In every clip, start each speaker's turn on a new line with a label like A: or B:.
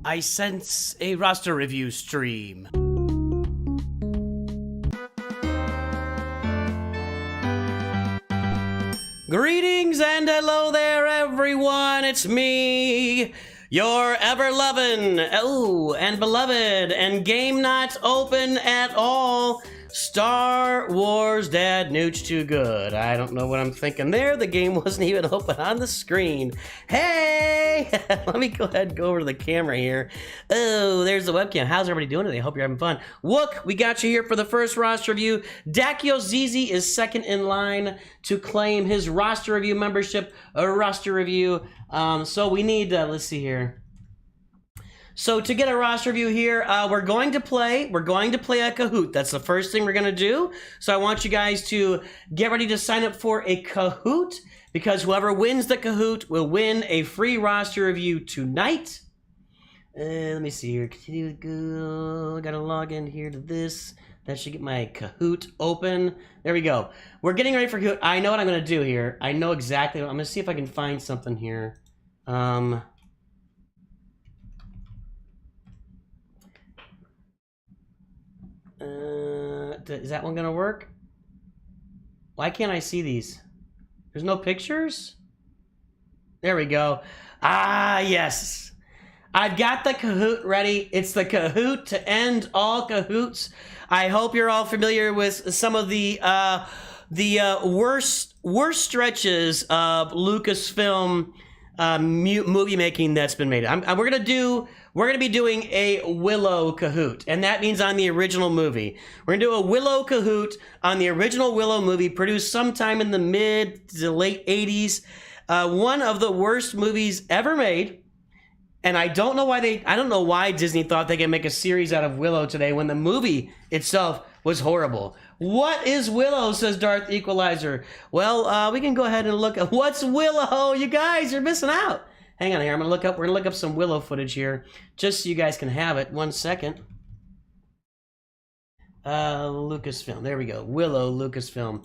A: I sense a roster review stream. Greetings and hello there, everyone. It's me, your ever-loving, and beloved, and game not open at all, Star Wars Dad Nooch Too Good. I don't know what I'm thinking there. The game wasn't even open on the screen. Hey! Let me go ahead and go over to the camera here. Oh, there's the webcam. How's everybody doing today? Hope you're having fun. Wook, we got you here for the first roster review. Dakios ZZ is second in line to claim his roster review membership, a roster review. So we need, let's see here. So to get a roster review here, we're going to play a Kahoot. That's the first thing we're gonna do. So I want you guys to get ready to sign up for a Kahoot, because whoever wins the Kahoot will win a free roster review tonight. Let me see here. Continue to go. I gotta log in here to this. That should get my Kahoot open. There we go. We're getting ready for Kahoot. I know what I'm gonna do here. I know exactly what I'm gonna see if I can find something here. Is that one gonna work? Why can't I see these? There's no pictures? There we go. Ah, yes. I've got the Kahoot ready. It's the Kahoot to end all Kahoots. I hope you're all familiar with some of the worst stretches of Lucasfilm movie making that's been made. We're gonna be doing a Willow Kahoot, and that means on the original movie. We're gonna do a Willow Kahoot on the original Willow movie, produced sometime in the mid to late 80s. One of the worst movies ever made. And I don't know why Disney thought they could make a series out of Willow today when the movie itself was horrible. What is Willow, says Darth Equalizer. Well, we can go ahead and look at what's Willow. You guys are missing out. Hang on here. We're gonna look up some Willow footage here, just so you guys can have it. 1 second. Lucasfilm. There we go. Willow Lucasfilm.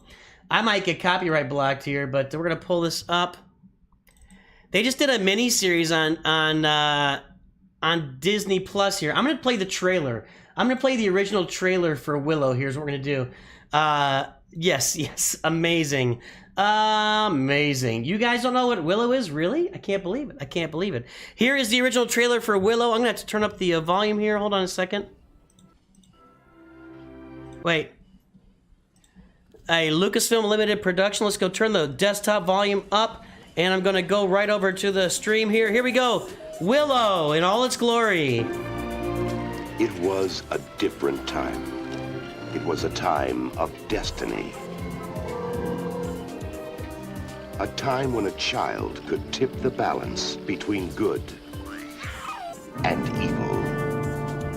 A: I might get copyright blocked here, but we're gonna pull this up. They just did a mini series on Disney Plus here. I'm gonna play the trailer. I'm gonna play the original trailer for Willow. Here's what we're gonna do. Yes, amazing. Amazing. You guys don't know what Willow is? Really? I can't believe it. Here is the original trailer for Willow. I'm gonna have to turn up the volume here. Hold on a second. Wait. A Lucasfilm limited production. Let's go turn the desktop volume up, and I'm gonna go right over to the stream here. Here we go. Willow in all its glory.
B: It was a different time. It was a time of destiny. A time when a child could tip the balance between good and evil.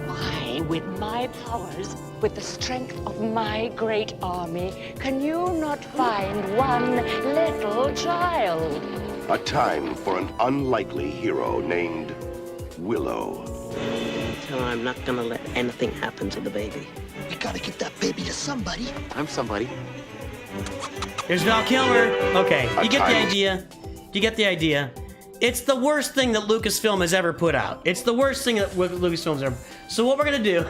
C: I, with my powers, with the strength of my great army, can you not find one little child?
B: A time for an unlikely hero named Willow.
D: Tell her I'm not gonna let anything happen to the baby.
E: You gotta give that baby to somebody.
D: I'm somebody.
A: There's Val Kilmer. Okay, you get the idea. You get the idea. It's the worst thing that Lucasfilm has ever put out. It's the worst thing that Lucasfilm's ever. So what we're gonna do?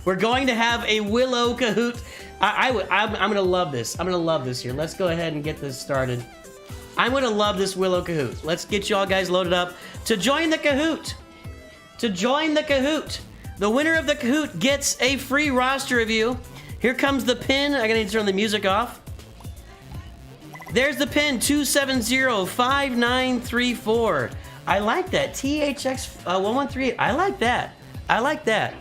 A: We're going to have a Willow Kahoot. I'm gonna love this. I'm gonna love this here. Let's go ahead and get this started. I'm gonna love this Willow Kahoot. Let's get you all guys loaded up to join the Kahoot. To join the Kahoot. The winner of the Kahoot gets a free roster review. Here comes the pin. I gotta need to turn the music off. There's the pin, 2705934. I like that. THX1138. I like that. I like that.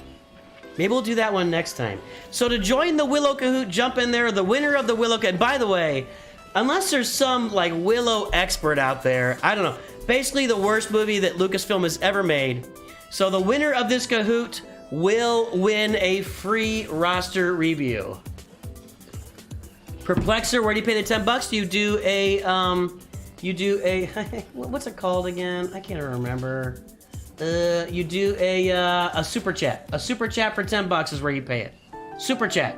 A: Maybe we'll do that one next time. So to join the Willow Kahoot, jump in there. The winner of the Willow Kahoot. And by the way, unless there's some like Willow expert out there, I don't know. Basically the worst movie that Lucasfilm has ever made. So the winner of this Kahoot will win a free roster review. Perplexer, where do you pay the $10? You do a, what's it called again? I can't remember. You do a super chat. A super chat for $10 is where you pay it. Super chat.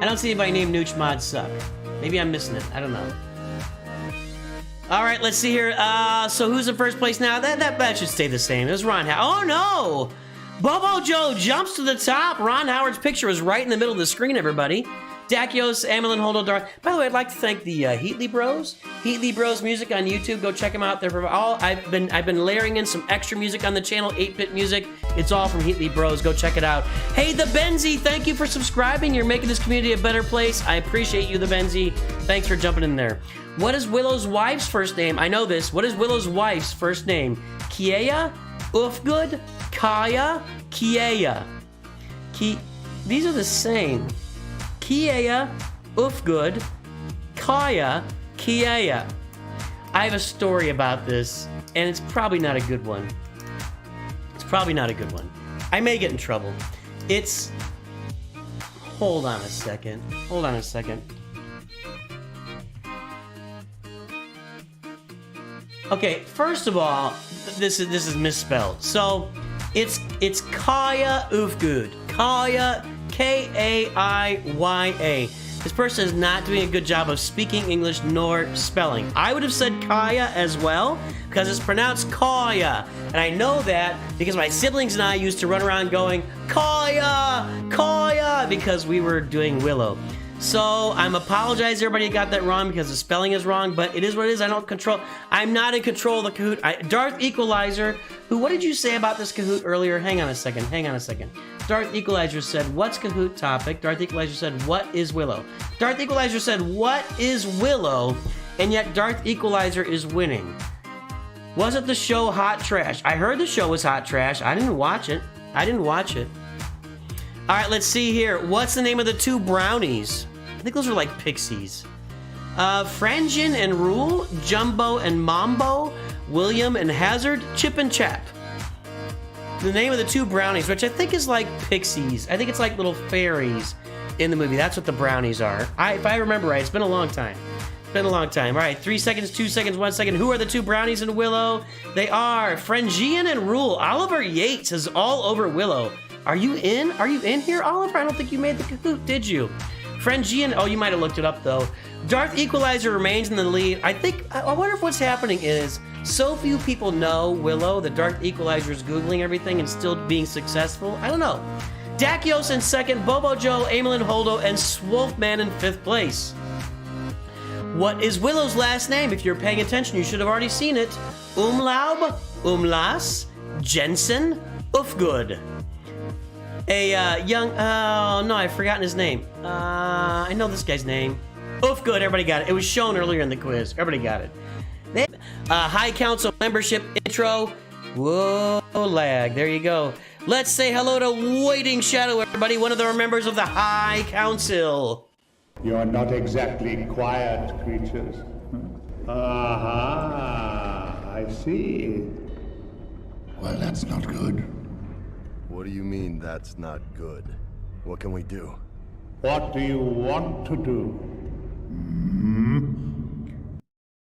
A: I don't see anybody named Nooch Mod Suck. Maybe I'm missing it. I don't know. All right, let's see here. So who's in first place now? That should stay the same. It was Ron Howard. Oh no! Bobo Joe jumps to the top. Ron Howard's picture is right in the middle of the screen, everybody. Dakios, Amelin, Holdo, Darth. By the way, I'd like to thank the Heatley Bros. Heatley Bros music on YouTube. Go check them out. They're all I've been layering in some extra music on the channel, 8-bit music. It's all from Heatley Bros. Go check it out. Hey, the Benzie, thank you for subscribing. You're making this community a better place. I appreciate you, the Benzie. Thanks for jumping in there. What is Willow's wife's first name? I know this. What is Willow's wife's first name? Kiea, Ufgood, Kaya, Kiea. These are the same. Kiea, Ufgood, Kaya, Kiea. I have a story about this, and it's probably not a good one. It's probably not a good one. I may get in trouble. It's... Hold on a second. Hold on a second. Okay, first of all, this is misspelled. So, it's Kaya Ufgood. Kaya, K-A-I-Y-A. This person is not doing a good job of speaking English nor spelling. I would have said Kaya as well, because it's pronounced Kaya. And I know that because my siblings and I used to run around going, Kaya, Kaya, because we were doing Willow. So I'm apologize everybody who got that wrong because the spelling is wrong, but it is what it is. I'm not in control of the Kahoot. Darth Equalizer, what did you say about this Kahoot earlier? Hang on a second. Darth Equalizer said, what's Kahoot topic? Darth Equalizer said, what is Willow? Darth Equalizer said, what is Willow? And yet Darth Equalizer is winning. Wasn't the show hot trash? I heard the show was hot trash. I didn't watch it. All right, let's see here. What's the name of the two brownies? I think those are like pixies. Frangian and Rule, Jumbo and Mambo, William and Hazard, Chip and Chap. The name of the two brownies, which I think is like pixies. I think it's like little fairies in the movie. That's what the brownies are. If I remember right, it's been a long time. All right, 3 seconds, 2 seconds, 1 second. Who are the two brownies in Willow? They are Frangian and Rule. Oliver Yates is all over Willow. Are you in? Are you in here, Oliver? I don't think you made the Kahoot, did you? Frangian, oh, you might have looked it up, though. Darth Equalizer remains in the lead. I wonder if what's happening is so few people know Willow that Darth Equalizer is Googling everything and still being successful. I don't know. Dakios in second, Bobo Joe, Amelin Holdo, and Swolfman in fifth place. What is Willow's last name? If you're paying attention, you should have already seen it. Umlaub, Umlas, Jensen, Ufgood. Oh no, I've forgotten his name. I know this guy's name. Good, everybody got it. It was shown earlier in the quiz. Everybody got it. High Council membership intro. Whoa, lag. There you go. Let's say hello to Waiting Shadow, everybody. One of the members of the High Council.
F: You're not exactly quiet creatures. Aha, I see.
B: Well, that's not good.
G: What do you mean that's not good? What can we do?
F: What do you want to do?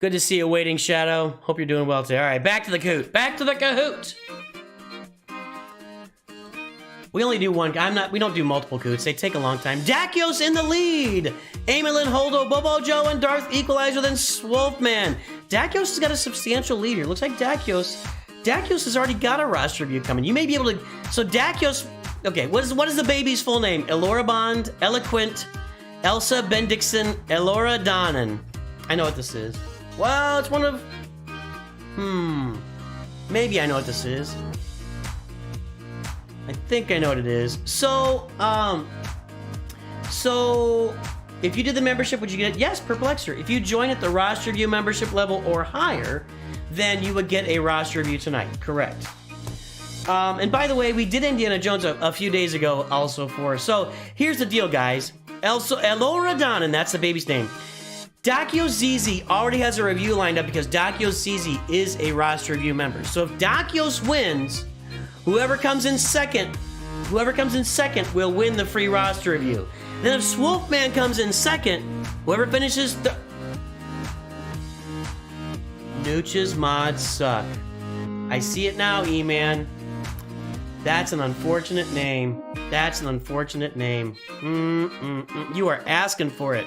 A: Good to see you, Waiting Shadow. Hope you're doing well today. All right, back to the Kahoot. We only do one. We don't do multiple Kahoots. They take a long time. Dakios in the lead. Amelin, Holdo, Bobo Joe, and Darth Equalizer, then Swolfman. Dakios has got a substantial lead here. Looks like Dakios has already got a roster review coming. You may be able to... So Dakios... Okay, what is the baby's full name? Elora Bond, Eloquent, Elsa Bendixson, Elora Donnan. I know what this is. Well, it's one of... Maybe I know what this is. I think I know what it is. So if you did the membership, would you get it? Yes, Perplexer. If you join at the roster review membership level or higher, then you would get a roster review tonight. Correct. And by the way, we did Indiana Jones a few days ago also for... So here's the deal, guys. Elora Donnan, that's the baby's name. Dakios ZZ already has a review lined up because Dakios ZZ is a roster review member. So if Dakios wins, whoever comes in second will win the free roster review. Then if Swolfman comes in second, whoever finishes Nooch's mods suck. I see it now, E-Man. That's an unfortunate name. That's an unfortunate name. You are asking for it.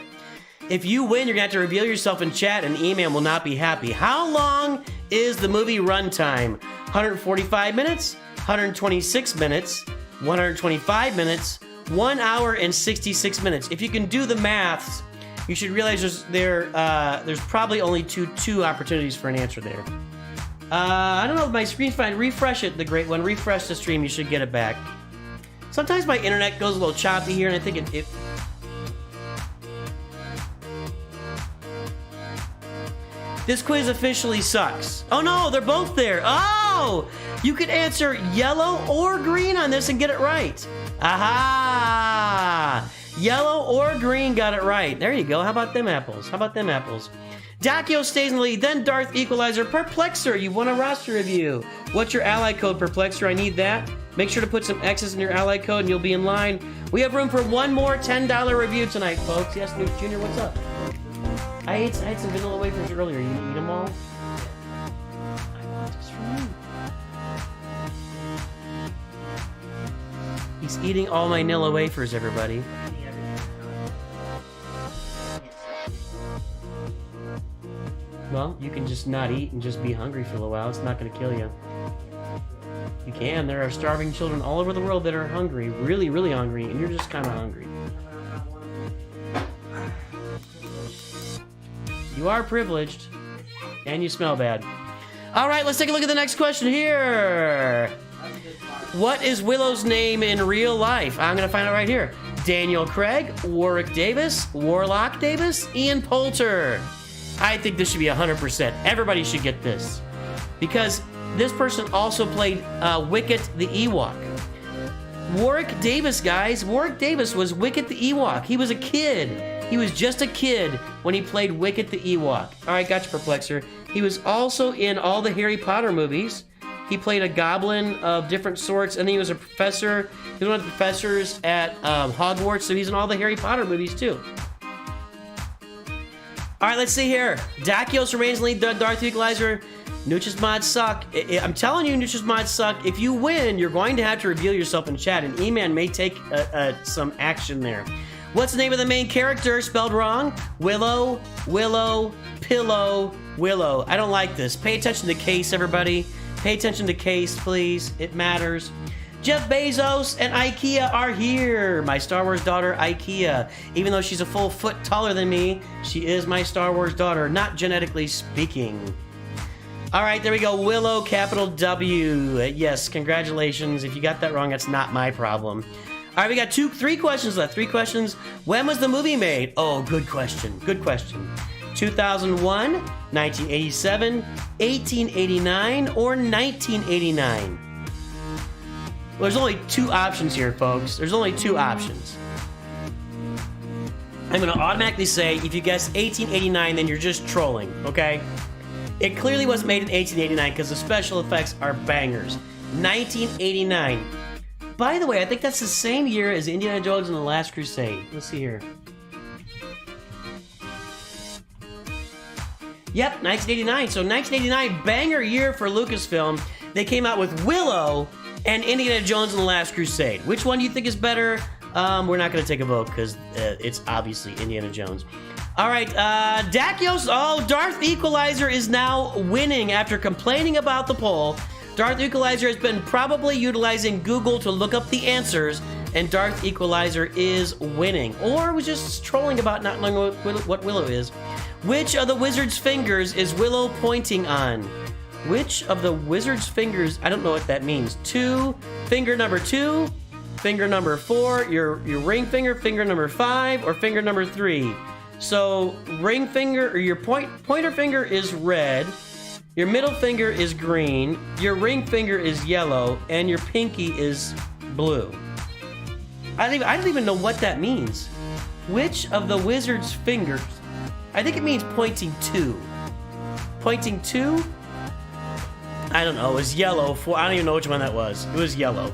A: If you win, you're gonna have to reveal yourself in chat and email will not be happy. How long is the movie runtime? 145 minutes, 126 minutes, 125 minutes, 1 hour and 66 minutes. If you can do the maths, you should realize there's probably only two opportunities for an answer there. I don't know if my screen's fine. Refresh it, the great one. Refresh the stream, you should get it back. Sometimes my internet goes a little choppy here, and I think it This quiz officially sucks. Oh no, they're both there. Oh! You could answer yellow or green on this and get it right. Aha! Yellow or green got it right. There you go. How about them apples? How about them apples? Dakios stays in the lead, then Darth, Equalizer, Perplexer. You won a roster review. What's your ally code, Perplexer? I need that. Make sure to put some X's in your ally code and you'll be in line. We have room for one more $10 review tonight, folks. Yes, Newt Jr., what's up? I ate some vanilla wafers earlier. You eat them all? I want this from you. He's eating all my vanilla wafers, everybody. Well, you can just not eat and just be hungry for a little while. It's not going to kill you. You can. There are starving children all over the world that are hungry, really, really hungry, and you're just kind of hungry. You are privileged, and you smell bad. All right, let's take a look at the next question here. What is Willow's name in real life? I'm going to find out right here. Daniel Craig, Warwick Davis, Warlock Davis, Ian Poulter. I think this should be 100%. Everybody should get this. Because this person also played Wicket the Ewok. Warwick Davis, guys. Warwick Davis was Wicket the Ewok. He was a kid. He was just a kid when he played Wicket the Ewok. All right, gotcha, Perplexer. He was also in all the Harry Potter movies. He played a goblin of different sorts, and he was a professor. He was one of the professors at Hogwarts, so he's in all the Harry Potter movies, too. All right, let's see here. Dakios remains in the lead, Darth Equalizer. Nooch's mods suck. I'm telling you, Nooch's mods suck. If you win, you're going to have to reveal yourself in chat, and E-Man may take some action there. What's the name of the main character spelled wrong? Willow, Willow, Pillow, Willow. I don't like this. Pay attention to case, everybody. Pay attention to case, please. It matters. Jeff Bezos and IKEA are here. My Star Wars daughter, IKEA. Even though she's a full foot taller than me, she is my Star Wars daughter, not genetically speaking. All right, there we go. Willow, capital W. Yes, congratulations. If you got that wrong, that's not my problem. All right, we got three questions left. 3 questions. When was the movie made? Oh, good question. Good question. 2001, 1987, 1889, or 1989? Well, there's only 2 options here, folks. There's only 2 options. I'm going to automatically say, if you guess 1889, then you're just trolling, okay? It clearly wasn't made in 1889 because the special effects are bangers. 1989. By the way, I think that's the same year as Indiana Jones and the Last Crusade. Let's see here. Yep, 1989. So 1989, banger year for Lucasfilm. They came out with Willow and Indiana Jones and the Last Crusade. Which one do you think is better? We're not going to take a vote because it's obviously Indiana Jones. All right, Dakios. Oh, Darth Equalizer is now winning after complaining about the poll. Darth Equalizer has been probably utilizing Google to look up the answers, and Darth Equalizer is winning. Or was just trolling about not knowing what Willow is. Which of the wizard's fingers is Willow pointing on? Which of the wizard's fingers? I don't know what that means. 2, finger number 2, finger number 4, your ring finger, finger number 5, or finger number 3. So ring finger or your pointer finger is red. Your middle finger is green, your ring finger is yellow, and your pinky is blue. I don't even know what that means. Which of the wizard's fingers? I think it means pointing to. Pointing to? I don't know. It was yellow. I don't even know which one that was. It was yellow.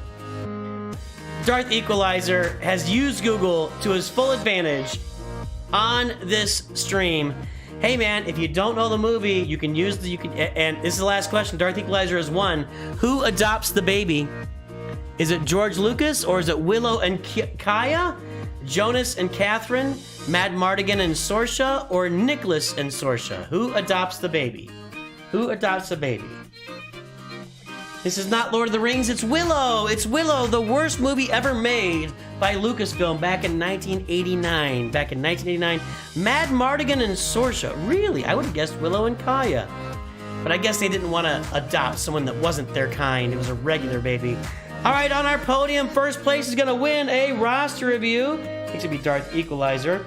A: Darth Equalizer has used Google to his full advantage on this stream. Hey man, if you don't know the movie, you can and this is the last question. Darth Equalizer has won. Who adopts the baby? Is it George Lucas or is it Willow and Kaya? Jonas and Catherine? Mad Mardigan and Sorsha? Or Nicholas and Sorsha? Who adopts the baby? Who adopts the baby? This is not Lord of the Rings, it's Willow! It's Willow, the worst movie ever made by Lucasfilm back in 1989. Back in 1989. Mad Mardigan and Sorsha. Really? I would have guessed Willow and Kaya. But I guess they didn't want to adopt someone that wasn't their kind. It was a regular baby. All right, on our podium, first place is going to win a roster review. I think it's going to be Darth Equalizer.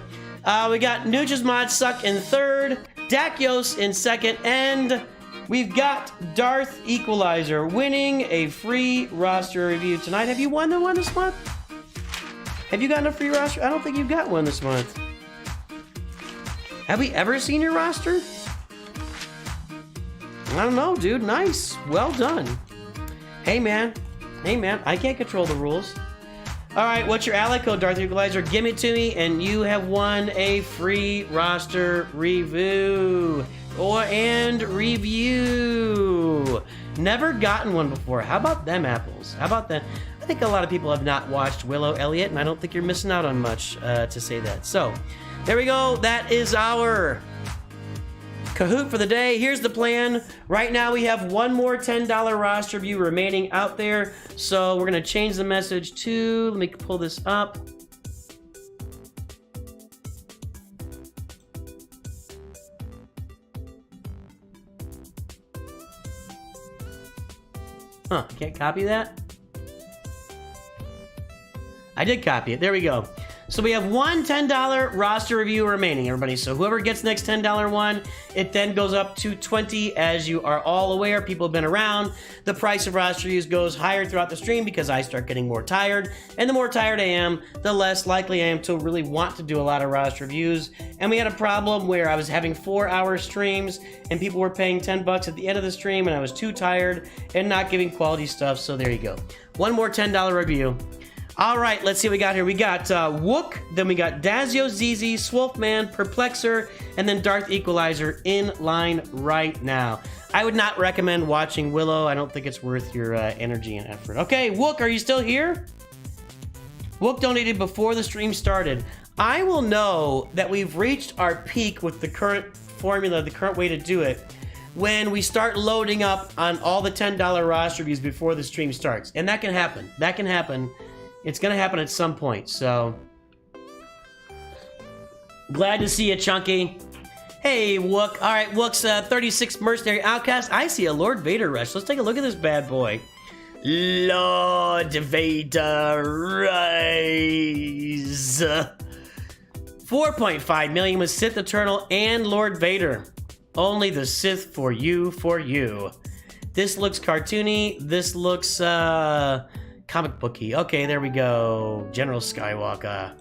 A: We got Nooch's Mod Suck in third, Dakios in second, and we've got Darth Equalizer winning a free roster review tonight. Have you won the one this month? Have you gotten a free roster? I don't think you've got one this month. Have we ever seen your roster? I don't know, dude. Nice. Well done. Hey, man. Hey, man. I can't control the rules. All right, what's your ally code, Darth Equalizer? Give it to me, and you have won a free roster review. And review. Never gotten one before. How about them apples? How about that? I think a lot of people have not watched Willow, Elliot, and I don't think you're missing out on much to say that. So, there we go. That is our Kahoot for the day. Here's the plan. Right now we have one more $10 roster review remaining out there. So we're going to change the message to, let me pull this up. Huh, can't copy that? I did copy it. There we go. So we have one $10 roster review remaining, everybody. So whoever gets the next $10 one, it then goes up to $20. As you are all aware, people have been around, the price of roster reviews goes higher throughout the stream because I start getting more tired. And the more tired I am, the less likely I am to really want to do a lot of roster reviews. And we had a problem where I was having 4-hour streams and people were paying $10 at the end of the stream and I was too tired and not giving quality stuff. So there you go. One more $10 review. All right, let's see what we got here. We got Wook, then we got Dazio, ZZ, Swolfman, Perplexer, and then Darth Equalizer in line right now. I would not recommend watching Willow. I don't think it's worth your energy and effort. Okay, Wook, are you still here? Wook donated before the stream started. I will know that we've reached our peak with the current formula, the current way to do it, when we start loading up on all the $10 roster reviews before the stream starts. And that can happen. That can happen. It's going to happen at some point, so glad to see you, Chunky. Hey, Wook. All right, Wook's 36 Mercenary Outcast. I see a Lord Vader rush. Let's take a look at this bad boy. Lord Vader rise. 4.5 million with Sith Eternal and Lord Vader. Only the Sith for you, for you. This looks cartoony. This looks comic booky. Okay, there we go. General Skywalker.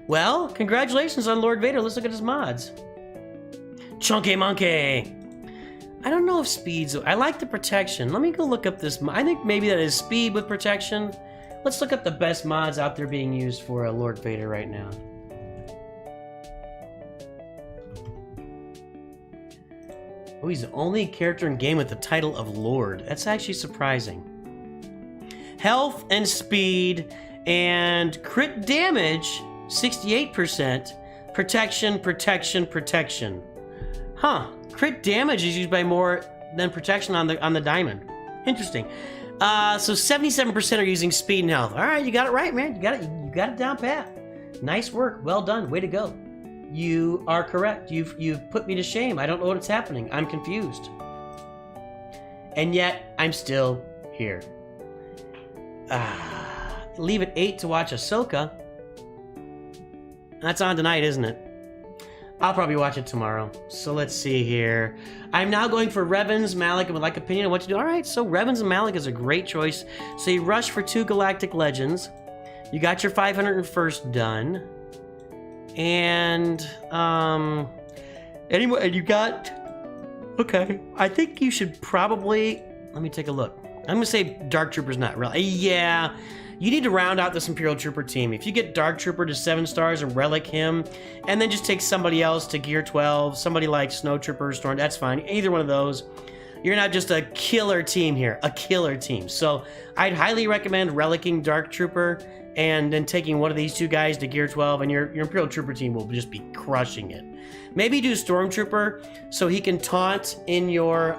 A: Well, congratulations on Lord Vader. Let's look at his mods. Chunky Monkey. I don't know if speed's... I like the protection. Let me go look up this... I think maybe that is speed with protection. Let's look up the best mods out there being used for Lord Vader right now. Oh, he's the only character in game with the title of Lord. That's actually surprising. Health and speed and crit damage, 68%. Protection, protection, protection. Huh. Crit damage is used by more than protection on the diamond. Interesting. So 77% are using speed and health. All right, you got it right, man. You got it down pat. Nice work. Well done. Way to go. You are correct. You've put me to shame. I don't know what's happening. I'm confused. And yet, I'm still here. Leave at 8 to watch Ahsoka. That's on tonight, isn't it? I'll probably watch it tomorrow. So let's see here. I'm now going for Revens, Malik, and would like opinion on what to do. All right, so Revens and Malik is a great choice. So you rush for 2 Galactic Legends. You got your 501st done. And, anyway, you got... Okay, I think you should probably... Let me take a look. I'm gonna say Dark Trooper's not real. Yeah, you need to round out this Imperial Trooper team. If you get Dark Trooper to 7 stars and relic him, and then just take somebody else to gear 12, somebody like Snow Trooper, Storm, that's fine. Either one of those. you're not just a killer team here, a killer team. So I'd highly recommend relicking Dark Trooper and then taking one of these two guys to Gear 12, and your Imperial Trooper team will just be crushing it. Maybe do Stormtrooper so he can taunt in your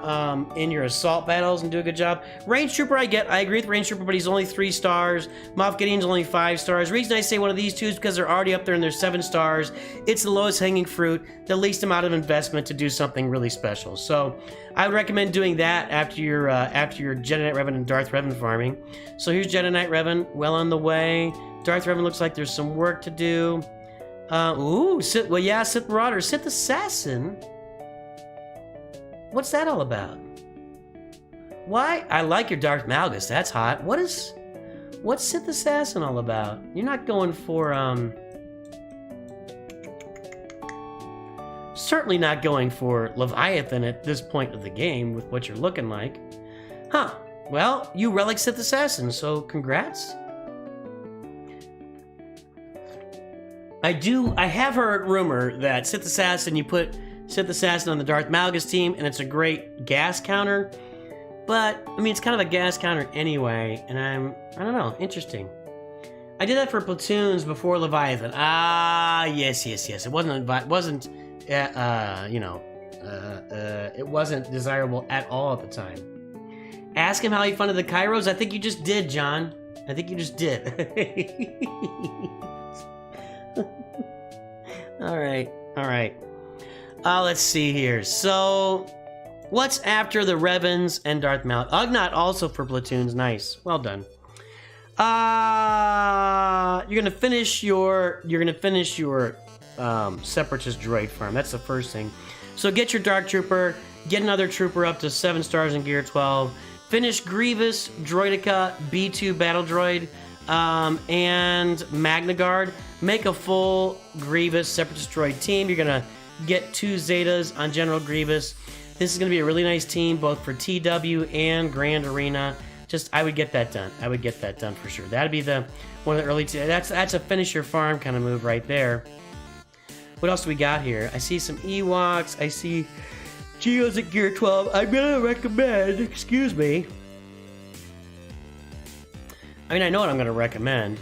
A: assault battles and do a good job. Range Trooper, I agree with Range Trooper, but he's only 3 stars. Moff Gideon's only 5 stars. The reason I say one of these two is because they're already up there and they're 7 stars. It's the lowest hanging fruit, the least amount of investment to do something really special. So I would recommend doing that after your Jedi Knight Revan and Darth Revan farming. So here's Jedi Knight Revan, well on the way. Darth Revan looks like there's some work to do. Sith Marauder, Sith Assassin. What's that all about? Why? I like your Darth Malgus. That's hot. What's Sith Assassin all about? You're not going for certainly not going for Leviathan at this point of the game with what you're looking like. Huh. Well, you relic Sith Assassin, so congrats. I have heard rumor that Sith Assassin, you put Sith Assassin on the Darth Malgus team, and it's a great gas counter. But, I mean, it's kind of a gas counter anyway, and I don't know, interesting. I did that for platoons before Leviathan. Ah, yes. It wasn't desirable at all at the time. Ask him how he funded the Kairos. I think you just did, John. I think you just did. All right. Let's see here. So, what's after the Revans and Darth Malak? Ugnaught also for platoons. Nice. Well done. You're gonna finish your Separatist droid farm. That's the first thing. So get your Dark Trooper. Get another Trooper up to 7 stars in Gear 12. Finish Grievous, Droidica, B2 Battle Droid, and Magna Guard. Make a full Grievous Separatist droid team. You're gonna get 2 Zetas on General Grievous. This is gonna be a really nice team, both for TW and Grand Arena. I would get that done. I would get that done for sure. That'd be one of the early. That's a finish your farm kind of move right there. What else do we got here? I see some Ewoks. I see Geos at Gear 12. I'm gonna recommend. Excuse me. I mean, I know what I'm gonna recommend.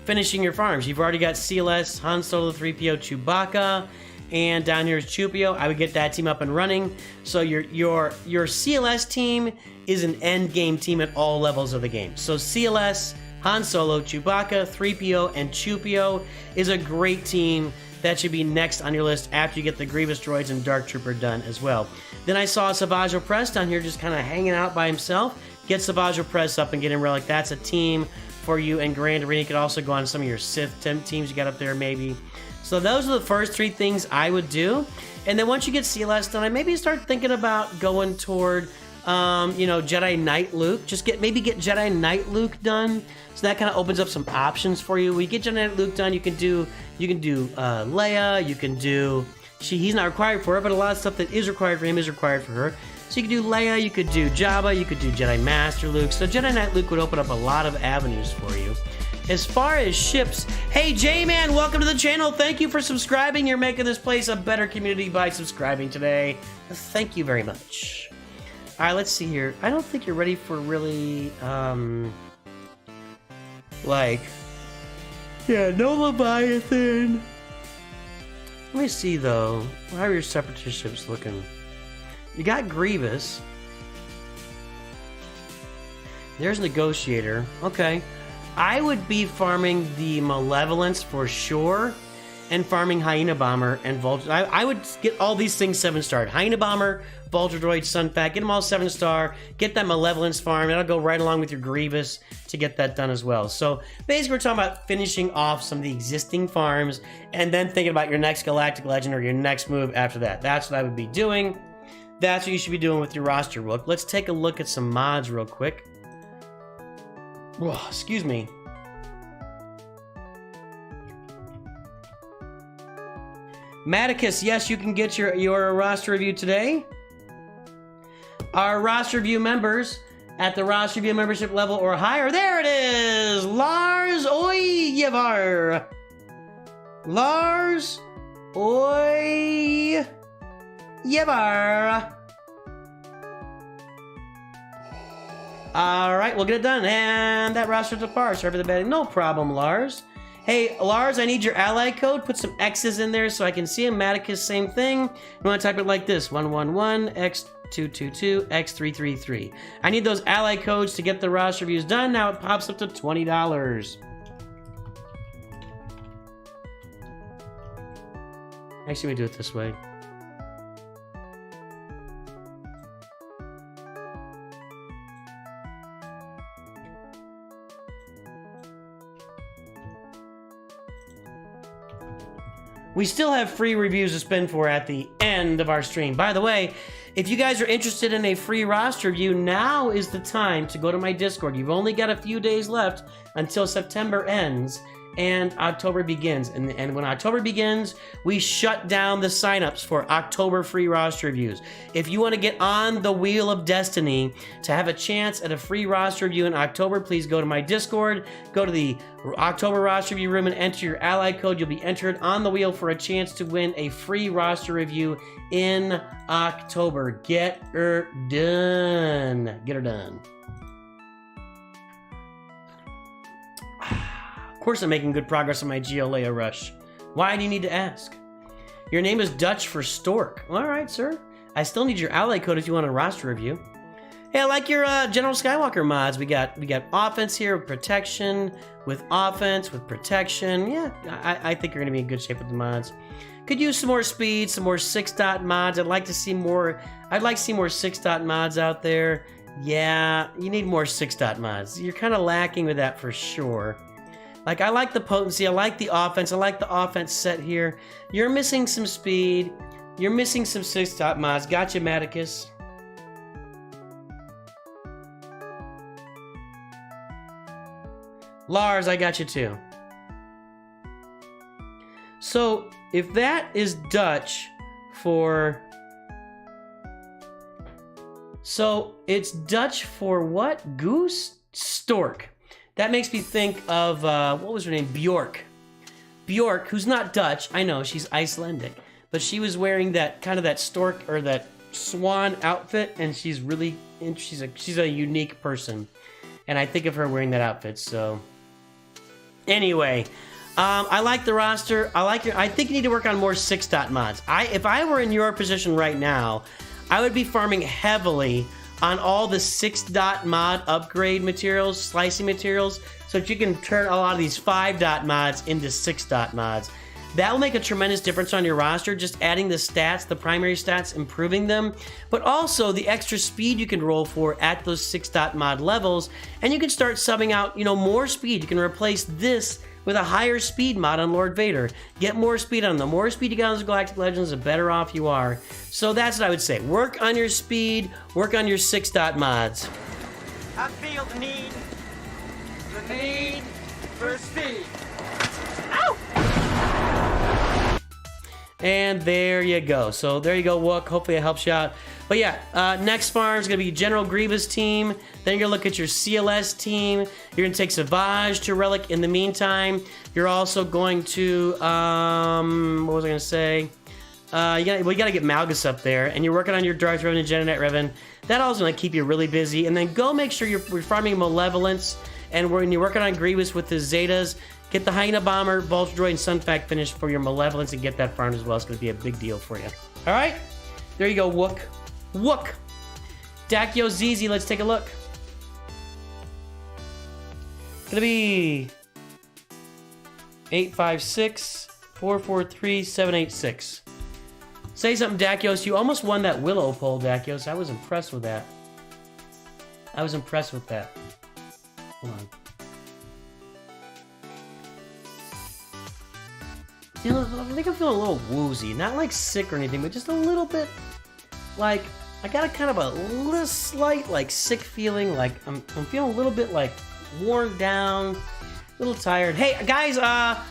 A: Finishing your farms. You've already got CLS, Han Solo, 3PO, Chewbacca, and down here is Chupio. I would get that team up and running. So your CLS team is an end game team at all levels of the game. So CLS, Han Solo, Chewbacca, 3PO, and Chupio is a great team. That should be next on your list after you get the Grievous droids and Dark Trooper done as well. Then I saw Savage Opress down here just kind of hanging out by himself. Get Savage Opress up and get him relic. That's a team for you and Grand Arena. You could also go on some of your Sith teams you got up there maybe. So those are the first 3 things I would do. And then once you get CLS done, I maybe start thinking about going toward, Jedi Knight Luke. Maybe get Jedi Knight Luke done. So that kind of opens up some options for you. When you get Jedi Knight Luke done, you can do Leia. You can do. He's not required for it, but a lot of stuff that is required for him is required for her. So you could do Leia, you could do Jabba, you could do Jedi Master Luke. So Jedi Knight Luke would open up a lot of avenues for you. As far as ships, hey J-Man, welcome to the channel. Thank you for subscribing. You're making this place a better community by subscribing today. Thank you very much. All right, let's see here. I don't think you're ready for really, no Leviathan. Let me see though. How are your Separatist ships looking? You got Grievous. There's Negotiator. Okay. I would be farming the Malevolence for sure, and farming Hyena Bomber and Vulture. I would get all these things 7-star. Hyena Bomber, Vulture Droid, Sunpack, get them all 7-star. Get that Malevolence farm. That'll go right along with your Grievous to get that done as well. So basically we're talking about finishing off some of the existing farms and then thinking about your next Galactic Legend or your next move after that. That's what I would be doing. That's what you should be doing with your roster book. Let's take a look at some mods real quick. Whoa, excuse me. Maticus, yes, you can get your roster review today. Our roster review members at the roster review membership level or higher. There it is! Lars Oyevar. Lars Oyevar. All right, we'll get it done. And that roster's apart. Sorry for the bad. No problem, Lars. Hey, Lars, I need your ally code. Put some X's in there so I can see them. Maticus, same thing. You want to type it like this: 111X222X333. I need those ally codes to get the roster reviews done. Now it pops up to $20. Actually, we do it this way. We still have free reviews to spin for at the end of our stream. By the way, if you guys are interested in a free roster review, now is the time to go to my Discord. You've only got a few days left until September ends and October begins. And when October begins, we shut down the signups for October free roster reviews. If you want to get on the Wheel of Destiny to have a chance at a free roster review in October, please go to my Discord, go to the October roster review room and enter your ally code. You'll be entered on the wheel for a chance to win a free roster review in October. Get her done. Get her done. Of course I'm making good progress on my Geolea rush. Why do you need to ask? Your name is Dutch for stork. All right, sir. I still need your ally code if you want a roster review. Hey, I like your General Skywalker mods. We got offense here with protection, with offense, with protection. Yeah, I think you're gonna be in good shape with the mods. Could use some more speed, some more 6-dot mods. I'd like to see more 6-dot mods out there. Yeah, you need more 6-dot mods. You're kind of lacking with that for sure. Like, I like the potency, I like the offense set here. You're missing some speed. You're missing some 6-dot mods. Gotcha, Maticus. Lars, I got you too. So, if that is Dutch for... So, it's Dutch for what? Goose? Stork. That makes me think of, what was her name? Bjork. Bjork, who's not Dutch. I know, she's Icelandic. But she was wearing that, kind of that stork, or that swan outfit, and she's really, she's a unique person. And I think of her wearing that outfit, so... Anyway, I like the roster. I think you need to work on more 6-dot mods. If I were in your position right now, I would be farming heavily on all the 6-dot mod upgrade materials, slicing materials, so that you can turn a lot of these 5-dot mods into 6-dot mods. That will make a tremendous difference on your roster, just adding the stats, the primary stats, improving them, but also the extra speed you can roll for at those 6-dot mod levels, and you can start subbing out, more speed. You can replace this with a higher speed mod on Lord Vader. Get more speed on them. The more speed you got on those Galactic Legends, the better off you are. So that's what I would say. Work on your speed, work on your 6-dot mods.
H: I feel the need for speed. Ow!
A: And there you go. So there you go, Wook. Hopefully it helps you out. But yeah, next farm is going to be General Grievous team. Then you're going to look at your CLS team. You're going to take Savage to Relic in the meantime. You're also going to, what was I going to say? You got to get Malgus up there. And you're working on your Darth Revan and Genet Revan. That also going to keep you really busy. And then go make sure you're farming Malevolence. And when you're working on Grievous with the Zetas, get the Hyena Bomber, Vulture Droid, and Sunfac finished for your Malevolence and get that farmed as well. It's going to be a big deal for you. All right? There you go, Wook. Wook! Dakios ZZ, let's take a look. Gonna be 856-443-786. Say something, Dakios. You almost won that Willow poll, Dakios. I was impressed with that. Hold on. I think I'm feeling a little woozy. Not like sick or anything, but just a little bit like I got a kind of a little slight like sick feeling. Like I'm feeling a little bit like worn down, a little tired. Hey guys, I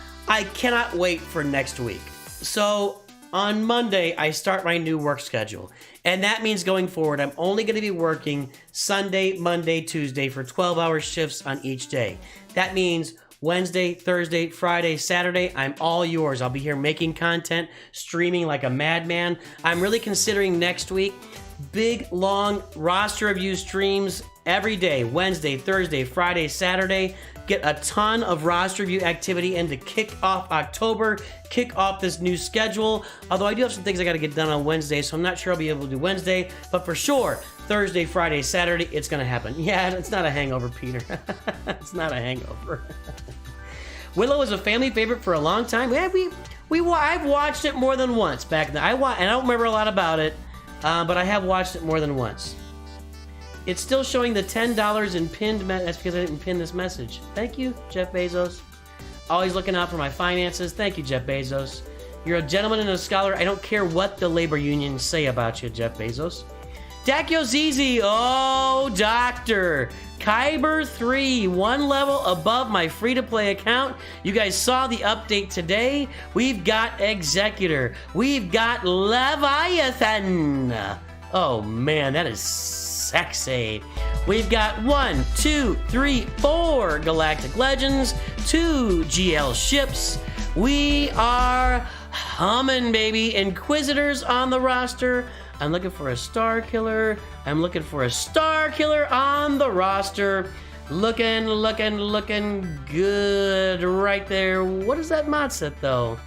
A: cannot wait for next week. So on Monday, I start my new work schedule. And that means going forward, I'm only going to be working Sunday, Monday, Tuesday for 12-hour shifts on each day. That means Wednesday, Thursday, Friday, Saturday, I'm all yours. I'll be here making content, streaming like a madman. I'm really considering next week big, long roster review streams every day, Wednesday, Thursday, Friday, Saturday. Get a ton of roster view activity and to kick off October, kick off this new schedule. Although I do have some things I got to get done on Wednesday, so I'm not sure I'll be able to do Wednesday. But for sure, Thursday, Friday, Saturday, it's going to happen. Yeah, it's not a hangover, Peter. It's not a hangover. Willow was a family favorite for a long time. Yeah, I've watched it more than once back then. And I don't remember a lot about it, but I have watched it more than once. It's still showing the $10 in pinned. That's because I didn't pin this message. Thank you, Jeff Bezos. Always looking out for my finances. Thank you, Jeff Bezos. You're a gentleman and a scholar. I don't care what the labor unions say about you, Jeff Bezos. Dakios Easy. Oh, doctor. Kyber 3, one level above my free-to-play account. You guys saw the update today. We've got Executor. We've got Leviathan. Oh, man, that is sexy. We've got 1, 2, 3, 4 Galactic Legends, 2 GL ships. We are humming, baby. Inquisitors on the roster. I'm looking for a Star Killer. I'm looking for a Star Killer on the roster. Looking good right there. What is that mod set, though?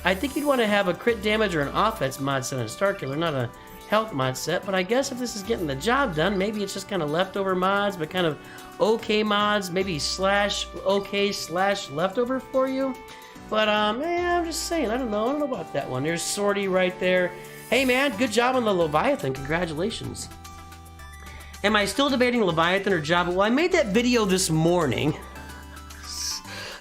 A: I think you'd want to have a crit damage or an offense mod set on a Star Killer, not a health mod set. But I guess if this is getting the job done, maybe it's just kind of leftover mods, but kind of okay mods, maybe slash okay slash leftover for you. But yeah, I'm just saying, I don't know about that one. There's Sortie right there. Hey man, good job on the Leviathan, congratulations. Am I still debating Leviathan or Jabba? Well, I made that video this morning,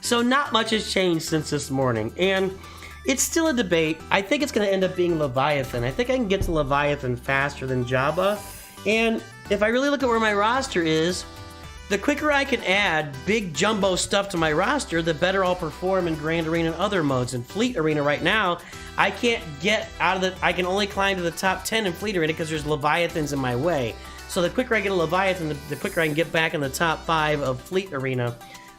A: so not much has changed since this morning, and it's still a debate. I think it's going to end up being Leviathan. I think I can get to Leviathan faster than Jabba, and if I really look at where my roster is, the quicker I can add big jumbo stuff to my roster, the better I'll perform in Grand Arena and other modes. In Fleet Arena right now, I can't get out of the... I can only climb to the top 10 in Fleet Arena because there's Leviathans in my way. So the quicker I get a Leviathan, the quicker I can get back in the top 5 of Fleet Arena.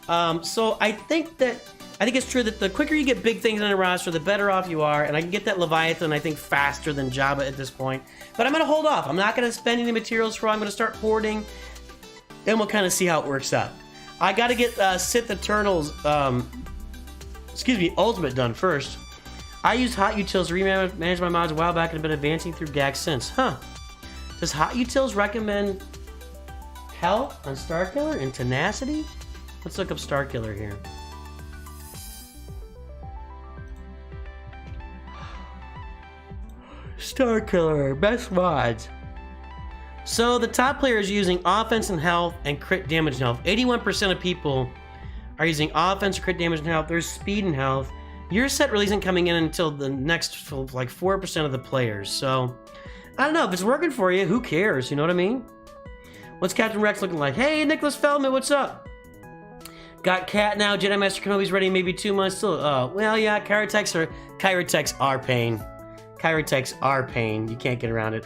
A: So I think it's true that the quicker you get big things on your roster, the better off you are. And I can get that Leviathan, I think, faster than Jabba at this point. But I'm going to hold off. I'm not going to spend any materials for it. I'm going to start hoarding. Then we'll kind of see how it works out. I got to get Sith Eternals, Ultimate done first. I used Hot Utils to remanage my mods a while back and have been advancing through GAG since. Huh. Does Hot Utils recommend health on Starkiller and tenacity? Let's look up Starkiller here. Starkiller, best mods. So the top player is using offense and health and crit damage and health. 81% of people are using offense, crit damage and health. There's speed and health. Your set really isn't coming in until the next, like 4% of the players. So I don't know if it's working for you. Who cares? You know what I mean? What's Captain Rex looking like? Hey, Nicholas Feldman, what's up? Got Cat now. Jedi Master Kenobi's ready in maybe 2 months. Still, well, yeah. Kyrotex are pain. Kyrotex are pain. You can't get around it.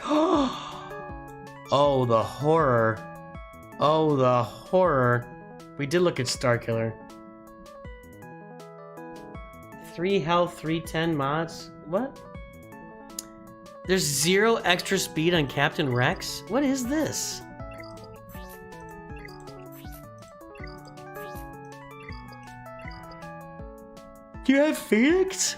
A: Oh, the horror. Oh, the horror. We did look at Starkiller. 3 health, 310 mods. What? There's 0 extra speed on Captain Rex? What is this? Do you have Phoenix?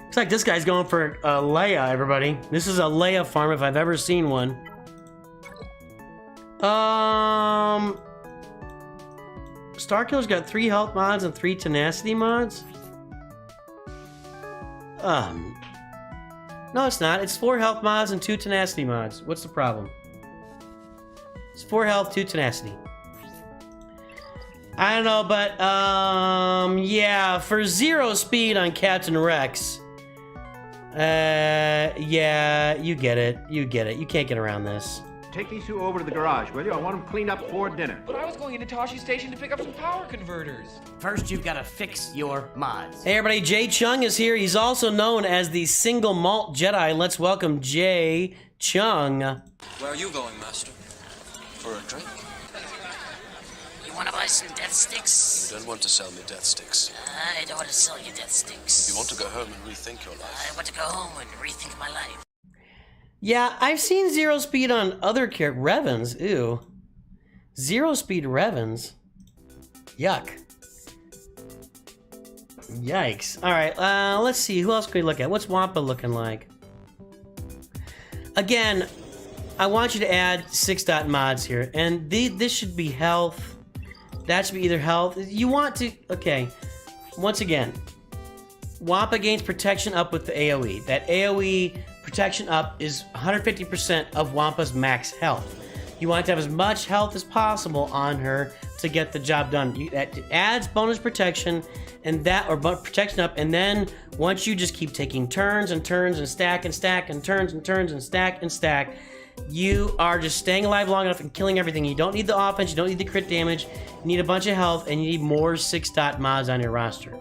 A: Looks like this guy's going for Leia, everybody. This is a Leia farm if I've ever seen one. Starkiller's got 3 health mods and 3 tenacity mods. No, it's not. It's 4 health mods and 2 tenacity mods. What's the problem? It's 4 health, 2 tenacity. I don't know, but yeah, for 0 speed on Captain Rex. Yeah, you get it. You get it. You can't get around this.
I: Take these 2 over to the garage, will you? I want them cleaned up for dinner.
J: But I was going into Tashi Station to pick up some power converters.
K: First, you've got to fix your mods.
A: Hey everybody, Jay Chung is here. He's also known as the Single Malt Jedi. Let's welcome Jay Chung.
L: Where are you going, Master? For a drink?
K: You want a buy some death sticks?
L: You don't want to sell me death sticks.
K: I don't want to sell you death sticks.
L: You want to go home and rethink your life.
K: I want to go home and rethink my life.
A: Yeah, I've seen 0 speed on other characters. Revens, ew. 0 speed Revens. Yuck. Yikes. Alright, let's see. Who else can we look at? What's Wampa looking like? Again, I want you to add 6-dot mods here. And this should be health. That should be either health. You want to... Okay. Once again. Wampa gains protection up with the AoE. That AoE protection up is 150% of Wampa's max health. You want to have as much health as possible on her to get the job done. That adds bonus protection and that, or protection up, and then once you just keep taking turns and turns and stack and stack and turns and turns and stack and stack, you are just staying alive long enough and killing everything. You don't need the offense, you don't need the crit damage, you need a bunch of health, and you need more 6-dot mods on your roster.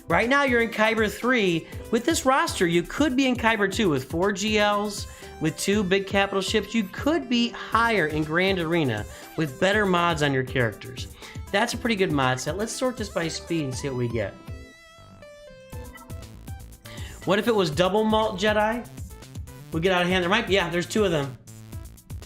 A: Right now you're in Kyber 3. With this roster, you could be in Kyber 2 with 4 GLs, with 2 big capital ships. You could be higher in Grand Arena with better mods on your characters. That's a pretty good mod set. Let's sort this by speed and see what we get. What if it was double malt Jedi? We'll get out of hand. There might be, yeah, there's 2 of them.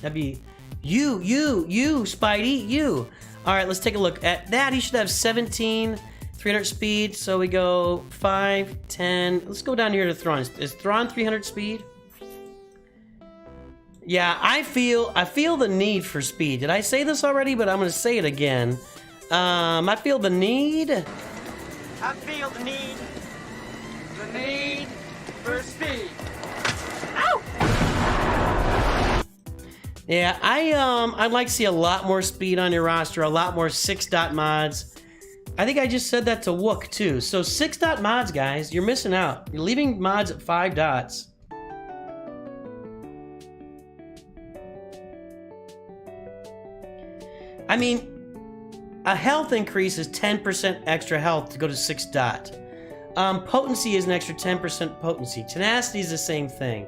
A: That'd be you, Spidey, you. All right, let's take a look at that. He should have 17, 300 speed. So we go 5, 10. Let's go down here to Thrawn. Is Thrawn 300 speed? Yeah, I feel the need for speed. Did I say this already? But I'm going to say it again. I feel the need.
H: I feel the need. The need for speed. Ow!
A: Yeah, I'd like to see a lot more speed on your roster, a lot more 6-dot mods. I think I just said that to Wook too. So 6-dot mods, guys, you're missing out. You're leaving mods at 5 dots. I mean, a health increase is 10% extra health to go to 6-dot. Potency is an extra 10% potency. Tenacity is the same thing.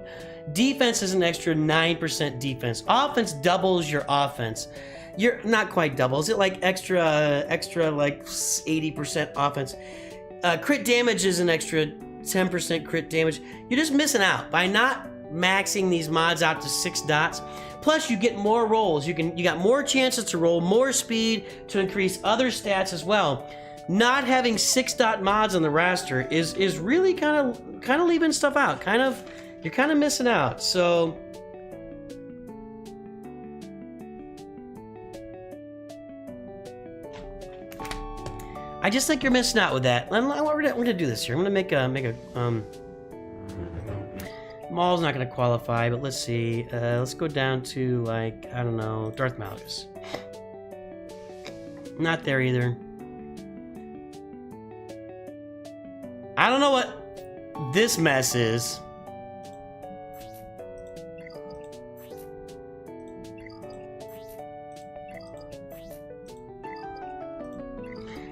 A: Defense is an extra 9% defense. Offense doubles your offense. You're not quite double. Is it like extra like 80% offense? Crit damage is an extra 10% crit damage. You're just missing out by not maxing these mods out to 6 dots. Plus, you get more rolls. You got more chances to roll, more speed to increase other stats as well. Not having 6-dot mods on the roster is really kind of leaving stuff out. You're kind of missing out. So I just think you're missing out with that. We're gonna do this here. I'm gonna make a Maul's not going to qualify, but let's see. Let's go down to, like, I don't know, Darth Malgus. Not there either. I don't know what this mess is.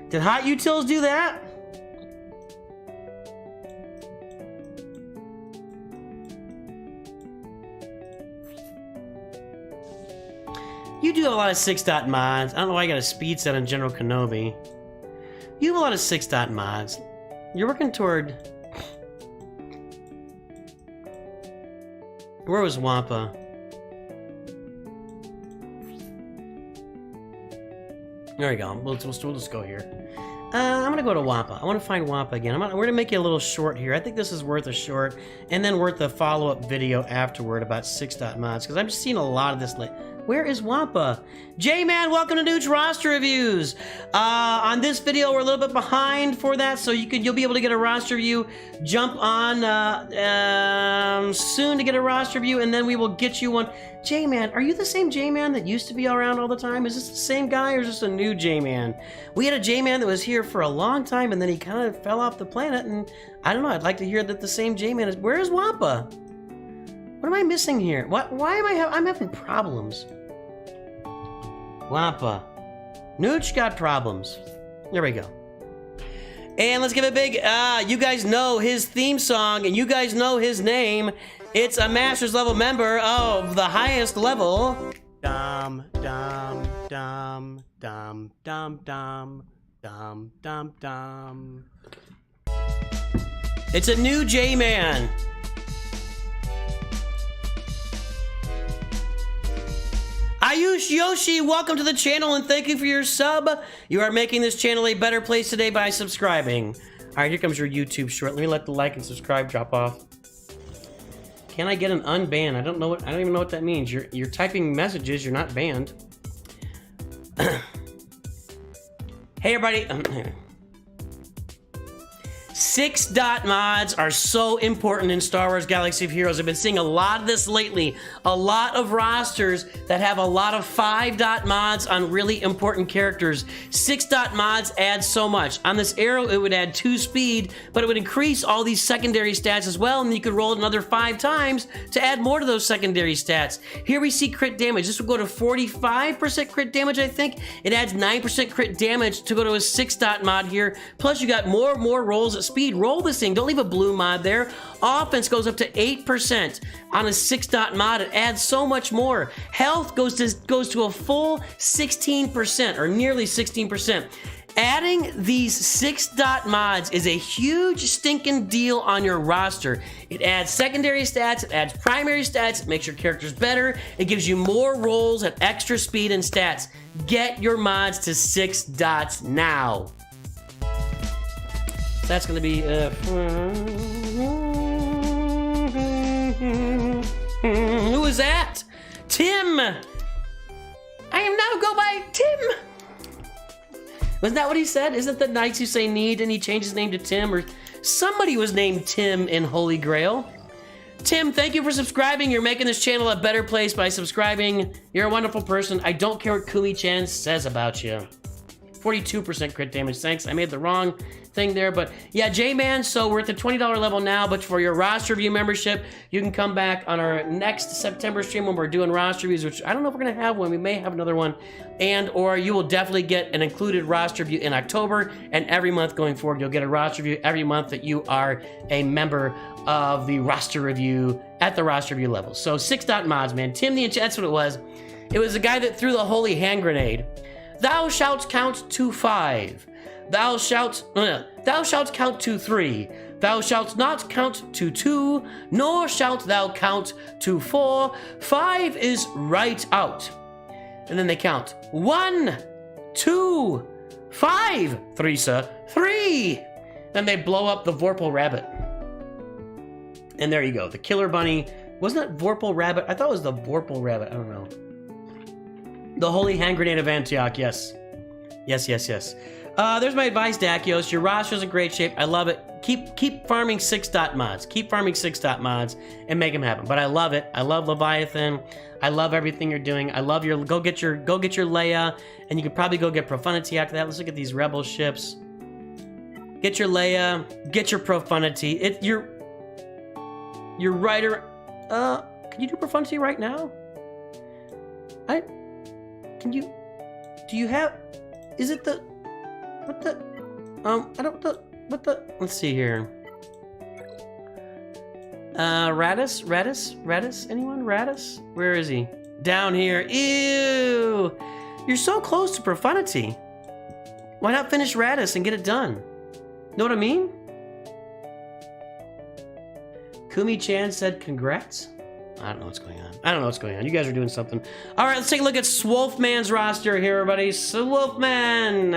A: Did Hot Utils do that? You do a lot of 6-dot mods. I don't know why I got a speed set on General Kenobi. You have a lot of 6-dot mods. You're working toward... Where was Wampa? There we go. We'll just go here. I'm gonna go to Wampa. I want to find Wampa again. We're gonna make it a little short here. I think this is worth a short, and then worth a follow-up video afterward about 6-dot mods, because I'm just seeing a lot of this lately. Where is Wampa? J-Man, welcome to Nooch Roster Reviews. On this video, we're a little bit behind for that, so you'll be able to get a roster review. Jump on soon to get a roster review, and then we will get you one. J-Man, are you the same J-Man that used to be around all the time? Is this the same guy, or is this a new J-Man? We had a J-Man that was here for a long time, and then he kind of fell off the planet, and I don't know, I'd like to hear that the same J-Man is. Where is Wampa? What am I missing here? Why am I'm having problems? Wampa. Nooch got problems. There we go. And let's give it big. You guys know his theme song, and you guys know his name. It's a Masters level member of the highest level. dum dum dum dum dum dum dum dum dum. It's a new J-Man. Ayush Yoshi, welcome to the channel and thank you for your sub. You are making this channel a better place today by subscribing. All right, here comes your YouTube short. Let me let the like and subscribe drop off. Can I get an unban? I don't even know what that means. You're typing messages. You're not banned. Hey everybody. 6-dot mods are so important in Star Wars Galaxy of Heroes. I've been seeing a lot of this lately. A lot of rosters that have a lot of 5-dot mods on really important characters. 6-dot mods add so much. On this arrow, it would add 2 speed, but it would increase all these secondary stats as well, and you could roll it another 5 times to add more to those secondary stats. Here we see crit damage. This will go to 45% crit damage, I think. It adds 9% crit damage to go to a 6-dot mod here. Plus, you got more rolls at speed. Roll this thing. Don't leave a blue mod there. Offense goes up to 8% on a 6-dot mod. It adds so much more. Health goes to a full 16% or nearly 16%. Adding these 6-dot mods is a huge stinking deal on your roster. It adds secondary stats, it adds primary stats, it makes your characters better, it gives you more rolls at extra speed and stats. Get your mods to 6 dots now. That's gonna be who is that? Tim! I am now go by Tim! Wasn't that what he said? Isn't the Knights Who Say Need and he changed his name to Tim? Or somebody was named Tim in Holy Grail. Tim, thank you for subscribing. You're making this channel a better place by subscribing. You're a wonderful person. I don't care what Kumi-chan says about you. 42% crit damage, thanks. I made the wrong thing there, but yeah, J-Man, so we're at the $20 level now, but for your roster review membership, you can come back on our next September stream when we're doing roster reviews, which I don't know if we're gonna have one, we may have another one, and or you will definitely get an included roster review in October, and every month going forward, you'll get a roster review every month that you are a member of the roster review at the roster review level. So 6-dot mods, man. Tim the Enchant, that's what it was. It was the guy that threw the holy hand grenade. Thou shalt count to 5. Thou shalt count to 3. Thou shalt not count to 2, nor shalt thou count to 4. 5 is right out. And then they count 1, 2, 5. 3, sir. 3. Then they blow up the Vorpal Rabbit. And there you go. The Killer Bunny. Wasn't it Vorpal Rabbit? I thought it was the Vorpal Rabbit. I don't know. The Holy Hand Grenade of Antioch, yes. Yes. There's my advice, Dakios. Your roster's in great shape. I love it. Keep farming 6-dot mods. Keep farming 6-dot mods and make them happen. But I love it. I love Leviathan. I love everything you're doing. I love your go get your Leia, and you could probably go get Profundity after that. Let's look at these rebel ships. Get your Leia. Get your Profundity. Your Rider. Can you do Profundity right now? Do you have, is it the, let's see here. Radis? Anyone? Radis? Where is he? Down here. Ew! You're so close to Profundity. Why not finish Radis and get it done? Know what I mean? Kumi-chan said congrats. I don't know what's going on. You guys are doing something. All right, let's take a look at Swolfman's roster here, everybody. Swolfman.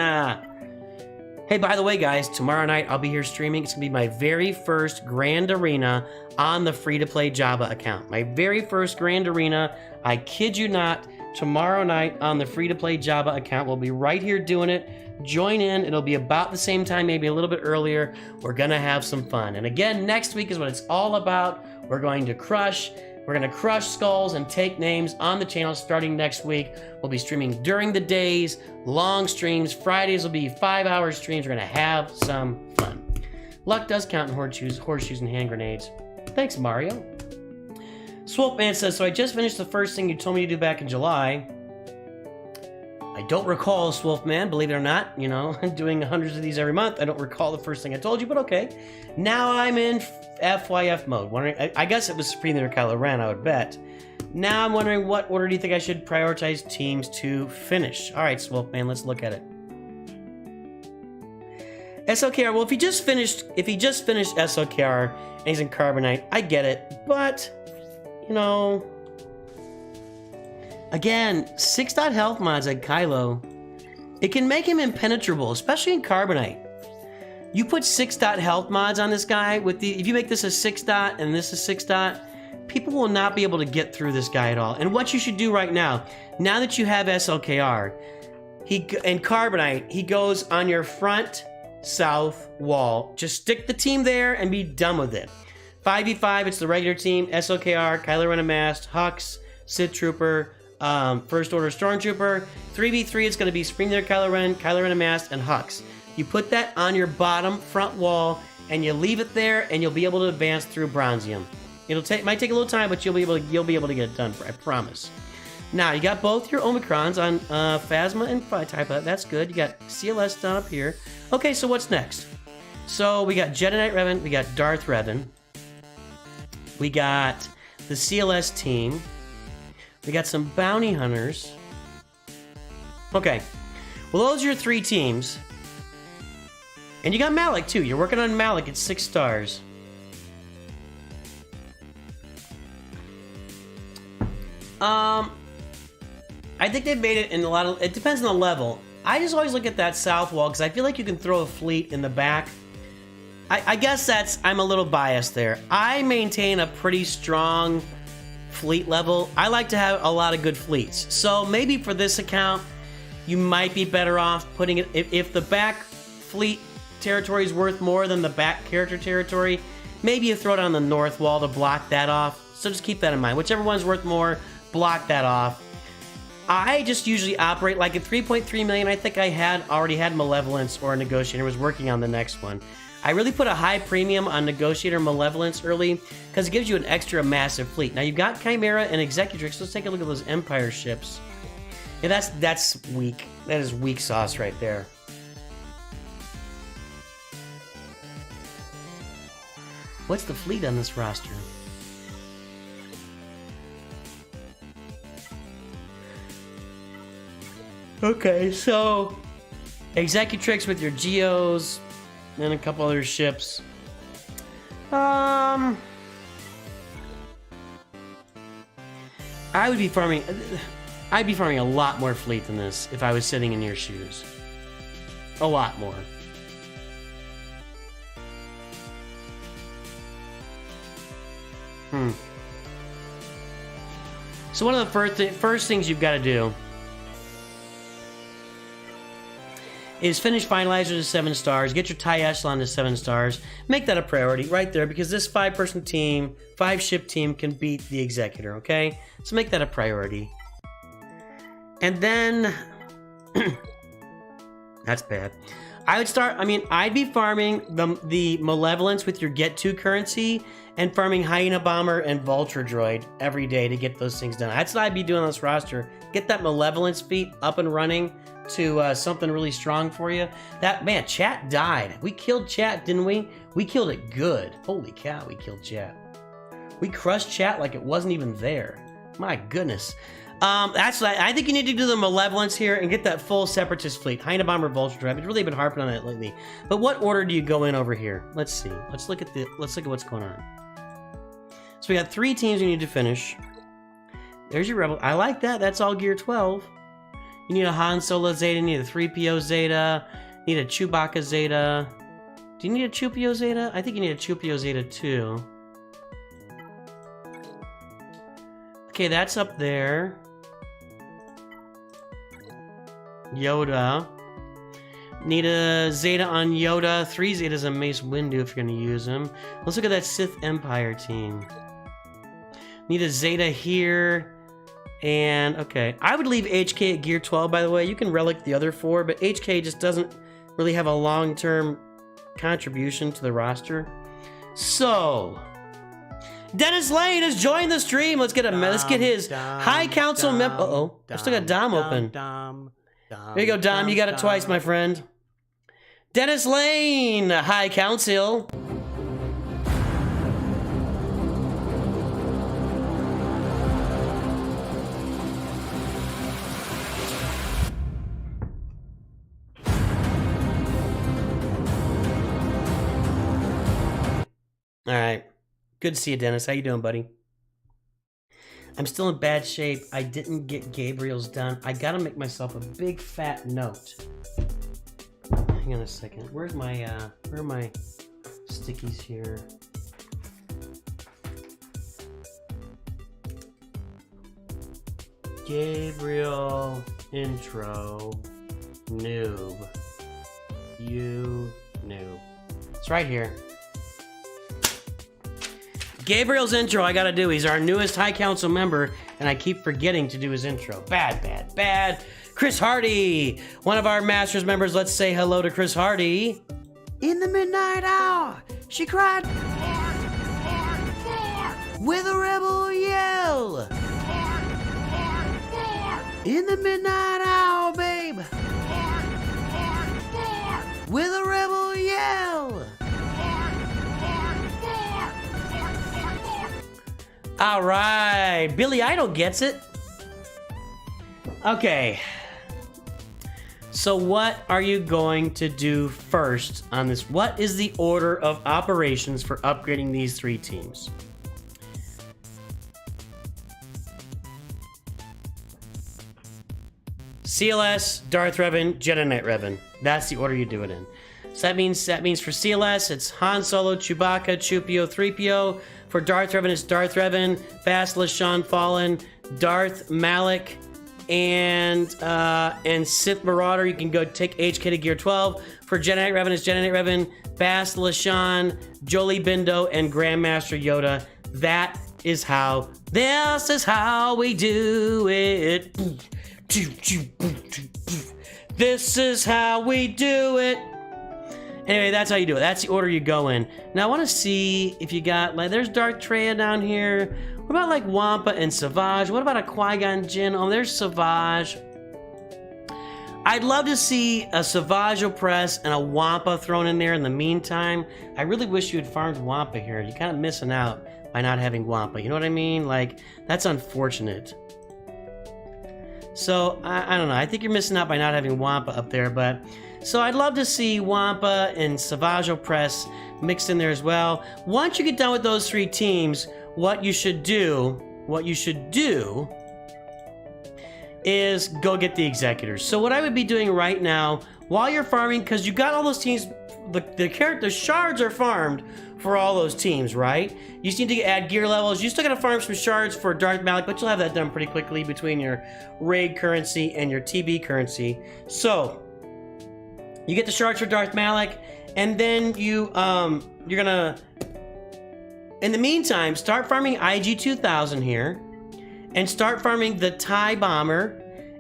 A: Hey, by the way, guys, tomorrow night I'll be here streaming. It's gonna be my very first Grand Arena on the free-to-play Java account. My very first Grand Arena. I kid you not. Tomorrow night on the free-to-play Java account. We'll be right here doing it. Join in. It'll be about the same time, maybe a little bit earlier. We're gonna have some fun. And again, next week is what it's all about. We're going to crush skulls and take names on the channel starting next week. We'll be streaming during the days, long streams. Fridays will be 5-hour streams. We're gonna have some fun. Luck does count in horseshoes and hand grenades. Thanks, Mario. Swolfman says, so I just finished the first thing you told me to do back in July. I don't recall, Swolfman, believe it or not. You know, doing hundreds of these every month. I don't recall the first thing I told you, but okay. Now I'm in FYF mode. Wondering, I guess it was Supreme Leader Kylo Ren, I would bet. Now I'm wondering, what order do you think I should prioritize teams to finish? All right, Swolf Man, let's look at it. SLKR, well, if he just finished SLKR and he's in Carbonite, I get it. But, you know, again, 6-dot health mods like Kylo, it can make him impenetrable, especially in Carbonite. You put 6-dot health mods on this guy, if you make this a 6-dot and this is 6-dot, people will not be able to get through this guy at all. And what you should do right now that you have SLKR, and Carbonite, he goes on your front south wall. Just stick the team there and be done with it. 5v5, it's the regular team, SLKR, Kylo Ren Unmasked, Hux, Sith Trooper, First Order Stormtrooper. 3v3, it's going to be Supreme Leader Kylo Ren Unmasked, and Hux. You put that on your bottom front wall, and you leave it there, and you'll be able to advance through Bronzium. Might take a little time, but you'll be able to get it done. I promise. Now you got both your Omicrons on Phasma and Type. That's good. You got CLS down up here. Okay, so what's next? So we got Jedi Knight Revan. We got Darth Revan. We got the CLS team. We got some bounty hunters. Okay. Well, those are your 3 teams. And you got Malik too. You're working on Malik at 6 stars. I think they've made it in a lot of... It depends on the level. I just always look at that south wall because I feel like you can throw a fleet in the back. I guess I'm a little biased there. I maintain a pretty strong fleet level. I like to have a lot of good fleets. So maybe for this account, you might be better off putting it... If the back fleet territory is worth more than the back character territory, maybe you throw it on the north wall to block that off. So just keep that in mind. Whichever one's worth more, block that off. I just usually operate like at 3.3 million. I think I already had Malevolence or Negotiator, was working on the next one. I really put a high premium on Negotiator Malevolence early because it gives you an extra massive fleet. Now you've got Chimera and Executrix. Let's take a look at those Empire ships. Yeah, that's weak. That is weak sauce right there. What's the fleet on this roster? Okay, so Executrix with your Geos and a couple other ships. I'd be farming a lot more fleet than this if I was sitting in your shoes. A lot more. So one of the first things you've got to do is finish Finalizer to 7 stars, get your TIE Echelon to 7 stars, make that a priority right there because this 5-person team, 5-ship team can beat the Executor, okay? So make that a priority. And then, that's bad. I'd be farming the Malevolence with your Get 2 currency and farming Hyena Bomber and Vulture Droid every day to get those things done. That's what I'd be doing on this roster. Get that Malevolence feat up and running to something really strong for you. Man, chat died. We killed chat, didn't we? We killed it good. Holy cow, we killed chat. We crushed chat like it wasn't even there. My goodness. That's what I think you need to do the Malevolence here and get that full Separatist fleet. Hyena Bomber, Vulture Drive. I've really been harping on it lately. But what order do you go in over here? Let's see. Let's look at what's going on. So we got 3 teams you need to finish. There's your Rebel. I like that. That's all Gear 12. You need a Han Solo Zeta, you need a 3PO Zeta, you need a Chewbacca Zeta. Do you need a Chewpio Zeta? I think you need a Chewpio Zeta too. Okay, that's up there. Yoda. Need a Zeta on Yoda. 3 Zetas on Mace Windu if you're going to use them. Let's look at that Sith Empire team. Need a Zeta here. And, okay. I would leave HK at Gear 12, by the way. You can relic the other 4, but HK just doesn't really have a long-term contribution to the roster. So, Dennis Lane has joined the stream. Let's get his High Council member. Uh-oh. I've still got Dom open. There you go, Dom. You got it twice, my friend. Dennis Lane, High Council. All right. Good to see you, Dennis. How you doing, buddy? I'm still in bad shape. I didn't get Gabriel's done. I gotta make myself a big fat note. Hang on a second. Where are my stickies here? Gabriel intro noob. You noob. It's right here. Gabriel's intro I gotta do. He's our newest High Council member, and I keep forgetting to do his intro. Bad, bad, bad. Chris Hardy, one of our Masters members. Let's say hello to Chris Hardy. In the midnight hour, she cried with a rebel yell. In the midnight hour, babe, with a rebel yell. All right, Billy Idol gets it. Okay. So what are you going to do first on this? What is the order of operations for upgrading these 3 teams? CLS, Darth Revan, Jedi Knight Revan. That's the order you do it in. So that means for CLS, it's Han Solo, Chewbacca, Chewpio, 3PO. For Darth Revan, it's Darth Revan, Basilis, Sean Fallen, Darth Malik, and Sith Marauder. You can go take HK to Gear 12. For Jedi Knight Revan, it's Jedi Knight Revan, Basilis, Sean, Jolie Bindo, and Grandmaster Yoda. This is how we do it. This is how we do it. Anyway, that's how you do it. That's the order you go in. Now, I want to see if you got, like, there's Darth Treya down here. What about, like, Wampa and Savage? What about a Qui-Gon Jinn? Oh, there's Savage. I'd love to see a Savage Opress and a Wampa thrown in there in the meantime. I really wish you had farmed Wampa here. You're kind of missing out by not having Wampa. You know what I mean? Like, that's unfortunate. So, I don't know. I think you're missing out by not having Wampa up there, but... So I'd love to see Wampa and Savage Opress mixed in there as well. Once you get done with those 3 teams, what you should do is go get the executors. So what I would be doing right now, while you're farming, because you got all those teams, the shards are farmed for all those teams, right? You just need to add gear levels. You still gotta farm some shards for Darth Malik, but you'll have that done pretty quickly between your raid currency and your TB currency. So, you get the shards for Darth Malik, and then you're gonna, in the meantime, start farming IG-2000 here, and start farming the TIE Bomber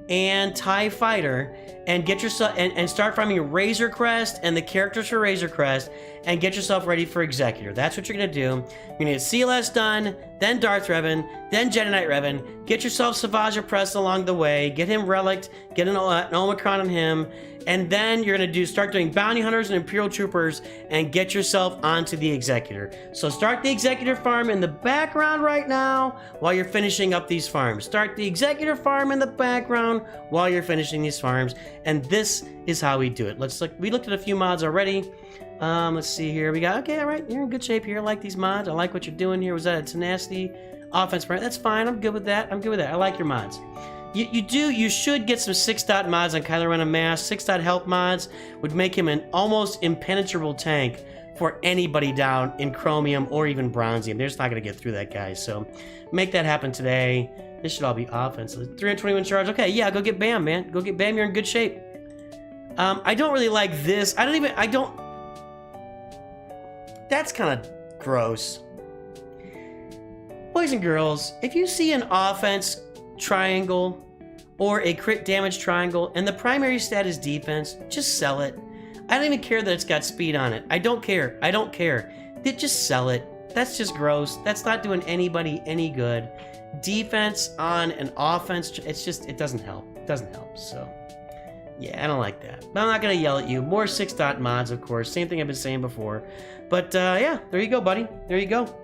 A: and TIE Fighter, and get yourself and start farming Razor Crest and the characters for Razor Crest, and get yourself ready for Executor. That's what you're gonna do. You're gonna get CLS done, then Darth Revan, then Jedi Knight Revan. Get yourself Savage Opress along the way. Get him Relict. Get an Omicron on him. And then you're gonna start doing Bounty Hunters and Imperial Troopers and get yourself onto the Executor. So start the Executor farm in the background right now while you're finishing up these farms. Start the Executor farm in the background while you're finishing these farms. And this is how we do it. We looked at a few mods already. Let's see here. We got, okay, all right. You're in good shape here. I like these mods. I like what you're doing here. Was that a tenacity offense? That's fine. I'm good with that. I like your mods. You should get some 6-dot mods on Kylo Ren and Mass. 6-dot health mods would make him an almost impenetrable tank for anybody down in Chromium or even Bronzium. They're just not going to get through that, guys. So make that happen today. This should all be offense. 321 charge. Okay, yeah, go get Bam, man. Go get Bam. You're in good shape. I don't really like this. That's kind of gross. Boys and girls, if you see an offense triangle or a crit damage triangle and the primary stat is defense, just sell it. I don't even care that it's got speed on it. I don't care. Just sell it. That's just gross. That's not doing anybody any good. Defense on an offense, it doesn't help. So yeah, I don't like that. But I'm not gonna yell at you. More 6-dot mods, of course. Same thing I've been saying before. But yeah, there you go, buddy. There you go.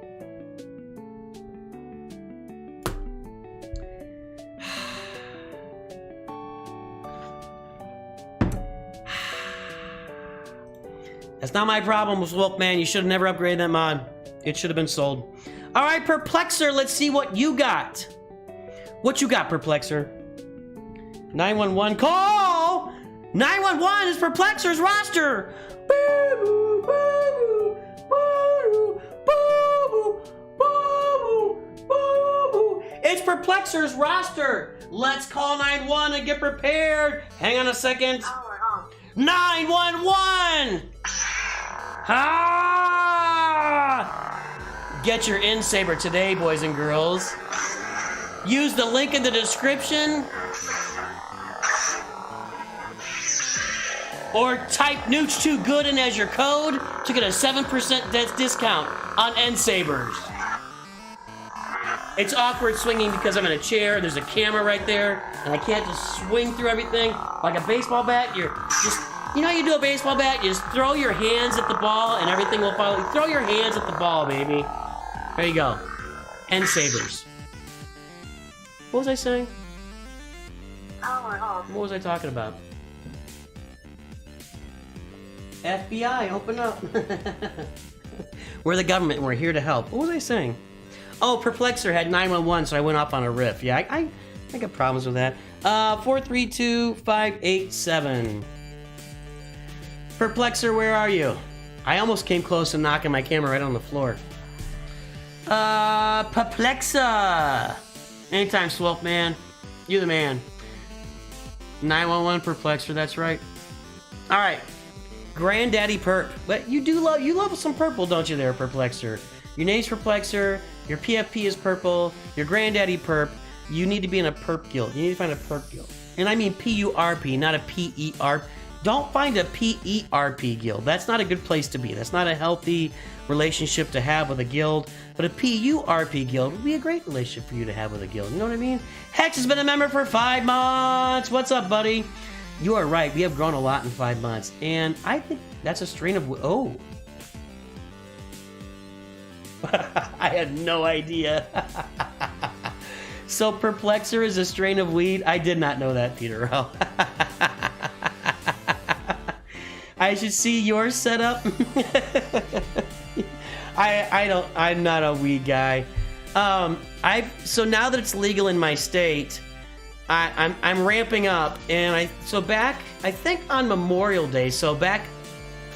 A: That's not my problem with Wolfman. You should have never upgraded that mod. It should have been sold. All right, Perplexer, let's see what you got. What you got, Perplexer? 911, call! 911 is Perplexer's roster. Boo-boo, boo-boo, boo-boo, boo-boo, boo-boo, boo-boo. It's Perplexer's roster. Let's call 911 and get prepared. Hang on a second. 911! Ah! Get your N-Saber today, boys and girls. Use the link in the description. Or type Nooch2Good in as your code to get a 7% discount on N-Sabers. It's awkward swinging because I'm in a chair, there's a camera right there, and I can't just swing through everything like a baseball bat. You're just, you know how you do a baseball bat? You just throw your hands at the ball and everything will follow. Throw your hands at the ball, baby. There you go. N-Sabers. What was I saying? What was I talking about? FBI, open up. We're the government and we're here to help. What was I saying? Oh, Perplexer had 911, so I went off on a riff. Yeah, I got problems with that. 432587. Perplexer, where are you? I almost came close to knocking my camera right on the floor. Perplexer. Anytime, Swolf man. You're the man. 911 Perplexer, that's right. All right. Granddaddy Perp. But you love some purple, don't you there, Perplexer? Your name's Perplexer, your PFP is purple, your Granddaddy Perp. You need to be in a perp guild. You need to find a perp guild. And I mean P-U-R-P, not a P-E-R. Don't find a P-E-R-P guild. That's not a good place to be. That's not a healthy relationship to have with a guild. But a P-U-R-P guild would be a great relationship for you to have with a guild. You know what I mean? Hex has been a member for 5 months. What's up, buddy? You are right. We have grown a lot in 5 months. And I think that's a strain of... Oh. I had no idea. So Perplexer is a strain of weed? I did not know that, Peter. I should see your setup. I'm not a weed guy. So now that it's legal in my state, I'm ramping up, and I think on Memorial Day, so back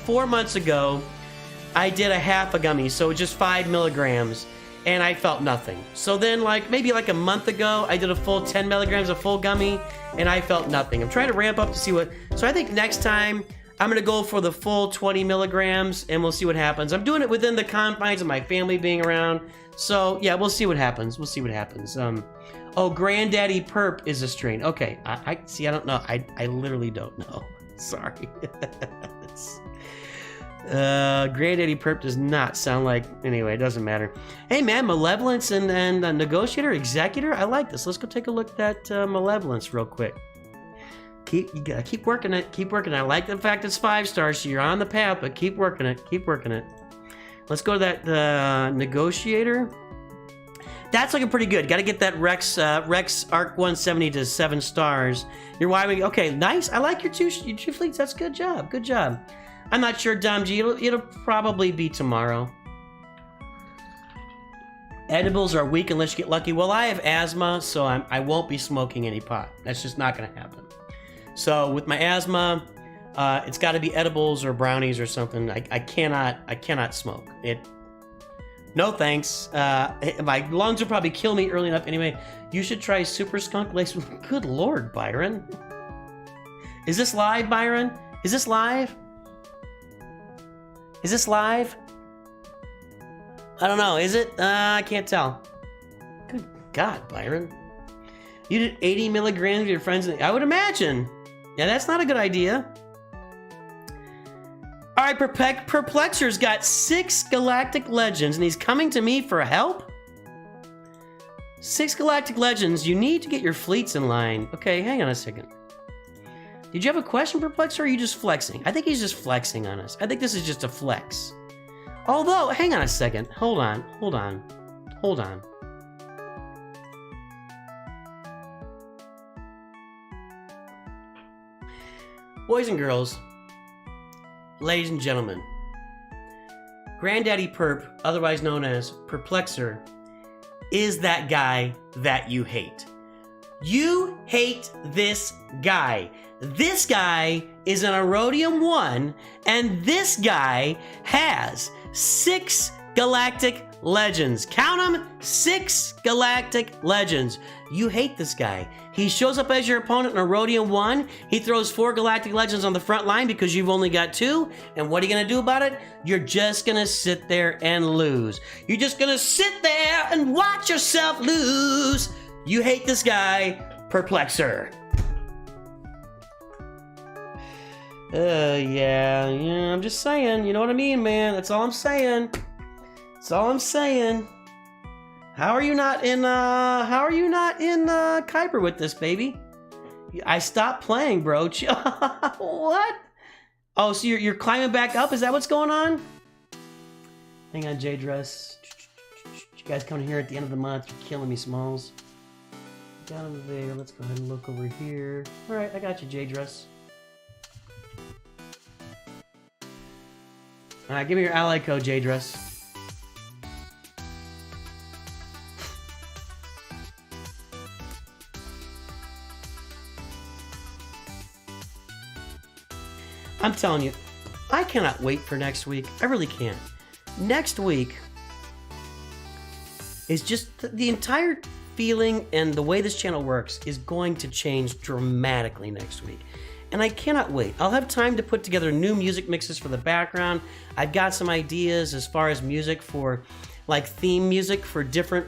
A: 4 months ago, I did a half a gummy, so just 5 milligrams, and I felt nothing. So then, maybe a month ago, I did a full 10 milligrams of full gummy, and I felt nothing. I'm trying to ramp up to see what. So I think next time I'm gonna go for the full 20 milligrams, and we'll see what happens. I'm doing it within the confines of my family being around, so yeah, we'll see what happens. We'll see what happens. Oh, Granddaddy Perp is a strain. Okay, I see. I don't know. I literally don't know. Sorry. Granddaddy Perp does not sound like. Anyway, it doesn't matter. Hey man, Malevolence and Negotiator, Executor. I like this. Let's go take a look at Malevolence real quick. You gotta keep working it. Keep working it. I like the fact it's 5 stars, so you're on the path, but keep working it. Keep working it. Let's go to that Negotiator. That's looking pretty good. Got to get that Rex Arc 170 to 7 stars. You're wiring. Okay, nice. I like your two fleets. That's good job. Good job. I'm not sure, Dom G. It'll probably be tomorrow. Edibles are weak unless you get lucky. Well, I have asthma, so I won't be smoking any pot. That's just not going to happen. So with my asthma, it's got to be edibles or brownies or something. I cannot smoke it. No thanks. My lungs will probably kill me early enough anyway. You should try Super Skunk Lace. Good Lord, Byron. Is this live, Byron? Is this live? Is this live? I don't know. Is it? I can't tell. Good God, Byron. You did 80 milligrams with your friends. I would imagine. Yeah, that's not a good idea. All right, Perplexer's got 6 Galactic Legends, and he's coming to me for help? 6 Galactic Legends. You need to get your fleets in line. Okay, hang on a second. Did you have a question, Perplexer, or are you just flexing? I think he's just flexing on us. I think this is just a flex. Although, hang on a second. Hold on. Boys and girls, ladies and gentlemen, Granddaddy Perp, otherwise known as Perplexer, is that guy that you hate. You hate this guy. This guy is an Erodium 1, and this guy has 6 Galactic Legends. Count them, 6 Galactic Legends. You hate this guy. He shows up as your opponent in Erodium 1. He throws 4 Galactic Legends on the front line because you've only got 2. And what are you going to do about it? You're just going to sit there and lose. You're just going to sit there and watch yourself lose. You hate this guy, Perplexer. Yeah, I'm just saying. You know what I mean, man? That's all I'm saying. That's all I'm saying. How are you not in Kuiper with this, baby? I stopped playing, bro. What? Oh, so you're climbing back up? Is that what's going on? Hang on, Jade Dress. You guys coming here at the end of the month? You're killing me, Smalls. Down there. Let's go ahead and look over here. All right, I got you, Jade Dress. All right, give me your ally code, Jade Dress. I'm telling you, I cannot wait for next week. I really can't. Next week is just the entire feeling, and the way this channel works is going to change dramatically next week. And I cannot wait. I'll have time to put together new music mixes for the background. I've got some ideas as far as music for, like, theme music for different,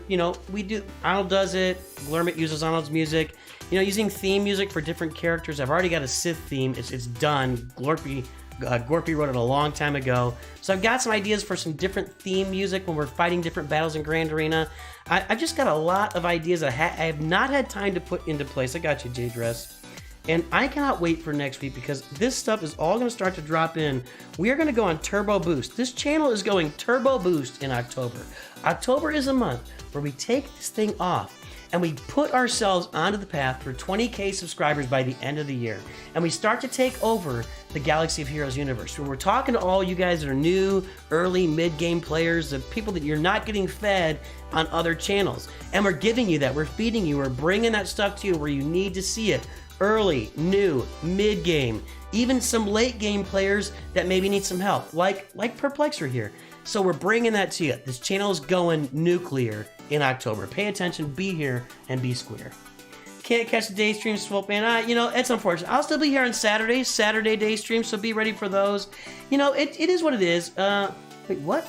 A: Arnold does it, Glurmit uses Arnold's music. Using theme music for different characters. I've already got a Sith theme. It's done. Gorpy wrote it a long time ago. So I've got some ideas for some different theme music when we're fighting different battles in Grand Arena. I've just got a lot of ideas that I have not had time to put into place. I got you, Jade Dress. And I cannot wait for next week because this stuff is all going to start to drop in. We are going to go on Turbo Boost. This channel is going Turbo Boost in October. October is a month where we take this thing off and we put ourselves onto the path for 20K subscribers by the end of the year. And we start to take over the Galaxy of Heroes universe. When we're talking to all you guys that are new, early, mid-game players, the people that you're not getting fed on other channels. And we're giving you that. We're feeding you. We're bringing that stuff to you where you need to see it. Early, new, mid-game, even some late-game players that maybe need some help, like Perplexer here. So we're bringing that to you. This channel is going nuclear in October. Pay attention, be here, and be square. Can't catch the day stream, Swope, man. It's unfortunate. I'll still be here on Saturdays, Saturday day streams, so be ready for those. It is what it is. Wait, what?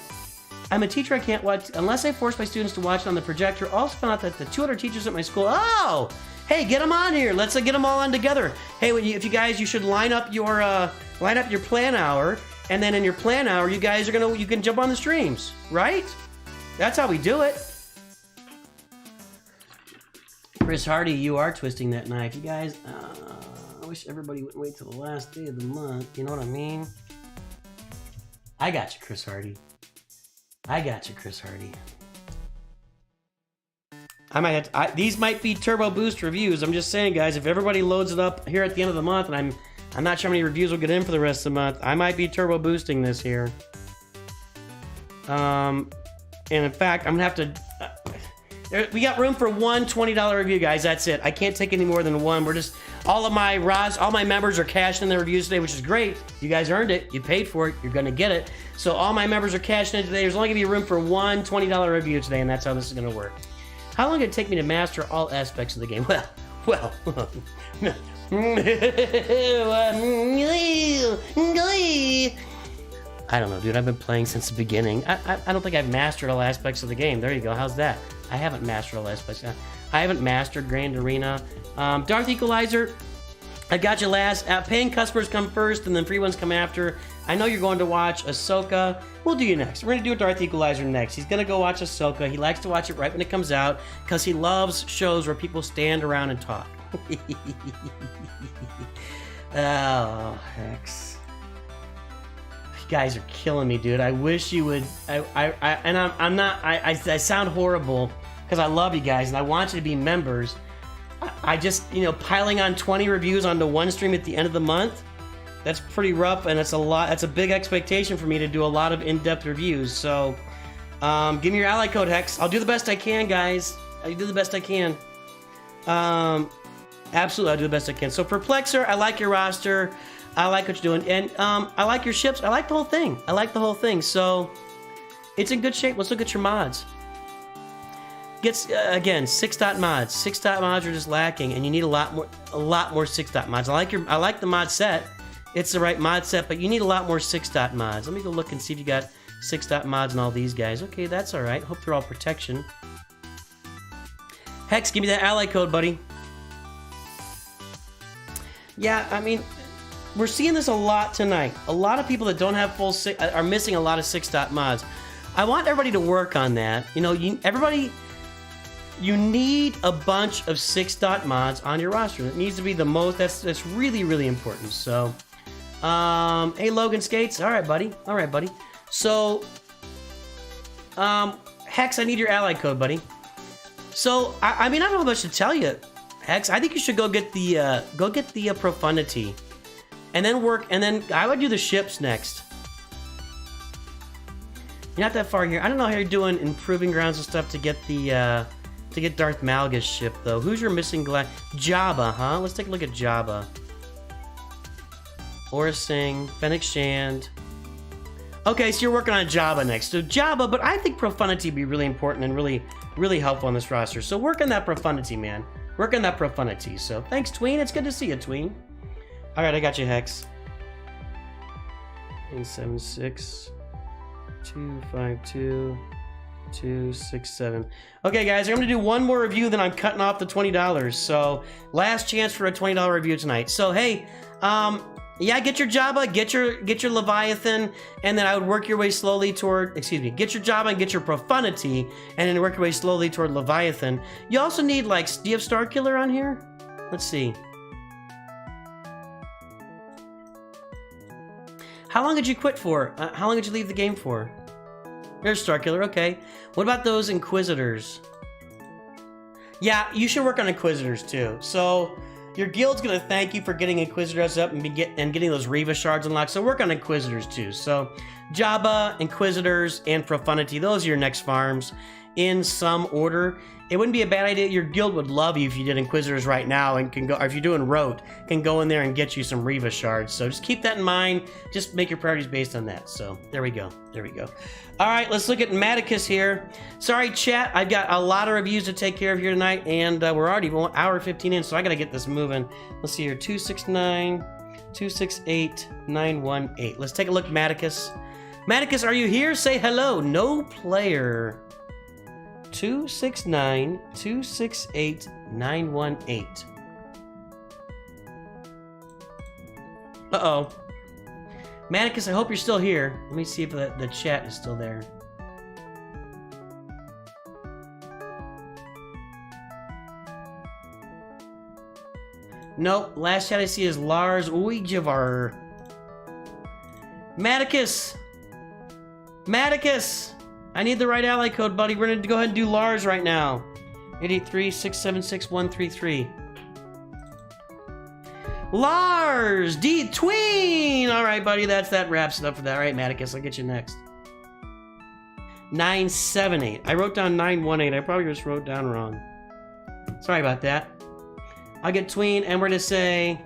A: I'm a teacher. I can't watch unless I force my students to watch it on the projector. Also found out that the 200 teachers at my school. Oh, hey, get them on here. Let's get them all on together. Hey, if you guys, you should line up your plan hour, and then in your plan hour, you guys you can jump on the streams, right? That's how we do it. Chris Hardy, you are twisting that knife. You guys, I wish everybody would wait till the last day of the month. You know what I mean? I got you, Chris Hardy. I got you, Chris Hardy. I might have to, these might be Turbo Boost reviews. I'm just saying, guys, if everybody loads it up here at the end of the month, and I'm not sure how many reviews will get in for the rest of the month, I might be Turbo Boosting this here. And in fact, I'm gonna have to. We got room for one $20 review, guys. That's it. I can't take any more than one. We're just all my members are cashing in their reviews today, which is great. You guys earned it. You paid for it. You're gonna get it. So all my members are cashing in today. There's only gonna be room for one $20 review today, and that's how this is gonna work. How long did it take me to master all aspects of the game? Well. I don't know, dude. I've been playing since the beginning. I don't think I've mastered all aspects of the game. There you go. How's that? I haven't mastered all aspects. I haven't mastered Grand Arena. Darth Equalizer, I got you last. Paying customers come first, and then free ones come after. I know you're going to watch Ahsoka. We'll do you next. We're going to do a Darth Equalizer next. He's going to go watch Ahsoka. He likes to watch it right when it comes out because he loves shows where people stand around and talk. Oh, Hex. You guys are killing me, dude. I wish you would. I'm not. I sound horrible because I love you guys and I want you to be members. I just, piling on 20 reviews onto one stream at the end of the month. That's pretty rough, and it's a lot. That's a big expectation for me to do a lot of in-depth reviews. So, give me your ally code, Hex. I'll do the best I can, guys. I'll do the best I can. Absolutely, I'll do the best I can. So, Perplexer, I like your roster. I like what you're doing, and I like your ships. I like the whole thing. I like the whole thing. So, it's in good shape. Let's look at your mods. Gets again 6-dot mods. 6-dot mods are just lacking, and you need a lot more 6-dot mods. I like the mod set. It's the right mod set, but you need a lot more 6-dot mods. Let me go look and see if you got 6-dot mods and all these guys. Okay, that's all right. Hope they're all protection. Hex, give me that ally code, buddy. Yeah, I mean, we're seeing this a lot tonight. A lot of people that don't have full are missing a lot of 6-dot mods. I want everybody to work on that. You know, you need a bunch of 6-dot mods on your roster. It needs to be the most. That's really, really important. So. Hey, Logan Skates. All right, buddy. All right, buddy. So, Hex, I need your ally code, buddy. So, I mean, I don't know much to tell you, Hex. I think you should go get the profundity, and then I would do the ships next. You're not that far here. I don't know how you're doing improving grounds and stuff to get the Darth Malgus ship though. Who's your missing Jabba, huh? Let's take a look at Jabba. Orsing, Fennec Shand. Okay, so you're working on Jabba next. So Jabba, but I think profundity would be really important and really, really helpful on this roster. So work on that profundity, man. Work on that profundity. So thanks, Tween. It's good to see you, Tween. All right, I got you, Hex. 876 252 267. Okay, guys, I'm gonna do one more review, then I'm cutting off the $20. So last chance for a $20 review tonight. So hey, yeah, get your Jabba, get your Leviathan, and then I would work your way slowly toward, get your Jabba and get your Profundity, and then work your way slowly toward Leviathan. You also need, like, do you have Starkiller on here? Let's see. How long did you quit for? How long did you leave the game for? There's Starkiller, okay. What about those Inquisitors? Yeah, you should work on Inquisitors too. So, your guild's gonna thank you for getting Inquisitors up and getting those Reva shards unlocked. So work on Inquisitors too. So Jabba, Inquisitors, and Profundity. Those are your next farms in some order. It wouldn't be a bad idea. Your guild would love you if you did Inquisitors right now and can go, or if you're doing Rote, can go in there and get you some Reva shards. So just keep that in mind. Just make your priorities based on that. So there we go. There we go. All right, let's look at maticus here. Sorry, chat. I've got a lot of reviews to take care of here tonight, and we're already 1 hour 15 in, so I got to get this moving. Let's see here. 269, 268, 918. Let's take a look at maticus. Maticus, are you here? Say hello. No player. 269 268 918. Uh-oh. Maticus, I hope you're still here. Let me see if the chat is still there. Nope. Last chat I see is Lars Ouijavar. Maticus! Maticus! I need the right ally code, buddy. We're going to go ahead and do Lars right now. 883-676-133. Lars D tween! All right, buddy. That wraps it up for that. All right, Maticus. I'll get you next. 978. I wrote down 918. I probably just wrote down wrong. Sorry about that. I'll get tween, and we're going to say...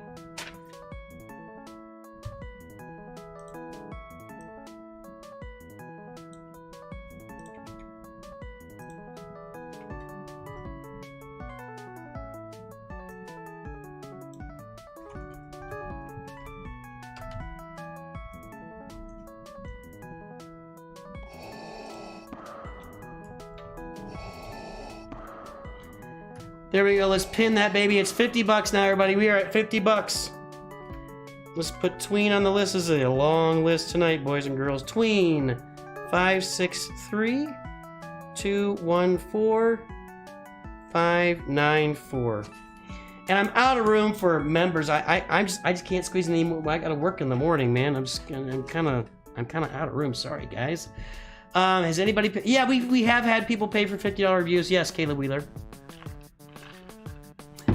A: There we go. Let's pin that baby. It's 50 bucks now, everybody. We are at 50 bucks. Let's put tween on the list. This is a long list tonight, boys and girls. Tween 563 214 594. And I'm out of room for members. I just can't squeeze any more. I gotta work in the morning, man. I'm kind of out of room. Sorry, guys. Has anybody? Yeah, we have had people pay for $50 reviews. Yes, Kayla Wheeler.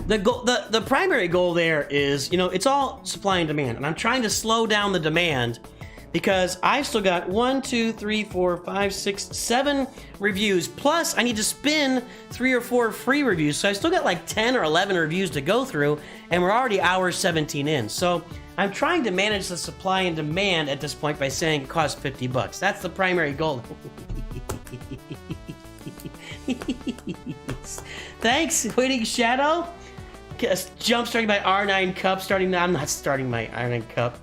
A: The primary goal there is, you know, it's all supply and demand, and I'm trying to slow down the demand because I've still got 1, 2, 3, 4, 5, 6, 7 reviews, plus I need to spin 3 or 4 free reviews, so I still got like 10 or 11 reviews to go through, and we're already hour 17 in. So I'm trying to manage the supply and demand at this point by saying it costs $50. That's the primary goal. Thanks, Waiting Shadow. Jump starting my R9 cup. I'm not starting my R9 cup.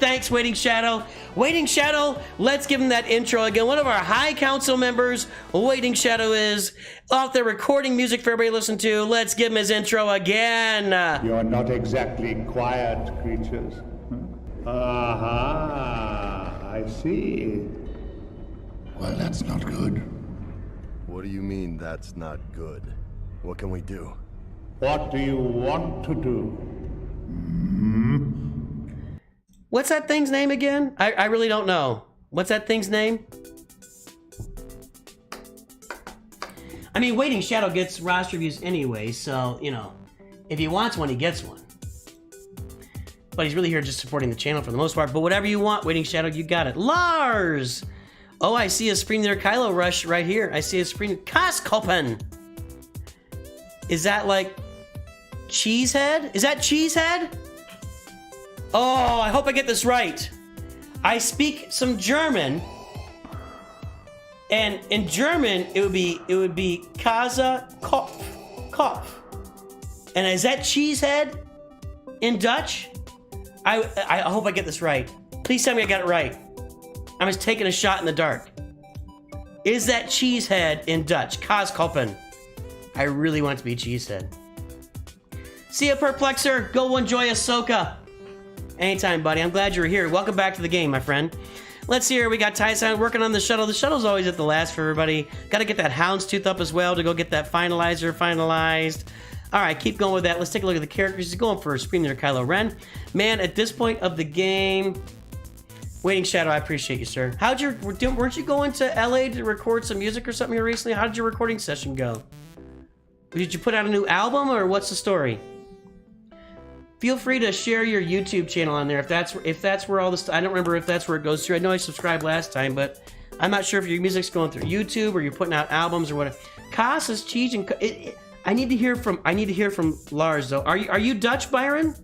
A: Thanks, Waiting Shadow. Waiting Shadow, let's give him that intro again. One of our High Council members, Waiting Shadow, is out there recording music for everybody to listen to. Let's give him his intro again.
F: You're not exactly quiet creatures. Aha, I see.
G: Well, that's not good. What do you mean that's not good? What can we do?
F: What do you want to do?
A: What's that thing's name again? I really don't know. What's that thing's name? I mean, Waiting Shadow gets roster reviews anyway, so, you know, if he wants one, he gets one. But he's really here just supporting the channel for the most part. But whatever you want, Waiting Shadow, you got it. Lars! Oh, I see a screen there. Kylo Rush right here. I see a screen. Kaskopen! Is that like Cheesehead? Is that Cheesehead? Oh, I hope I get this right. I speak some German, and in German it would be Kaza Kopf. And is that Cheesehead in Dutch? I hope I get this right. Please tell me I got it right. I'm just taking a shot in the dark. Is that Cheesehead in Dutch? Kaaskoppen. I really want it to be Cheesehead. See ya, Perplexer. Go enjoy Ahsoka. Anytime, buddy. I'm glad you're here. Welcome back to the game, my friend. Let's see here. We got Tyson working on the shuttle. The shuttle's always at the last for everybody. Got to get that houndstooth up as well to go get that finalizer finalized. All right, keep going with that. Let's take a look at the characters. He's going for a Supreme Leader Kylo Ren. Man, at this point of the game... Waiting Shadow, I appreciate you, sir. Weren't you going to LA to record some music or something here recently? How did your recording session go? Did you put out a new album, or what's the story? Feel free to share your YouTube channel on there if that's where all this. I don't remember if that's where it goes through. I know I subscribed last time, but I'm not sure if your music's going through YouTube or you're putting out albums or whatever. Kas is cheese and I need to hear from Lars though. Are you Dutch, Byron?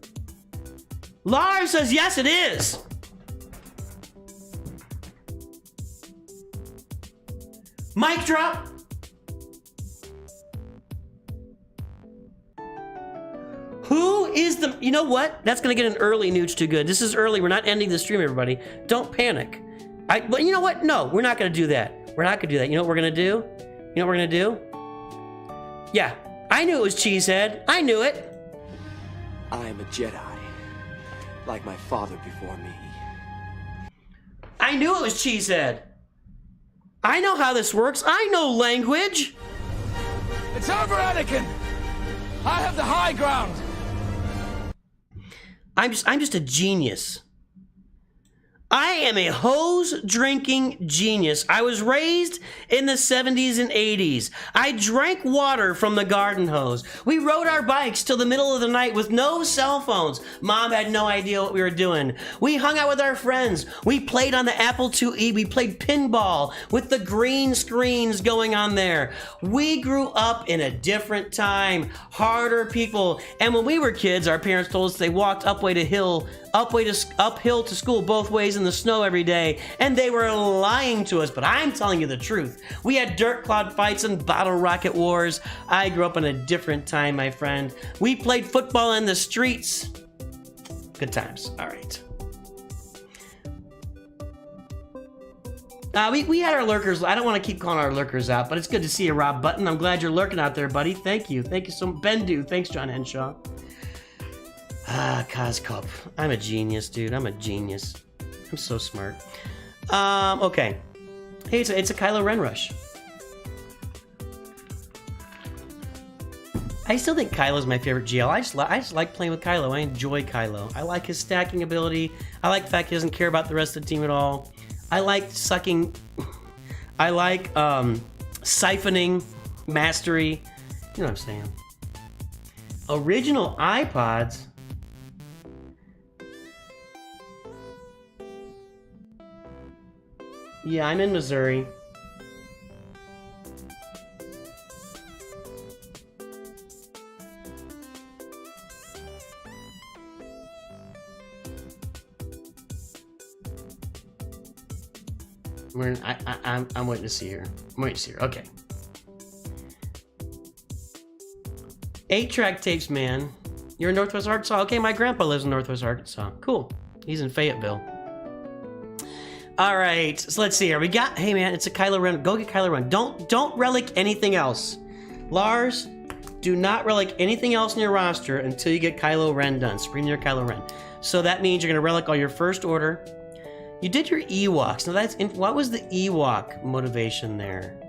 A: Lars says yes, it is. Mic drop. Who is the... You know what? That's going to get an early Nooch Too Good. This is early. We're not ending the stream, everybody. Don't panic. But you know what? No, we're not going to do that. We're not going to do that. You know what we're going to do? You know what we're going to do? Yeah. I knew it was Cheesehead. I knew it.
M: I am a Jedi. Like my father before me.
A: I knew it was Cheesehead. I know how this works. I know language.
M: It's over, Anakin. I have the high ground.
A: I'm just a genius. I am a hose-drinking genius. I was raised in the 70s and 80s. I drank water from the garden hose. We rode our bikes till the middle of the night with no cell phones. Mom had no idea what we were doing. We hung out with our friends. We played on the Apple IIe. We played pinball with the green screens going on there. We grew up in a different time. Harder people. And when we were kids, our parents told us they walked uphill to school both ways in the snow every day, and they were lying to us, but I'm telling you the truth. We had dirt clod fights and bottle rocket wars. I grew up in a different time, my friend. We played football in the streets. Good times. All right. We had our lurkers. I don't want to keep calling our lurkers out, but it's good to see you, Rob Button. I'm glad you're lurking out there, buddy. Thank you. Thank you so much. Bendu. Thanks, John Henshaw. Kaskop. I'm a genius, dude. I'm a genius. I'm so smart. Okay. Hey, it's a Kylo Ren rush. I still think Kylo's my favorite GL. I just like playing with Kylo. I enjoy Kylo. I like his stacking ability. I like the fact he doesn't care about the rest of the team at all. I like sucking. I like siphoning mastery. You know what I'm saying? Original iPods? Yeah, I'm in Missouri. I'm waiting to see her. I'm waiting to see her. Okay. 8-track tapes, man. You're in Northwest Arkansas? Okay, my grandpa lives in Northwest Arkansas. Cool. He's in Fayetteville. All right, so let's see here. We got, hey man, it's a Kylo Ren. Go get Kylo Ren. Don't relic anything else. Lars, do not relic anything else in your roster until you get Kylo Ren done. Supreme Leader Kylo Ren. So that means you're gonna relic all your first order. You did your Ewoks. Now that's, what was the Ewok motivation there?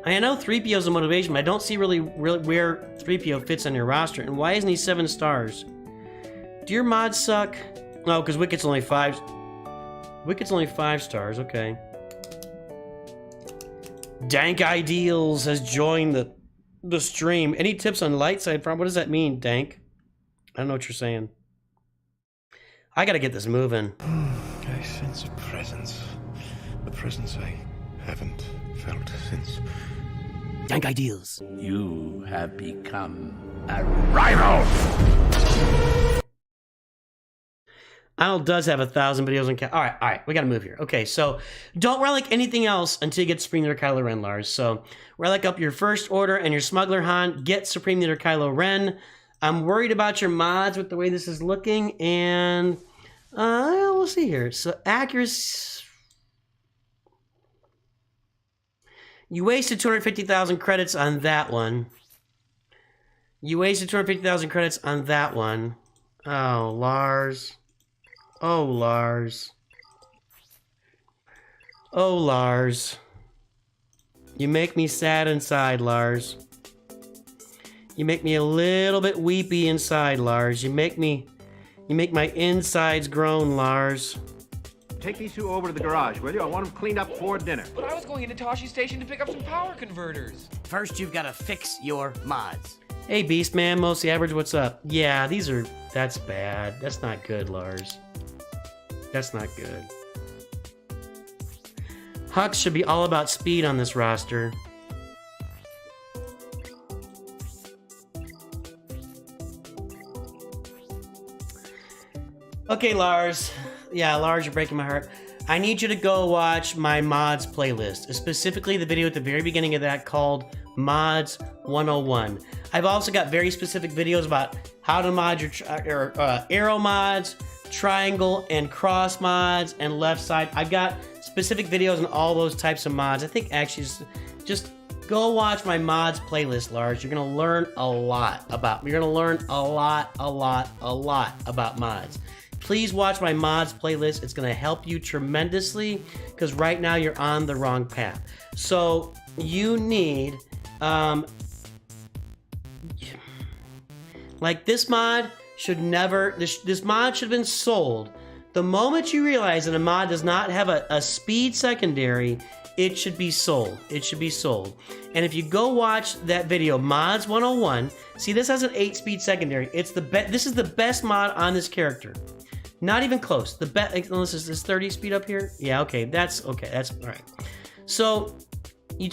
A: I know 3PO's a motivation, but I don't see really where 3PO fits on your roster. And why isn't he 7 stars? Do your mods suck? No, because Wicket's only 5. Wicket's only 5 stars, okay. Dank Ideals has joined the stream. Any tips on light side from? What does that mean, Dank? I don't know what you're saying. I gotta get this moving.
N: I sense a presence. A presence I haven't felt since...
A: Dank Ideals.
O: You have become a rival!
A: Arnold does have 1,000 videos on all right, we gotta move here. Okay, so don't relic anything else until you get Supreme Leader Kylo Ren, Lars. So relic up your first order and your Smuggler Han, get Supreme Leader Kylo Ren. I'm worried about your mods with the way this is looking, and we'll see here. So accuracy, you wasted 250,000 credits on that one. You wasted 250,000 credits on that one. Oh, Lars. Oh, Lars. Oh, Lars. You make me sad inside, Lars. You make me a little bit weepy inside, Lars. You make my insides groan, Lars.
I: Take these two over to the garage, will you? I want them cleaned up for dinner.
J: But I was going into Toshi Station to pick up some power converters.
P: First, you've got to fix your mods.
A: Hey, Beastman, mostly average, what's up? Yeah, that's bad. That's not good, Lars. That's not good. Hux should be all about speed on this roster. Okay, Lars. Yeah, Lars, you're breaking my heart. I need you to go watch my mods playlist, specifically the video at the very beginning of that called Mods 101. I've also got very specific videos about how to mod your arrow mods, triangle and cross mods, and left side. I've got specific videos on all those types of mods. I think actually just go watch my mods playlist, Lars. You're gonna learn a lot about about mods. Please watch my mods playlist. It's gonna help you tremendously because right now you're on the wrong path. So you need like this mod should never, this mod should have been sold. The moment you realize that a mod does not have a speed secondary, it should be sold. It should be sold. And if you go watch that video, Mods 101, see this has an 8-speed secondary. It's this is the best mod on this character. Not even close. The best, unless it's this 30 speed up here. Yeah, okay, that's all right. So you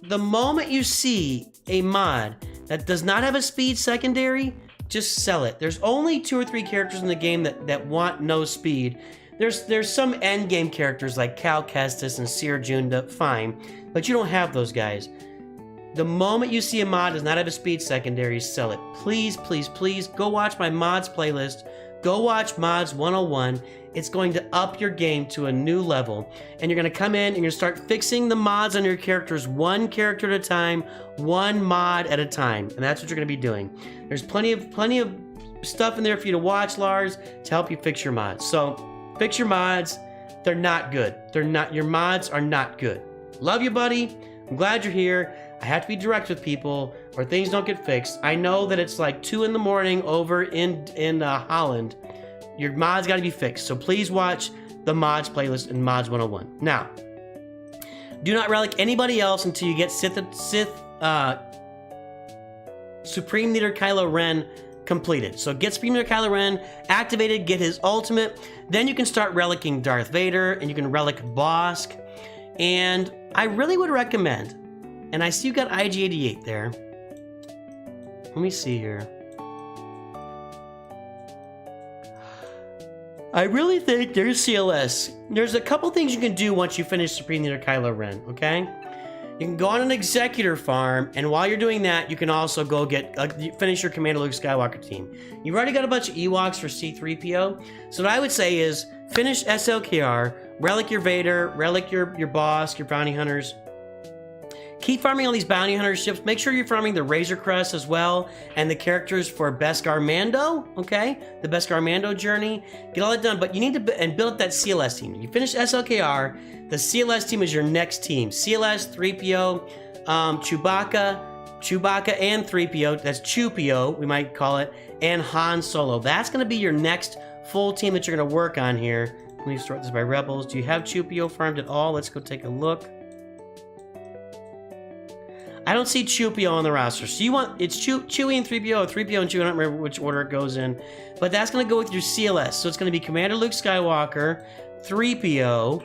A: the moment you see a mod that does not have a speed secondary, just sell it. There's only 2 or 3 characters in the game that want no speed. There's some end game characters like Cal Kestis and Seer Junda, fine, but you don't have those guys. The moment you see a mod does not have a speed secondary, sell it. Please, please, please go watch my mods playlist. Go watch Mods 101. It's going to up your game to a new level. And you're going to come in and you're going to start fixing the mods on your characters one character at a time, one mod at a time. And that's what you're going to be doing. There's plenty of stuff in there for you to watch, Lars, to help you fix your mods. So fix your mods. They're not good. Your mods are not good. Love you, buddy. I'm glad you're here. I have to be direct with people or things don't get fixed. I know that it's like 2 in the morning over in Holland. Your mods got to be fixed. So please watch the mods playlist in Mods 101. Now, do not relic anybody else until you get Supreme Leader Kylo Ren completed. So get Supreme Leader Kylo Ren activated, get his ultimate, then you can start relicking Darth Vader, and you can relic Bosk. And I really would recommend, and I see you got IG-88 there. Let me see here. I really think there's CLS. There's a couple things you can do once you finish Supreme Leader Kylo Ren, okay? You can go on an Executor farm, and while you're doing that, you can also go get finish your Commander Luke Skywalker team. You've already got a bunch of Ewoks for C-3PO, so what I would say is finish SLKR, relic your Vader, relic your Bosk, your Bounty Hunters. Keep farming all these Bounty Hunter ships. Make sure you're farming the Razor Crest as well, and the characters for Beskar Mando, okay? The Beskar Mando journey. Get all that done, but you need to build up that CLS team. You finish SLKR, the CLS team is your next team. CLS, 3PO, Chewbacca and 3PO, that's Chewpio, we might call it, and Han Solo. That's gonna be your next full team that you're gonna work on here. Let me sort this by Rebels. Do you have Chewpio farmed at all? Let's go take a look. I don't see Chewpio on the roster. So you want, it's Chewie and 3PO, or 3PO and Chewie, I don't remember which order it goes in. But that's going to go with your CLS. So it's going to be Commander Luke Skywalker, 3PO,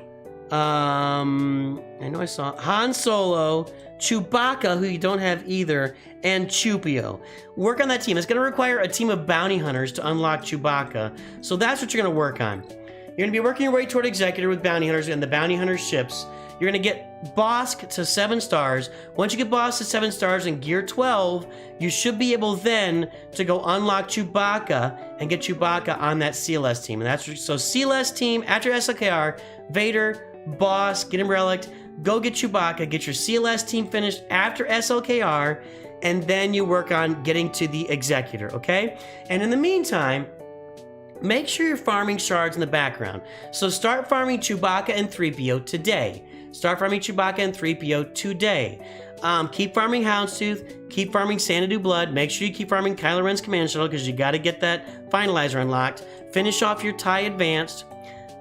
A: I know I saw Han Solo, Chewbacca, who you don't have either, and Chewpio. Work on that team. It's going to require a team of bounty hunters to unlock Chewbacca. So that's what you're going to work on. You're going to be working your way toward Executor with bounty hunters and the bounty hunter ships. You're going to get Bosk to 7 stars. Once you get Bosk to 7 stars in Gear 12, you should be able then to go unlock Chewbacca and get Chewbacca on that CLS team. And that's so CLS team, after SLKR, Vader, Bosk, get him relicked, go get Chewbacca, get your CLS team finished after SLKR, and then you work on getting to the Executor, okay? And in the meantime, make sure you're farming shards in the background. So start farming Chewbacca and 3PO today. Start farming Chewbacca and 3PO today. Keep farming Houndstooth. Keep farming Xanadu Blood. Make sure you keep farming Kylo Ren's Command Shuttle because you got to get that Finalizer unlocked. Finish off your TIE Advanced.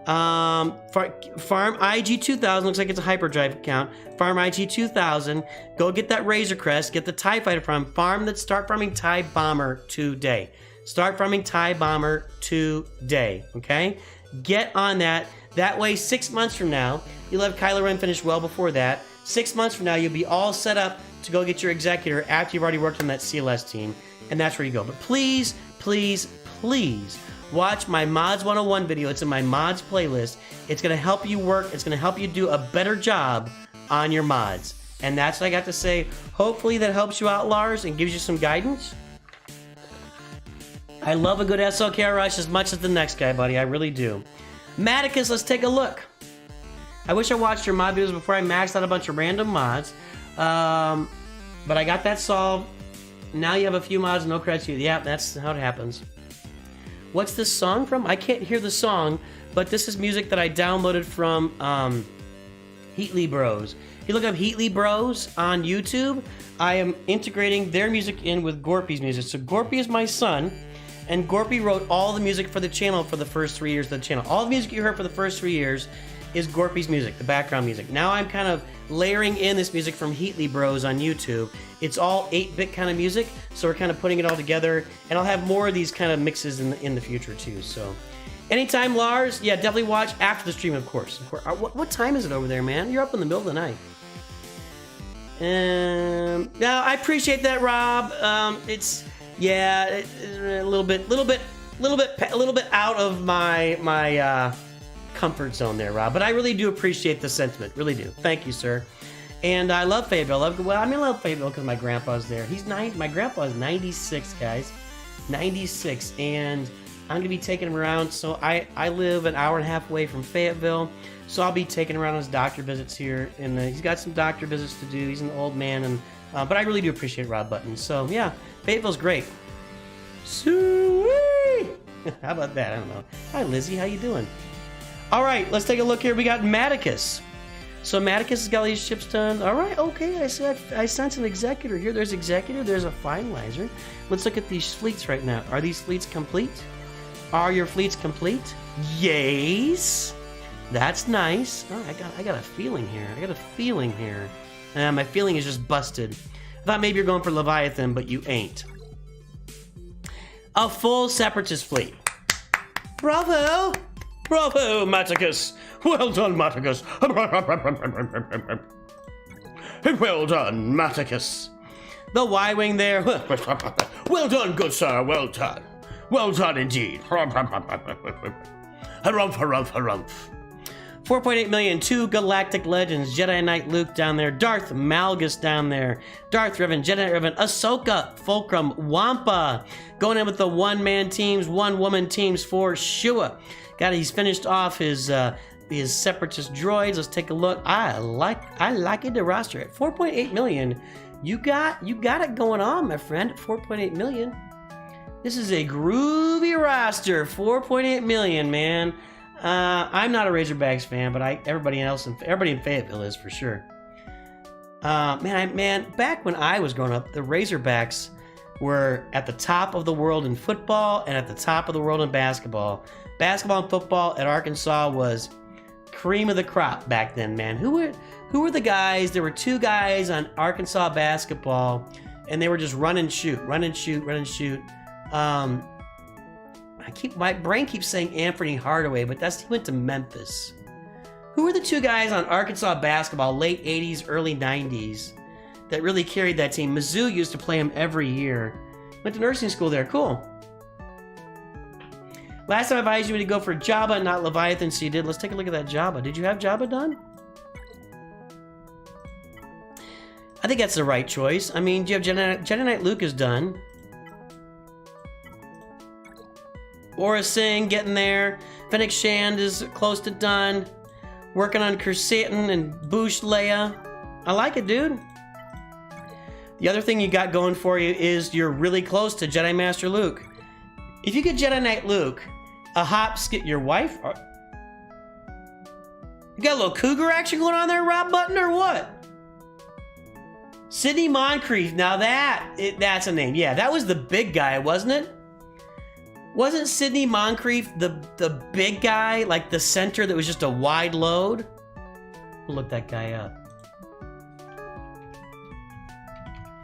A: Farm IG-2000. Looks like it's a hyperdrive account. Farm IG-2000. Go get that Razor Crest. Get the TIE Fighter farm. Start farming TIE Bomber today. Start farming TIE Bomber today, okay? Get on that. That way, 6 months from now, you'll have Kylo Ren finished well before that. 6 months from now, you'll be all set up to go get your Executor after you've already worked on that CLS team, and that's where you go. But please, please, please watch my Mods 101 video. It's in my Mods playlist. It's going to help you work. It's going to help you do a better job on your mods. And that's what I got to say. Hopefully that helps you out, Lars, and gives you some guidance. I love a good SLK rush as much as the next guy, buddy. I really do. Maticus, let's take a look. I wish I watched your mod videos before I maxed out a bunch of random mods. But I got that solved. Now you have a few mods, no credits to you. Yeah, that's how it happens. What's this song from? I can't hear the song, but this is music that I downloaded from Heatley Bros. If you look up Heatley Bros on YouTube, I am integrating their music in with Gorpy's music. So Gorpy is my son, and Gorpy wrote all the music for the channel for the first 3 years of the channel. All the music you heard for the first 3 years is Gorpy's music, the background music. Now I'm kind of layering in this music from Heatley Bros on YouTube. It's all 8-bit kind of music, so we're kind of putting it all together, and I'll have more of these kind of mixes in the future too. So anytime, Lars, yeah, definitely watch after the stream, of course. What time is it over there, man? You're up in the middle of the night. Now I appreciate that, Rob. It's a little bit out of my comfort zone there, Rob. But I really do appreciate the sentiment, really do. Thank you, sir. And I love Fayetteville. I love Fayetteville because my grandpa's there. My grandpa is 96, guys, 96, and I'm gonna be taking him around. So I live an hour and a half away from Fayetteville, so I'll be taking him around on his doctor visits here, and he's got some doctor visits to do. He's an old man, and but I really do appreciate Rob Button. So yeah, Fayetteville's great. Sweet. How about that? I don't know. Hi, Lizzie. How you doing? All right, let's take a look here. We got Maticus. So Maticus has got all these ships done. All right, okay. I sense an Executor here. There's Executor. There's a Finalizer. Let's look at these fleets right now. Are these fleets complete? Are your fleets complete? Yes. That's nice. Oh, I got a feeling here. My feeling is just busted. I thought maybe you're going for Leviathan, but you ain't. a full Separatist fleet. Bravo! Bravo, Maticus! Well done, Maticus! Well done, Maticus! The Y-wing there. Well done, good sir, well done. Well done indeed. Harumph, harumph, harumph. 4.8 million, 2 galactic legends. Jedi Knight Luke down there. Darth Malgus down there. Darth Revan, Jedi Knight Revan, Ahsoka, Fulcrum, Wampa. Going in with the one-man teams, one-woman teams for Shua. He's finished off his Separatist droids. Let's take a look. I like it, the roster at 4.8 million. You got it going on, my friend, at 4.8 million. This is a groovy roster. 4.8 million, man. I'm not a Razorbacks fan, but everybody in Fayetteville is for sure. Man, back when I was growing up, the Razorbacks were at the top of the world in football and at the top of the world in basketball. Basketball and football at Arkansas was cream of the crop back then, man. Who were the guys? There were 2 guys on Arkansas basketball, and they were just run and shoot. My brain keeps saying Anthony Hardaway, but he went to Memphis. Who were the 2 guys on Arkansas basketball, late 80s, early 90s, that really carried that team? Mizzou used to play him every year. Went to nursing school there. Cool. Last time I advised you to go for Jabba, not Leviathan, so you did. Let's take a look at that Jabba. Did you have Jabba done? I think that's the right choice. I mean, do you have Jedi Knight Luke is done. Aura Singh getting there. Fennec Shand is close to done. Working on Kersatin and Boosh Leia. I like it, dude. The other thing you got going for you is you're really close to Jedi Master Luke. If you get Jedi Knight Luke, a hop skip your wife. You got a little cougar action going on there, Rob Button, or what? Sidney Moncrief. Now that's a name. Yeah, that was the big guy, wasn't it? Wasn't Sidney Moncrief the big guy, like the center that was just a wide load? We'll look that guy up.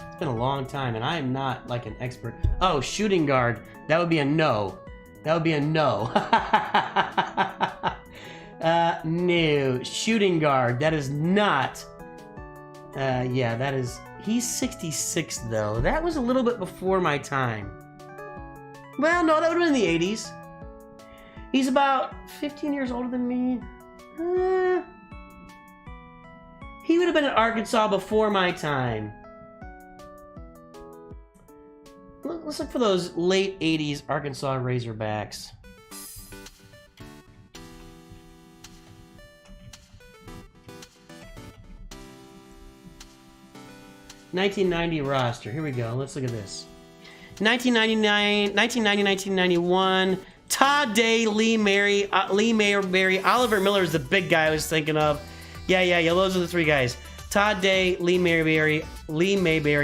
A: It's been a long time, and I am not like an expert. Oh, shooting guard. That would be a no. That would be a no. No. Shooting guard. That is not. Yeah, that is. He's 66, though. That was a little bit before my time. Well, no, that would have been in the 80s. He's about 15 years older than me. He would have been in Arkansas before my time. Let's look for those late 80s Arkansas Razorbacks. '90 roster. Here we go. Let's look at this. 1999, 1990, 1991. Todd Day, Lee Mayberry, Oliver Miller is the big guy I was thinking of. Yeah. Those are the 3 guys. Todd Day, Lee Mayberry,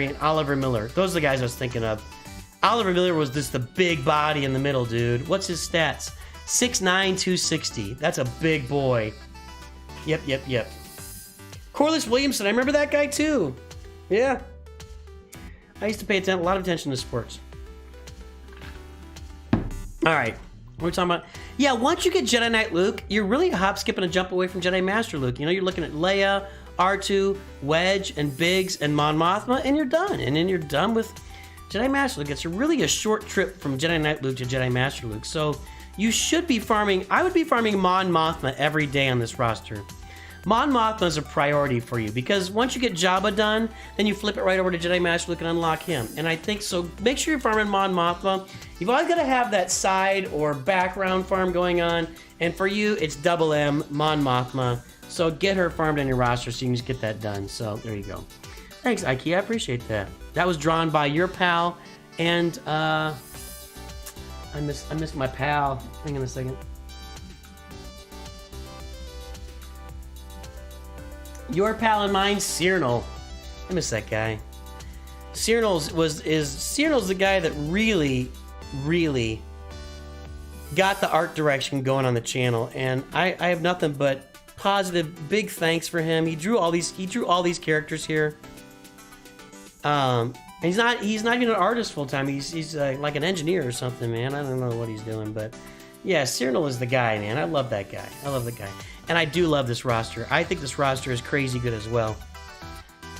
A: and Oliver Miller. Those are the guys I was thinking of. Oliver Miller was just the big body in the middle, dude. What's his stats? 6'9", 260. That's a big boy. Yep. Corliss Williamson. I remember that guy too. Yeah. I used to pay a lot of attention to sports. All right. What are we talking about? Yeah, once you get Jedi Knight Luke, you're really a hop, skip, and a jump away from Jedi Master Luke. You know, you're looking at Leia, R2, Wedge, and Biggs, and Mon Mothma, and you're done. And then you're done with Jedi Master Luke. It's really a short trip from Jedi Knight Luke to Jedi Master Luke. So you should be farming. I would be farming Mon Mothma every day on this roster. Mon Mothma is a priority for you because once you get Jabba done, then you flip it right over to Jedi Master Luke and unlock him. And I think so. Make sure you're farming Mon Mothma. You've always got to have that side or background farm going on. And for you, it's double M, Mon Mothma. So get her farmed on your roster so you can just get that done. So there you go. Thanks, Ike. I appreciate that. That was drawn by your pal. And I miss my pal. Hang on a second. Your pal and mine, Cyrnal. I miss that guy. Cyrnal's the guy that really got the art direction going on the channel, and I have nothing but positive, big thanks for him. He drew all these characters here. And He's not even an artist full time. He's like an engineer or something, man. I don't know what he's doing, but yeah, Cyrano is the guy, man. I love that guy. I love the guy. And I do love this roster. I think this roster is crazy good as well.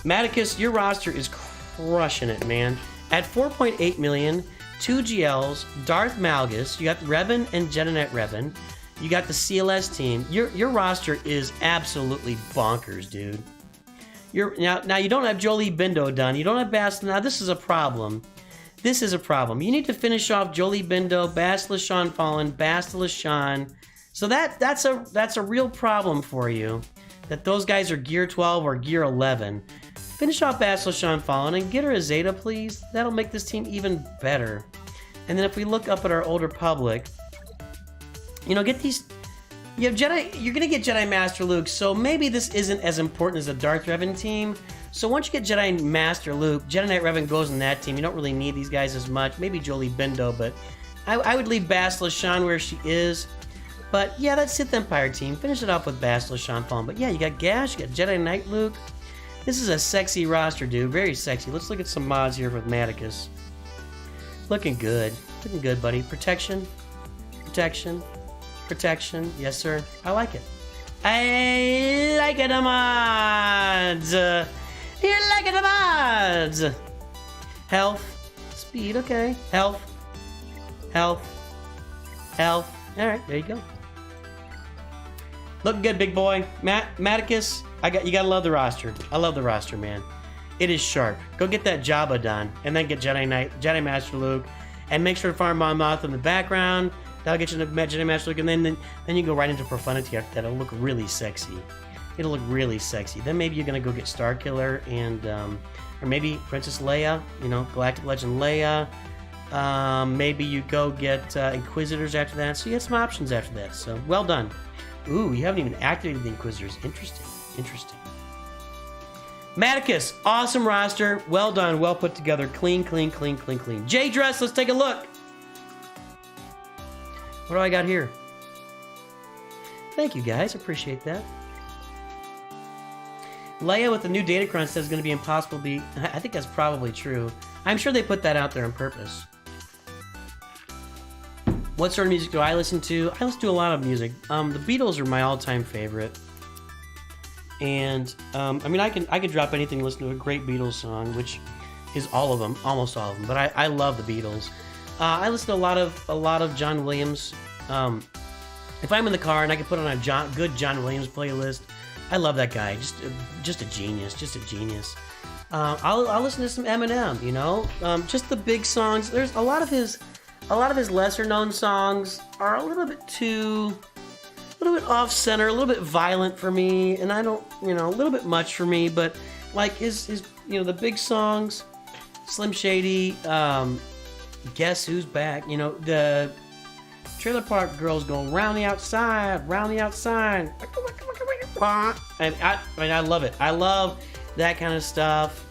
A: Maticus, your roster is crushing it, man. At 4.8 million, 2 GLs, Darth Malgus, you got Revan and Jedi Knight Revan. You got the CLS team. Your roster is absolutely bonkers, dude. Now you don't have Jolie Bindo done. You don't have Basilisk. Now this is a problem. This is a problem. You need to finish off Jolie Bindo, Basilisk Sean Fallen, Basilisk Sean. So that's a real problem for you. That those guys are gear 12 or gear 11. Finish off Basilisk Sean Fallen and get her a Zeta, please. That'll make this team even better. And then if we look up at our older public, you know, get these. You have Jedi, you're gonna get Jedi Master Luke, so maybe this isn't as important as the Darth Revan team. So once you get Jedi Master Luke, Jedi Knight Revan goes in that team. You don't really need these guys as much. Maybe Jolie Bindo, but I would leave Basilisk Sean where she is. But yeah, that Sith Empire team. Finish it off with Basilisk Sean Fallen. But yeah, you got Gash, you got Jedi Knight Luke. This is a sexy roster, dude. Very sexy. Let's look at some mods here with Maticus. Looking good. Looking good, buddy. Protection. Protection. Protection. Yes, sir. I like it. I like it, the mods. You like it, the mods. Health. Speed. Okay. Health. Health. Health. All right. There you go. Looking good, big boy. Maticus. You gotta love the roster. I love the roster, man. It is sharp. Go get that Jabba done, and then get Jedi Master Luke, and make sure to farm Mon Moth in the background. That'll get you to Jedi Master Luke, and then you go right into Profundity after that. It'll look really sexy. It'll look really sexy. Then maybe you're gonna go get Star Killer and or maybe Princess Leia. You know, Galactic Legend Leia. Maybe you go get Inquisitors after that. So you have some options after that. So well done. Ooh, you haven't even activated the Inquisitors. Interesting. Interesting. Maticus, awesome roster. Well done, well put together. Clean, clean, clean, clean, clean. Jade Dress, let's take a look. What do I got here? Thank you, guys. Appreciate that. Leia with the new data crunch says it's going to be impossible to be... I think that's probably true. I'm sure they put that out there on purpose. What sort of music do I listen to? I listen to a lot of music. The Beatles are my all-time favorite. And, I mean, I can drop anything and listen to a great Beatles song, which is all of them, almost all of them. But I love the Beatles. I listen to a lot of John Williams. If I'm in the car and I can put on a good John Williams playlist, I love that guy. Just a genius. Just a genius. I'll listen to some Eminem. You know, just the big songs. There's a lot of his lesser known songs are a little bit off center, a little bit violent for me, and I don't, you know, a little bit much for me. But like his you know, the big songs, Slim Shady. Guess Who's Back? You know, the Trailer Park Girls going round the outside, round the outside. And I love it. I love that kind of stuff.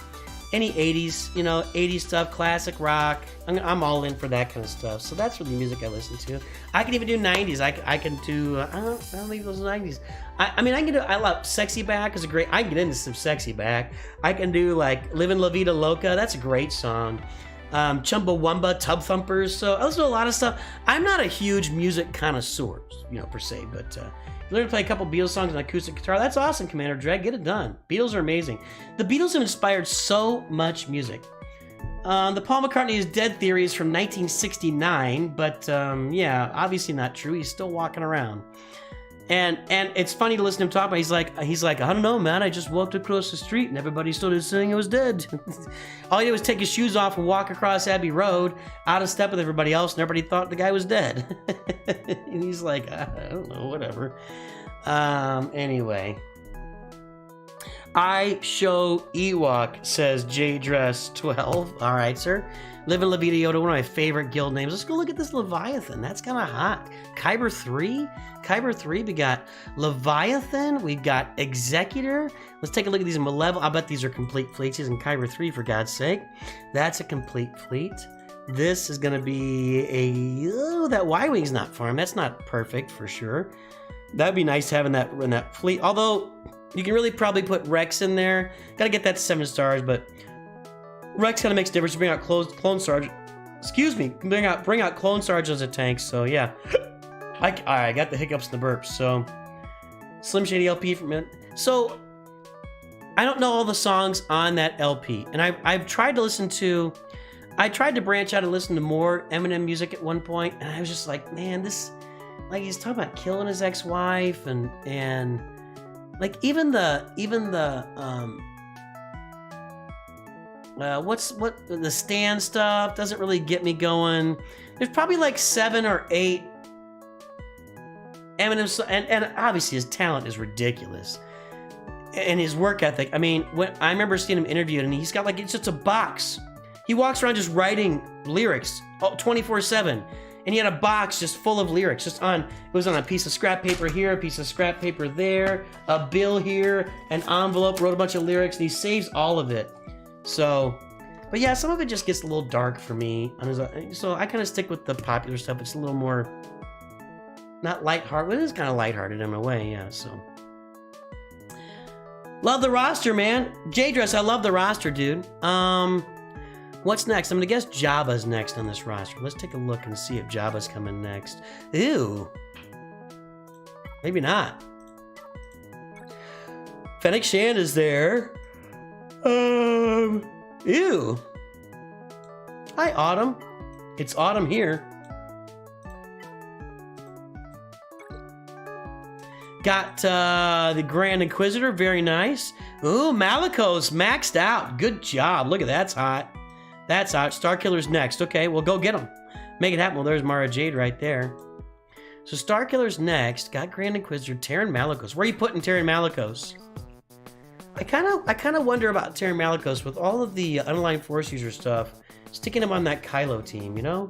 A: Any 80s, you know, 80s stuff, classic rock. I'm all in for that kind of stuff. So that's really music I listen to. I can even do 90s. I can do, I don't leave those 90s. I mean, I love Sexy Back is a great, I can get into some Sexy Back. I can do like Livin' La Vida Loca. That's a great song. Chumbawamba, Tub Thumpers. So I listen to a lot of stuff. I'm not a huge music connoisseur, you know, per se, but if you learn to play a couple Beatles songs on acoustic guitar, that's awesome, Commander Dredd. Get it done. Beatles are amazing. The Beatles have inspired so much music. The Paul McCartney is dead theory is from 1969, but yeah, obviously not true. He's still walking around. And it's funny to listen to him talk about. He's like, I don't know, man. I just walked across the street and everybody started saying I was dead. All he did was take his shoes off and walk across Abbey Road, out of step with everybody else, and everybody thought the guy was dead. And he's like, I don't know, whatever. Anyway. I show Ewok, says JDress12. All right, sir. Livin' La Vida Yoda, one of my favorite guild names. Let's go look at this Leviathan. That's kind of hot. Kyber 3. Kyber 3, we got Leviathan. We've got Executor. Let's take a look at these Malevolent. I bet these are complete fleets. He's in Kyber 3, for God's sake. That's a complete fleet. This is going to be a... Oh, that Y-Wing's not farmed. That's not perfect, for sure. That'd be nice having that in that fleet. Although, you can really probably put Rex in there. Got to get that to 7 stars, but... Rex kind of makes a difference. Bring out clone sergeant. Excuse me. Bring out clone sergeant as a tank. So yeah, I got the hiccups and the burps. So Slim Shady LP from it. So I don't know all the songs on that LP, and I've tried to listen to. I tried to branch out and listen to more Eminem music at one point, and I was just like, man, this, like, he's talking about killing his ex-wife, and like even the the Stan stuff doesn't really get me going. There's probably like 7 or 8 Eminem, and obviously his talent is ridiculous, and his work ethic. I mean, when I remember seeing him interviewed, and he's got like, it's just a box. He walks around just writing lyrics 24/7, and he had a box just full of lyrics. It was on a piece of scrap paper here, a piece of scrap paper there, a bill here, an envelope, wrote a bunch of lyrics, and he saves all of it. So, but yeah, some of it just gets a little dark for me. So I kind of stick with the popular stuff. It's a little more, not lighthearted, but it is kind of lighthearted in a way, yeah, so. Love the roster, man. J-Dress, I love the roster, dude. What's next? I'm gonna guess Jabba's next on this roster. Let's take a look and see if Jabba's coming next. Ew. Maybe not. Fennec Shand is there. Ew. Hi, Autumn. It's autumn here. Got the Grand Inquisitor, very nice. Ooh, Malicos maxed out. Good job. Look at that's hot. That's hot. Starkiller's next. Okay, well, go get him. Make it happen. Well, there's Mara Jade right there. So Starkiller's next. Got Grand Inquisitor, Terran Malicos. Where are you putting Terran Malicos? I kind of wonder about Terran Malicos with all of the unaligned Force user stuff. Sticking him on that Kylo team, you know?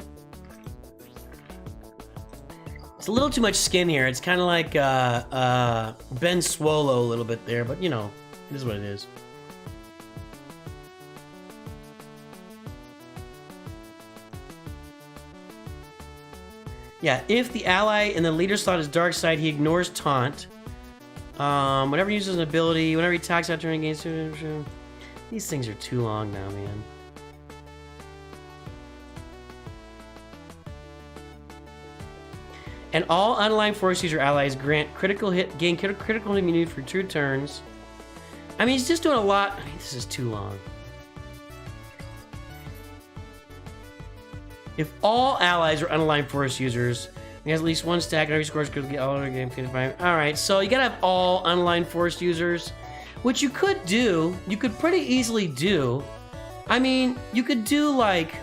A: It's a little too much skin here. It's kind of like Ben Swollo a little bit there, but you know, it is what it is. Yeah, if the ally in the leader slot is dark side, he ignores taunt. Whenever he uses an ability, whenever he attacks out turn against him. These things are too long now, man. And all unaligned Force user allies gain critical immunity for 2 turns. I mean, he's just doing a lot. I mean, this is too long. If all allies are unaligned Force users, he has at least 1 stack, and every scores could get all other game. Alright, so you gotta have all unaligned Force users, which you could do. You could pretty easily do. I mean, you could do like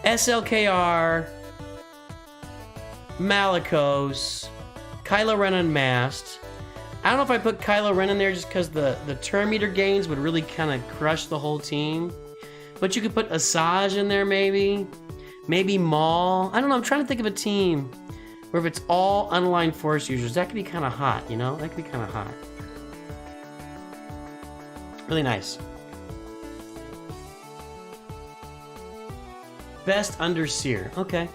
A: SLKR, Malicos, Kylo Ren Unmasked. I don't know if I put Kylo Ren in there just because the turn meter gains would really kind of crush the whole team. But you could put Asajj in there maybe. Maybe Maul. I don't know, I'm trying to think of a team where if it's all unaligned Force users, that could be kind of hot, you know? That could be kind of hot. Really nice. Best under Seer. Okay.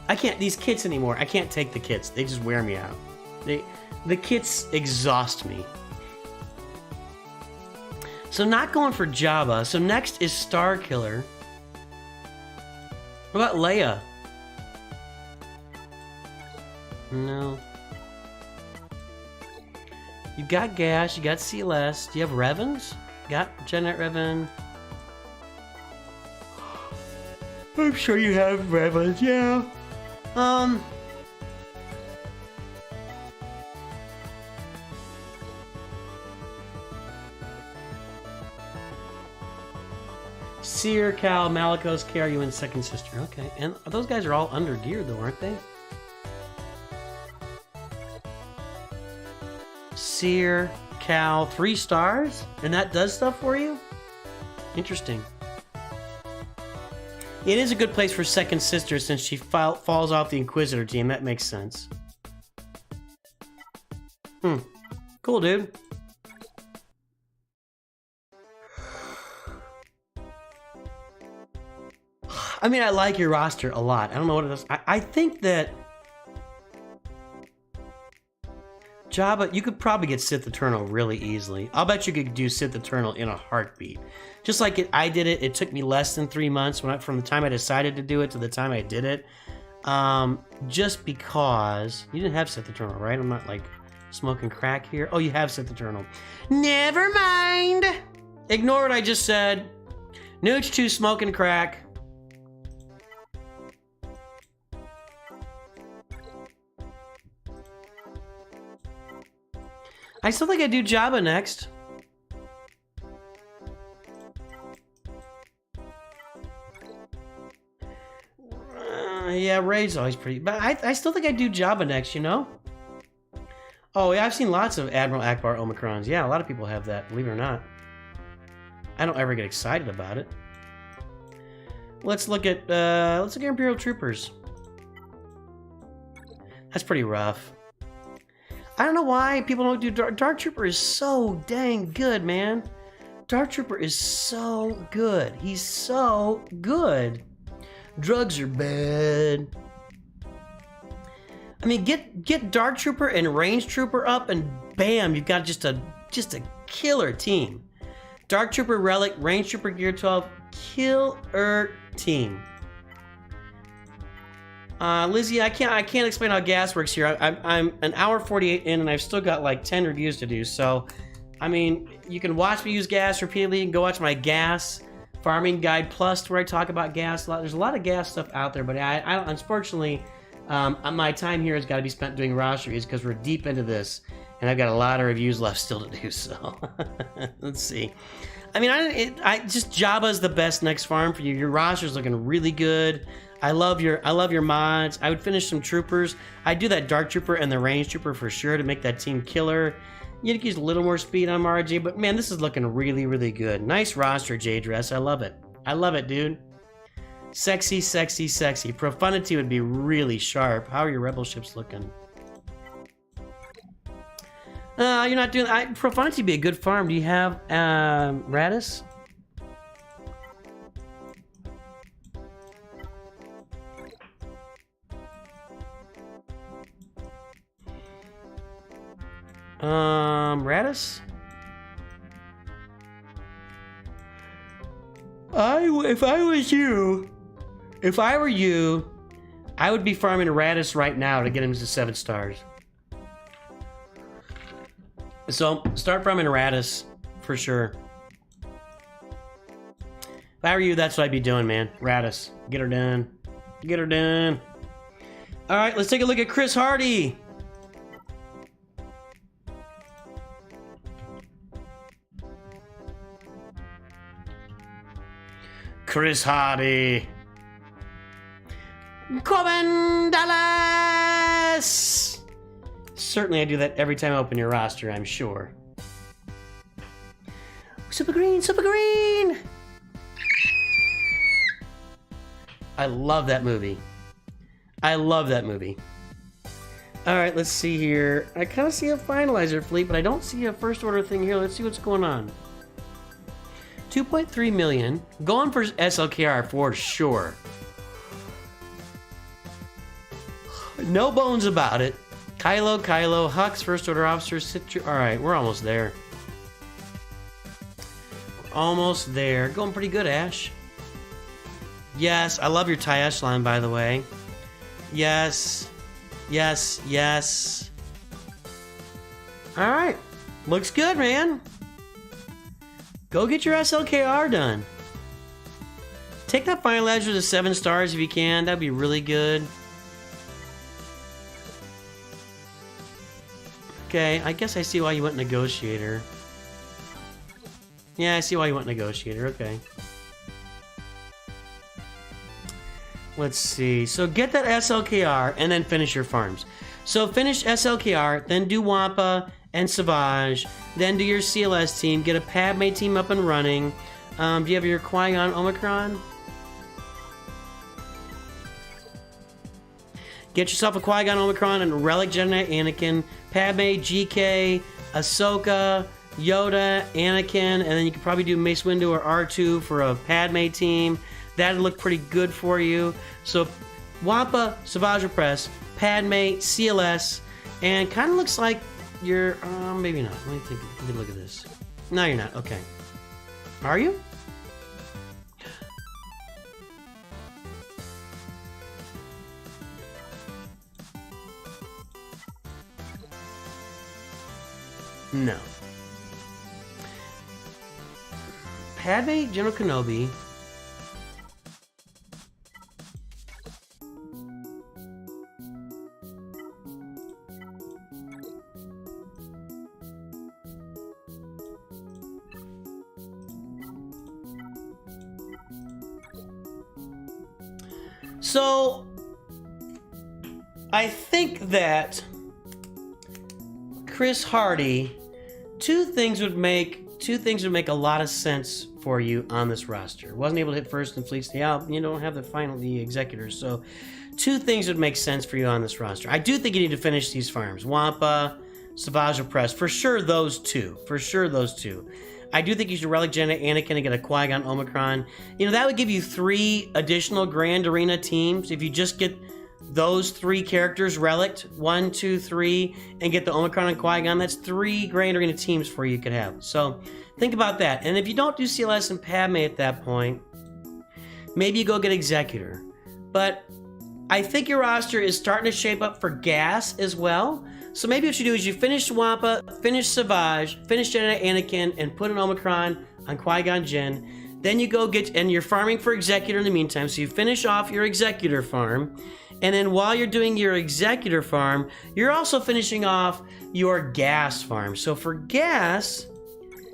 A: I can't, these kits anymore, I can't take the kits. They just wear me out. The kits exhaust me. So not going for Jabba. So next is Starkiller. What about Leia? No. You got Gash, you got Celeste. Do you have Revans? Got Janet Revan. I'm sure you have Revans, yeah. Seer, Cal, Malicos, KRU, and Second Sister. Okay, and those guys are all under geared though, aren't they? Seer, Cal, 3 stars? And that does stuff for you? Interesting. It is a good place for Second Sister since she falls off the Inquisitor team. That makes sense. Cool, dude. I mean, I like your roster a lot. I don't know what it is. I think that Jabba, you could probably get Sith Eternal really easily. I'll bet you could do Sith Eternal in a heartbeat. Just like I did it. It took me less than 3 months from the time I decided to do it to the time I did it. Just because you didn't have Sith Eternal, right? I'm not like smoking crack here. Oh, you have Sith Eternal. Never mind. Ignore what I just said. Nooch 2 smoking crack. I still think I do Jabba next. Yeah, Ray's always pretty, but I still think I do Jabba next, you know? Oh, yeah, I've seen lots of Admiral Akbar Omicrons. Yeah, a lot of people have that, believe it or not. I don't ever get excited about it. Let's look at Imperial Troopers. That's pretty rough. I don't know why people don't do Dark Trooper is so dang good, man. Dark Trooper is so good. He's so good. Drugs are bad. I mean, get Dark Trooper and Range Trooper up, and bam, you've got just a killer team. Dark Trooper, Relic, Range Trooper, Gear 12, killer team. Lizzie, I can't explain how gas works here. I'm an hour 48 in, and I've still got like 10 reviews to do. So, I mean, you can watch me use gas repeatedly. You can go watch my gas farming guide plus, where I talk about gas a lot. There's a lot of gas stuff out there, but I unfortunately, my time here has got to be spent doing roster reviews because we're deep into this, and I've got a lot of reviews left still to do. So, let's see. I mean, just Jabba's the best next farm for you. Your roster's looking really good. I love your mods. I would finish some troopers. I'd do that Dark Trooper and the Range Trooper for sure to make that team killer. You'd use a little more speed on RG, but man, this is looking really, really good. Nice roster, Jade Dress. I love it. I love it, dude. Sexy, sexy, sexy. Profundity would be really sharp. How are your rebel ships looking? You're not doing... Profundity would be a good farm. Do you have Radis? Radis? If I were you, I would be farming Radis right now to get him to 7 stars. So, start farming Radis, for sure. If I were you, that's what I'd be doing, man. Radis. Get her done. Get her done. Alright, let's take a look at Chris Hardy. Chris Hardy. Corbin Dallas! Certainly I do that every time I open your roster, I'm sure. Super green, super green! I love that movie. I love that movie. Alright, let's see here. I kind of see a finalizer fleet, but I don't see a first order thing here. Let's see what's going on. 2.3 million. Going for SLKR for sure. No bones about it. Kylo, Hux, first order officer, Citru. Alright, we're almost there. Almost there. Going pretty good, Ash. Yes, I love your TIE echelon, by the way. Yes. Yes, yes. Alright. Looks good, man. Go get your SLKR done. Take that finalizer to 7 stars if you can. That'd be really good. Okay, I guess I see why you went Negotiator. Yeah, I see why you went Negotiator. Okay. Let's see. So get that SLKR and then finish your farms. So finish SLKR, then do Wampa and Savage, then do your CLS team, get a Padme team up and running. Do you have your Qui-Gon Omicron? Get yourself a Qui-Gon Omicron and a Relic Jedi Anakin, Padme, GK, Ahsoka, Yoda, Anakin, and then you could probably do Mace Windu or R2 for a Padme team. That'd look pretty good for you. So Wampa, Savage Press, Padme, CLS, and kind of looks like You're, maybe not. Let me think. Let me look at this. No, you're not. Okay. Are you? No. Padme, General Kenobi. So, I think that Chris Hardy, two things would make a lot of sense for you on this roster. Wasn't able to hit first and fleet stay out. You don't have the executors. So, two things would make sense for you on this roster. I do think you need to finish these farms. Wampa, Savage Press. For sure those two. I do think you should relic Jedi Anakin and get a Qui-Gon Omicron. You know, that would give you 3 additional Grand Arena teams. If you just get those 3 characters relicked, 1, 2, 3, and get the Omicron and Qui-Gon, that's 3 Grand Arena teams for you could have. So think about that. And if you don't do CLS and Padme at that point, maybe you go get Executor. But I think your roster is starting to shape up for gas as well. So maybe what you do is you finish Wampa, finish Savage, finish Jedi Anakin, and put an Omicron on Qui-Gon Jinn. Then you go get, and you're farming for Executor in the meantime, so you finish off your Executor farm. And then while you're doing your Executor farm, you're also finishing off your gas farm. So for gas,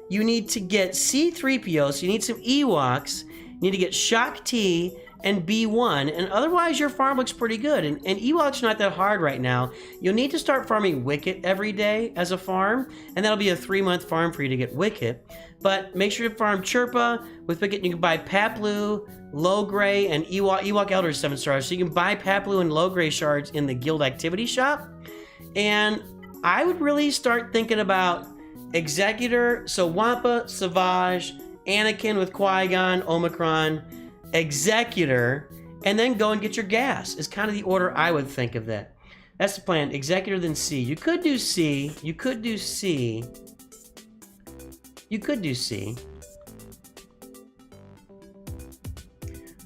A: you need to get C-3PO, so you need some Ewoks, you need to get Shock T, and B1, and otherwise your farm looks pretty good. And Ewok's not that hard right now. You'll need to start farming Wicket every day as a farm, and that'll be a 3-month farm for you to get Wicket. But make sure to farm Chirpa with Wicket. You can buy Paplu, Low Gray, and Ewok Elder 7 stars. So you can buy Paplu and Low Gray shards in the Guild Activity Shop. And I would really start thinking about Executor, so Wampa, Savage, Anakin with Qui-Gon, Omicron, Executor, and then go and get your gas is kind of the order I would think of that. That's the plan. Executor, then C. You could do C. You could do C. You could do C.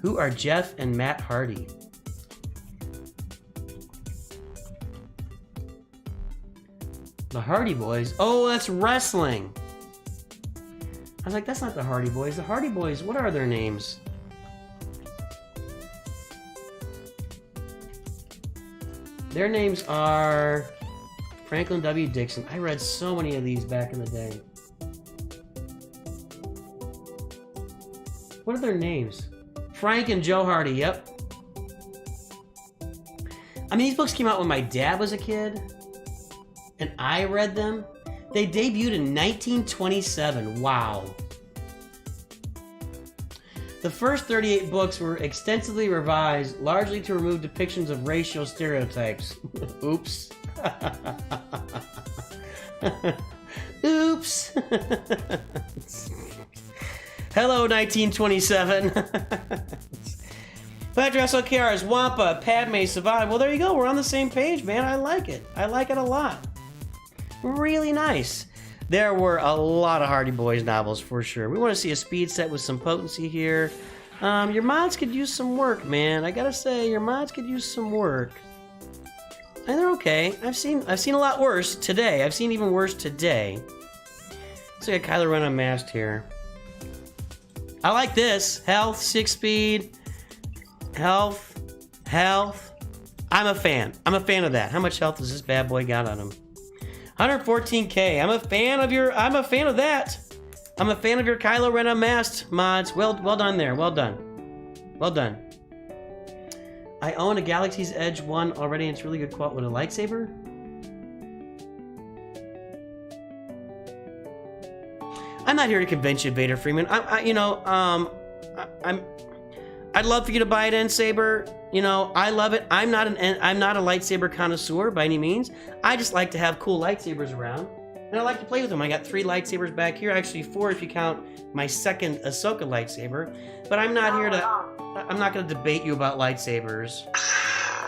A: Who are Jeff and Matt Hardy? The Hardy Boys. Oh, that's wrestling. I was like, that's not the Hardy Boys. The Hardy Boys, what are their names? Their names are Franklin W. Dixon. I read so many of these back in the day. What are their names? Frank and Joe Hardy, yep. I mean, these books came out when my dad was a kid, and I read them. They debuted in 1927. Wow. The first 38 books were extensively revised, largely to remove depictions of racial stereotypes. Oops. Oops. Hello, 1927. Patrick OKR's Wampa, Padme, Savage. Well, there you go. We're on the same page, man. I like it. I like it a lot. Really nice. There were a lot of Hardy Boys novels for sure. We want to see a speed set with some potency here. Your mods could use some work, man. I gotta say, your mods could use some work. And they're okay. I've seen a lot worse today. I've seen even worse today. Let's look at Kylo Ren unmasked here. I like this. Health, 6 speed. Health. I'm a fan. I'm a fan of that. How much health does this bad boy got on him? 114k. I'm a fan of that. I'm a fan of your Kylo Ren unmasked mods. Well done there. Well done. I own a Galaxy's Edge 1 already, and it's really good quality with a lightsaber. I'm not here to convince you, Vader Freeman. I'd love for you to buy an end saber. You know, I love it. I'm not a lightsaber connoisseur by any means. I just like to have cool lightsabers around, and I like to play with them. I got 3 lightsabers back here, actually 4 if you count my second Ahsoka lightsaber. But I'm not here to. I'm not going to debate you about lightsabers.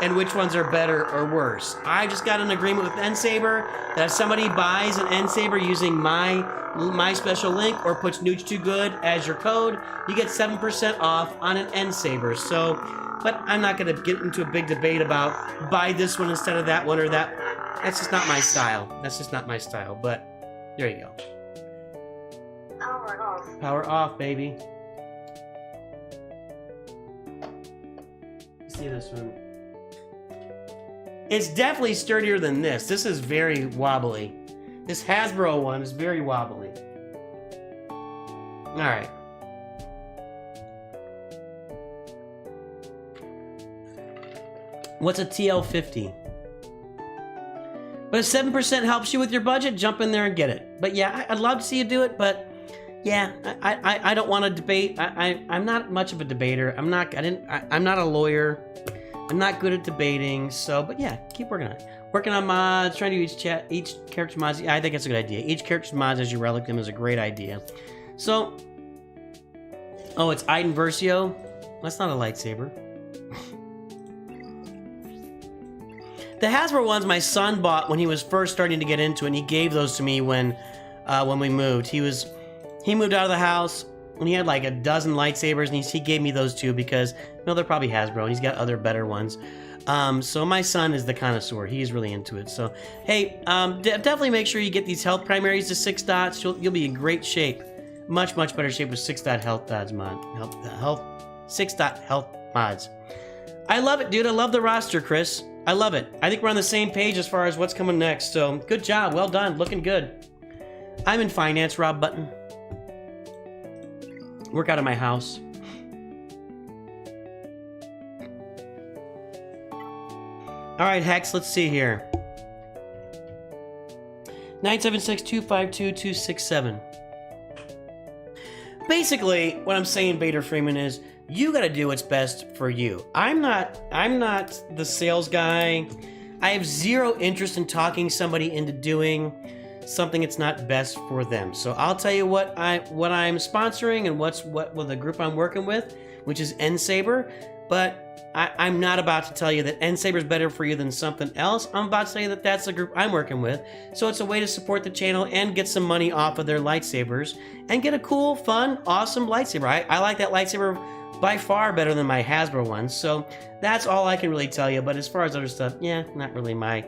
A: and which ones are better or worse. I just got an agreement with N-Saber that if somebody buys an N-Saber using my special link or puts Nooch Too Good as your code, you get 7% off on an N-Saber. So, but I'm not going to get into a big debate about buy this one instead of that one or that. That's just not my style. That's just not my style. But there you go.
Q: Power off.
A: Power off, baby. See this one. It's definitely sturdier than this. This is very wobbly. This Hasbro one is very wobbly. All right. What's a TL50? But if 7% helps you with your budget, jump in there and get it. But yeah, I'd love to see you do it, but yeah, I don't want to debate. I'm not much of a debater. I'm not a lawyer. I'm not good at debating. So, but yeah, keep working on it. Working on mods, trying to do each character's mods. I think it's a good idea. Each character's mods as you relic them is a great idea. So, oh, it's Iden Versio. That's not a lightsaber. The Hasbro ones my son bought when he was first starting to get into it, and he gave those to me when we moved. He moved out of the house and he had like a dozen lightsabers, and he gave me those two because, you know, they're probably Hasbro, and he's got other better ones. So my son is the connoisseur. He's really into it. So, hey, definitely make sure you get these health primaries to 6 dots. You'll be in great shape. Much better shape with 6 dot health dots mod. 6 dot health mods. I love it, dude. I love the roster, Chris. I love it. I think we're on the same page as far as what's coming next. So, good job. Well done. Looking good. I'm in finance, Rob Button. Work out of my house. All right, Hex, let's see here. 976-252-267. Basically, what I'm saying, Bader Freeman, is you got to do what's best for you. I'm not the sales guy. I have zero interest in talking somebody into doing something that's not best for them. So I'll tell you what I'm sponsoring and what the group I'm working with, which is N-Saber. But I'm not about to tell you that N-Saber is better for you than something else. I'm about to tell you that that's the group I'm working with. So it's a way to support the channel and get some money off of their lightsabers and get a cool, fun, awesome lightsaber. I like that lightsaber by far better than my Hasbro ones. So that's all I can really tell you. But as far as other stuff, yeah, not really my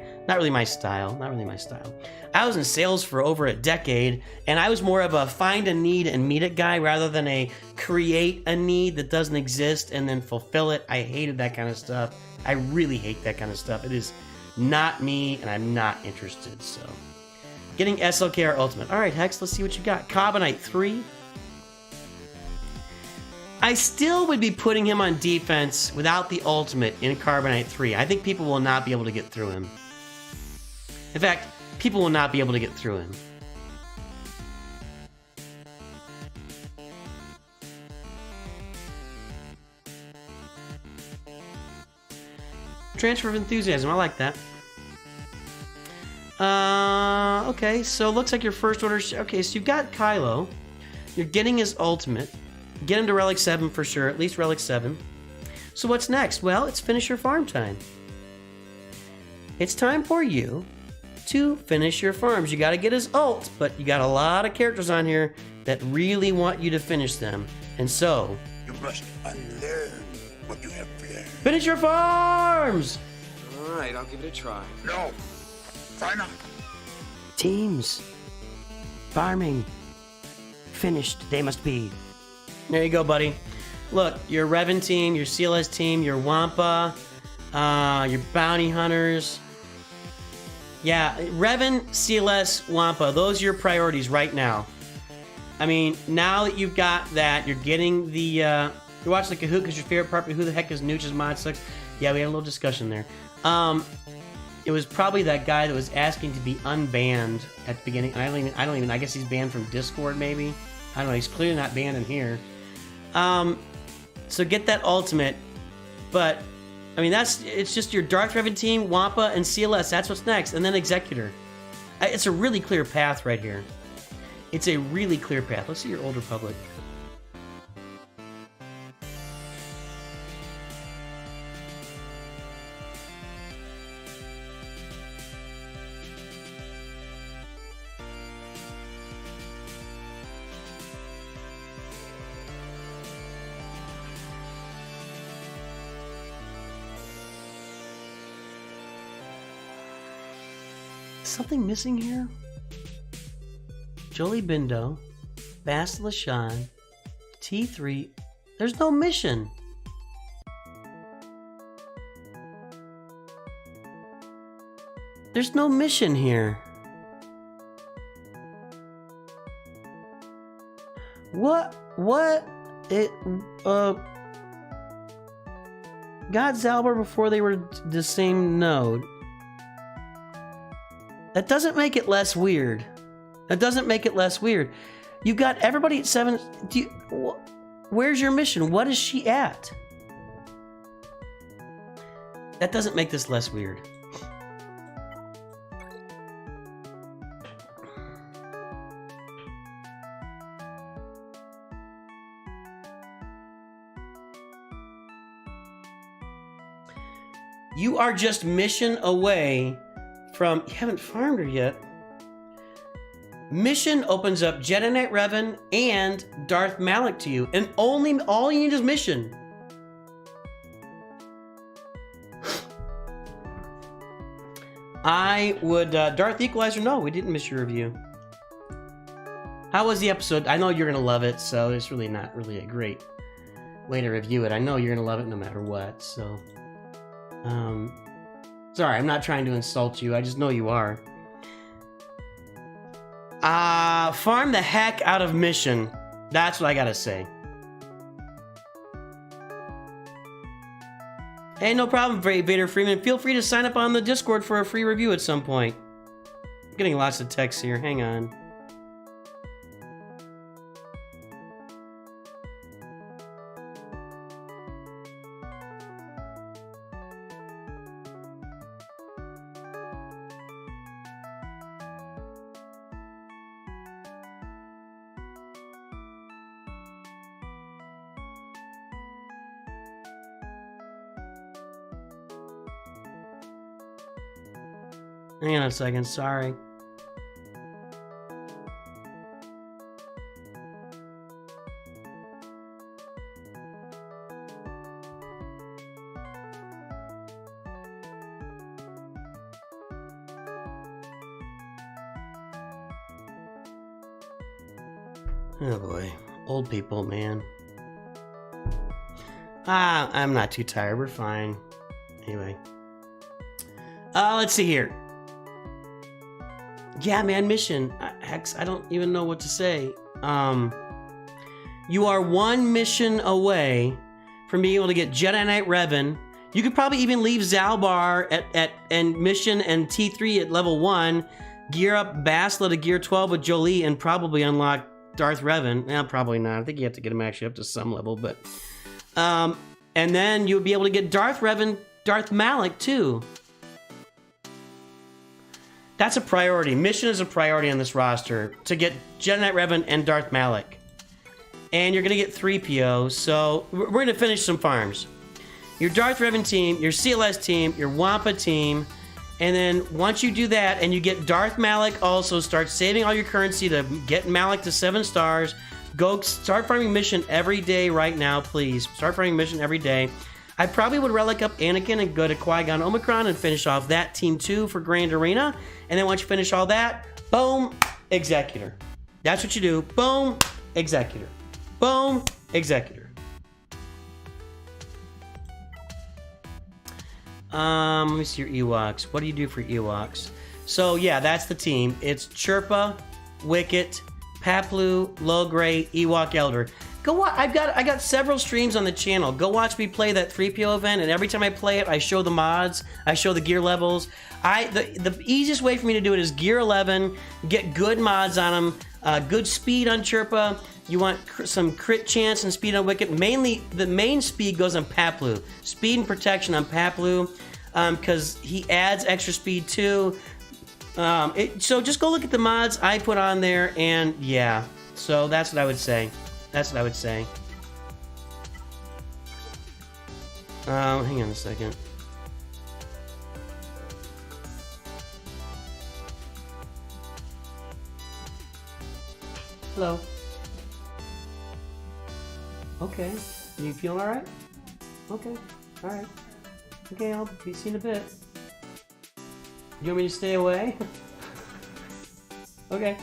A: style. Not really my style. I was in sales for over a decade, and I was more of a find a need and meet it guy rather than a create a need that doesn't exist and then fulfill it. I hated that kind of stuff. I really hate that kind of stuff. It is not me, and I'm not interested. So, getting SLKR Ultimate. All right, Hex, let's see what you got. Carbonite 3. I still would be putting him on defense without the ultimate in Carbonite 3. I think people will not be able to get through him. In fact, people will not be able to get through him. Transfer of enthusiasm, I like that. Okay, so looks like your first order. Okay, so you've got Kylo. You're getting his ultimate. Get him to Relic 7 for sure, at least Relic 7. So what's next? Well, it's finish your farm time. It's time for you to finish your farms. You gotta get his ult, but you got a lot of characters on here that really want you to finish them. And so,
G: you must unlearn what you have learned.
A: Finish your farms!
J: Alright, I'll give it a try.
G: No, try not.
P: Teams. Farming. Finished, they must be.
A: There you go, buddy. Look, your Revan team, your CLS team, your Wampa, your Bounty Hunters. Yeah, Revan, CLS, Wampa, those are your priorities right now. I mean, now that you've got that, you're getting the, you're watching the Kahoot because your favorite part, but who the heck is Nooch's mod 6? Yeah, we had a little discussion there. It was probably that guy that was asking to be unbanned at the beginning. I don't even, I guess he's banned from Discord maybe. I don't know, he's clearly not banned in here. So get that ultimate, but I mean, it's just your Darth Revan team, Wampa, and CLS. That's what's next, and then Executor. It's a really clear path right here. It's a really clear path. Let's see your Old Republic. something missing here? Jolie Bindo, Bastila Shan, T3. There's no mission. There's no mission here. What? Got Zalbar before they were the same node. That doesn't make it less weird. That doesn't make it less weird. You got everybody at 7. Where's your mission? What is she at? That doesn't make this less weird. You are just mission away from... You haven't farmed her yet. Mission opens up Jedi Knight Revan and Darth Malik to you. And all you need is mission. I would... Darth Equalizer, no, we didn't miss your review. How was the episode? I know you're going to love it, so it's really not really a great way to review it. I know you're going to love it no matter what, so... sorry, I'm not trying to insult you. I just know you are. Farm the heck out of mission. That's what I gotta say. Hey, no problem, Vader Freeman. Feel free to sign up on the Discord for a free review at some point. I'm getting lots of texts here. Hang on. Hang on a second, sorry. Oh boy, old people, man. I'm not too tired, we're fine. Anyway. Let's see here. Yeah, man, mission. Hex, I don't even know what to say. You are one mission away from being able to get Jedi Knight Revan. You could probably even leave Zalbar and mission and T3 at level 1, gear up Bastila to gear 12 with Jolie, and probably unlock Darth Revan. Eh, probably not. I think you have to get him actually up to some level, but... and then you would be able to get Darth Revan, Darth Malik, too. That's a priority. Mission is a priority on this roster to get Jedi Knight Revan and Darth Malik. And you're going to get 3PO, so we're going to finish some farms. Your Darth Revan team, your CLS team, your Wampa team, and then once you do that and you get Darth Malik also, start saving all your currency to get Malik to 7 stars. Go start farming mission every day right now, please. Start farming mission every day. I probably would relic up Anakin and go to Qui-Gon Omicron and finish off that team 2 for Grand Arena. And then once you finish all that, boom, Executor. That's what you do. Boom, Executor. Boom, Executor. Let me see your Ewoks. What do you do for Ewoks? So yeah, that's the team. It's Chirpa, Wicket, Paplu, Logray, Ewok Elder. Go watch. I got several streams on the channel. Go watch me play that 3PO event, and every time I play it, I show the mods, I show the gear levels. The easiest way for me to do it is gear 11, get good mods on them, good speed on Chirpa. You want some crit chance and speed on Wicket. Mainly, the main speed goes on Paplu. Speed and protection on Paplu, because he adds extra speed too. So just go look at the mods I put on there, and yeah. So that's what I would say. That's what I would say. Hang on a second. Hello. Okay. You feeling all right? Okay. All right. Okay, I'll be seen in a bit. You want me to stay away? Okay.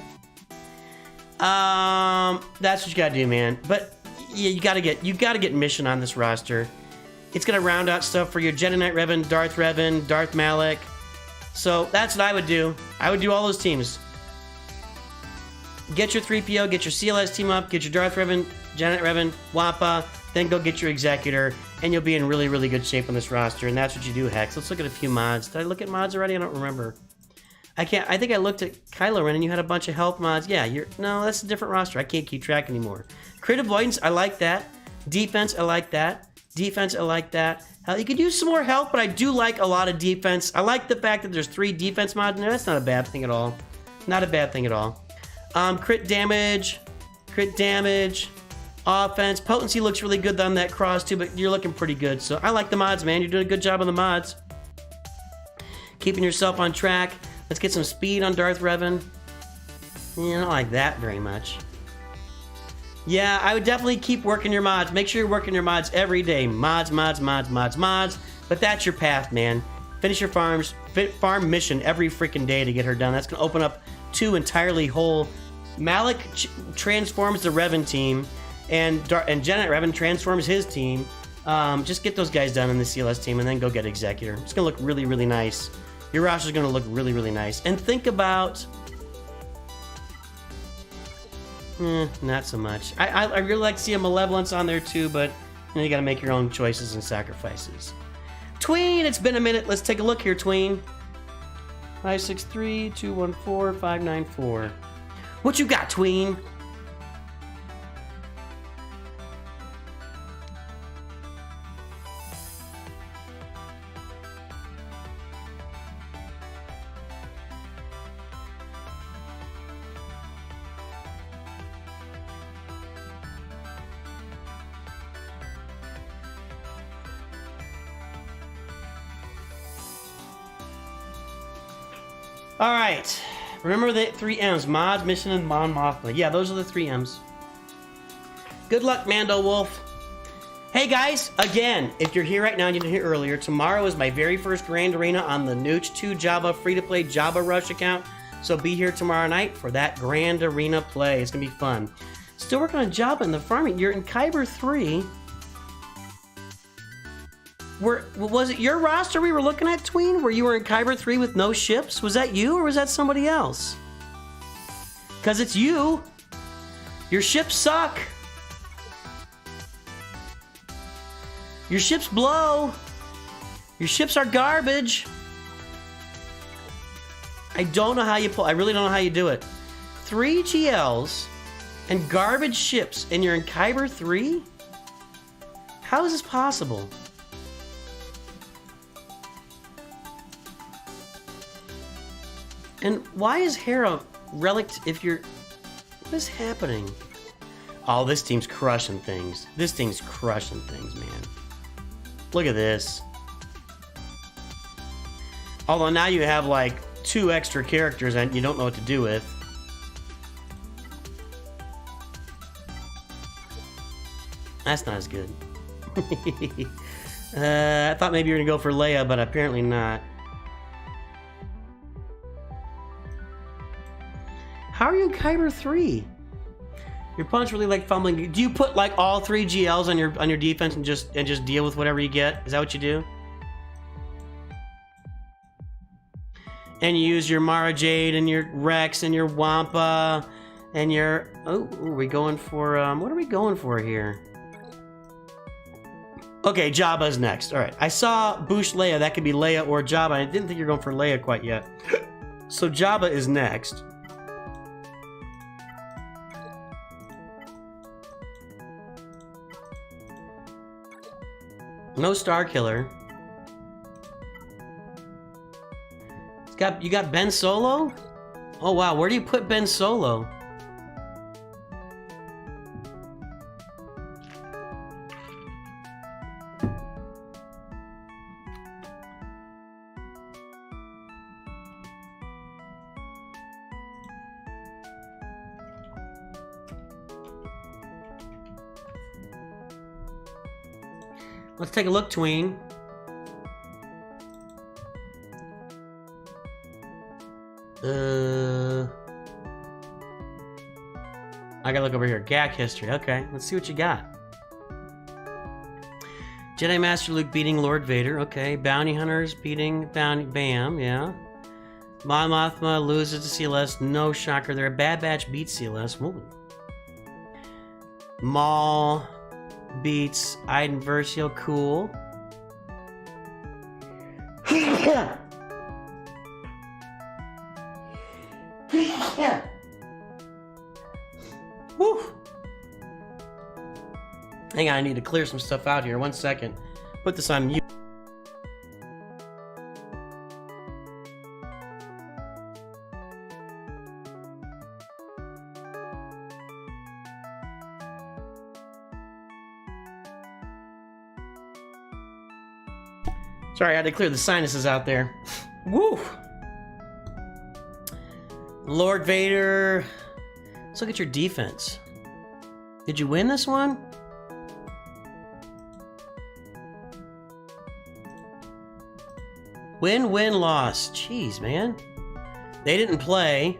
A: That's what you gotta do, man. But yeah, you gotta get mission on this roster. It's gonna round out stuff for your Jedi Knight Revan, Darth Malak. So that's what I would do. I would do all those teams. Get your 3PO, get your CLS team up, get your Darth Revan, Jedi Knight Revan, Wampa, then go get your Executor, and you'll be in really, really good shape on this roster. And that's what you do, Hex. Let's look at a few mods. Did I look at mods already? I don't remember. I think I looked at Kylo Ren and you had a bunch of health mods. Yeah, no, that's a different roster. I can't keep track anymore. Crit avoidance, I like that. Defense, I like that. Defense, I like that. Hell, you could use some more health, but I do like a lot of defense. I like the fact that there's 3 defense mods in there. That's not a bad thing at all. Not a bad thing at all. Crit damage, offense. Potency looks really good on that cross too, but you're looking pretty good. So I like the mods, man. You're doing a good job on the mods. Keeping yourself on track. Let's get some speed on Darth Revan. Yeah, I don't like that very much. Yeah, I would definitely keep working your mods. Make sure you're working your mods every day. Mods. But that's your path, man. Finish your farm mission every freaking day to get her done. That's going to open up 2 entirely whole. Malak transforms the Revan team, and Jedi Knight Revan transforms his team. Just get those guys done in the CLS team, and then go get Executor. It's going to look really, really nice. Your roster's going to look really, really nice. And think about... not so much. I really like to see a Malevolence on there too, but you got to make your own choices and sacrifices. Tween, it's been a minute. Let's take a look here, Tween. 563-214-594. What you got, Tween? All right, remember the 3 M's, Mod, Mission, and Mon Mothma. Yeah, those are the 3 M's. Good luck, Mando Wolf. Hey guys, again, if you're here right now and you didn't hear earlier, tomorrow is my very first Grand Arena on the Nooch 2 Jabba free-to-play Jabba Rush account. So be here tomorrow night for that Grand Arena play. It's gonna be fun. Still working on Jabba in the farming. You're in Kyber 3. Was it your roster we were looking at, Tween, where you were in Kyber 3 with no ships? Was that you or was that somebody else? Because it's you. Your ships suck. Your ships blow. Your ships are garbage. I don't know how you pull. I really don't know how you do it. 3 GLs and garbage ships, and you're in Kyber 3? How is this possible? And why is Hera relict if you're... What is happening? Oh, this team's crushing things. This thing's crushing things, man. Look at this. Although now you have like 2 extra characters and you don't know what to do with. That's not as good. I thought maybe you were gonna go for Leia, but apparently not. How are you in Kyber 3? Your opponent's really like fumbling. Do you put like all 3 GLs on your defense and just deal with whatever you get? Is that what you do? And you use your Mara Jade and your Rex and your Wampa and your... Oh, are we going for... what are we going for here? Okay, Jabba's next. All right, I saw Boosh Leia. That could be Leia or Jabba. I didn't think you were going for Leia quite yet. So Jabba is next. No Star Killer. You got Ben Solo? Oh wow, where do you put Ben Solo? Let's take a look, Tween. I gotta look over here. GAC history. Okay, let's see what you got. Jedi Master Luke beating Lord Vader. Okay, Bounty Hunters beating Bounty... Bam, yeah. Mon Mothma loses to CLS. No shocker there. Bad Batch beats CLS. Ooh. Maul beats Iden Versio. Cool. Woo. Hang on, I need to clear some stuff out here. 1 second. Put this on mute. Sorry, I had to clear the sinuses out there. Woo! Lord Vader. Let's look at your defense. Did you win this one? Win, win, loss. Jeez, man. They didn't play.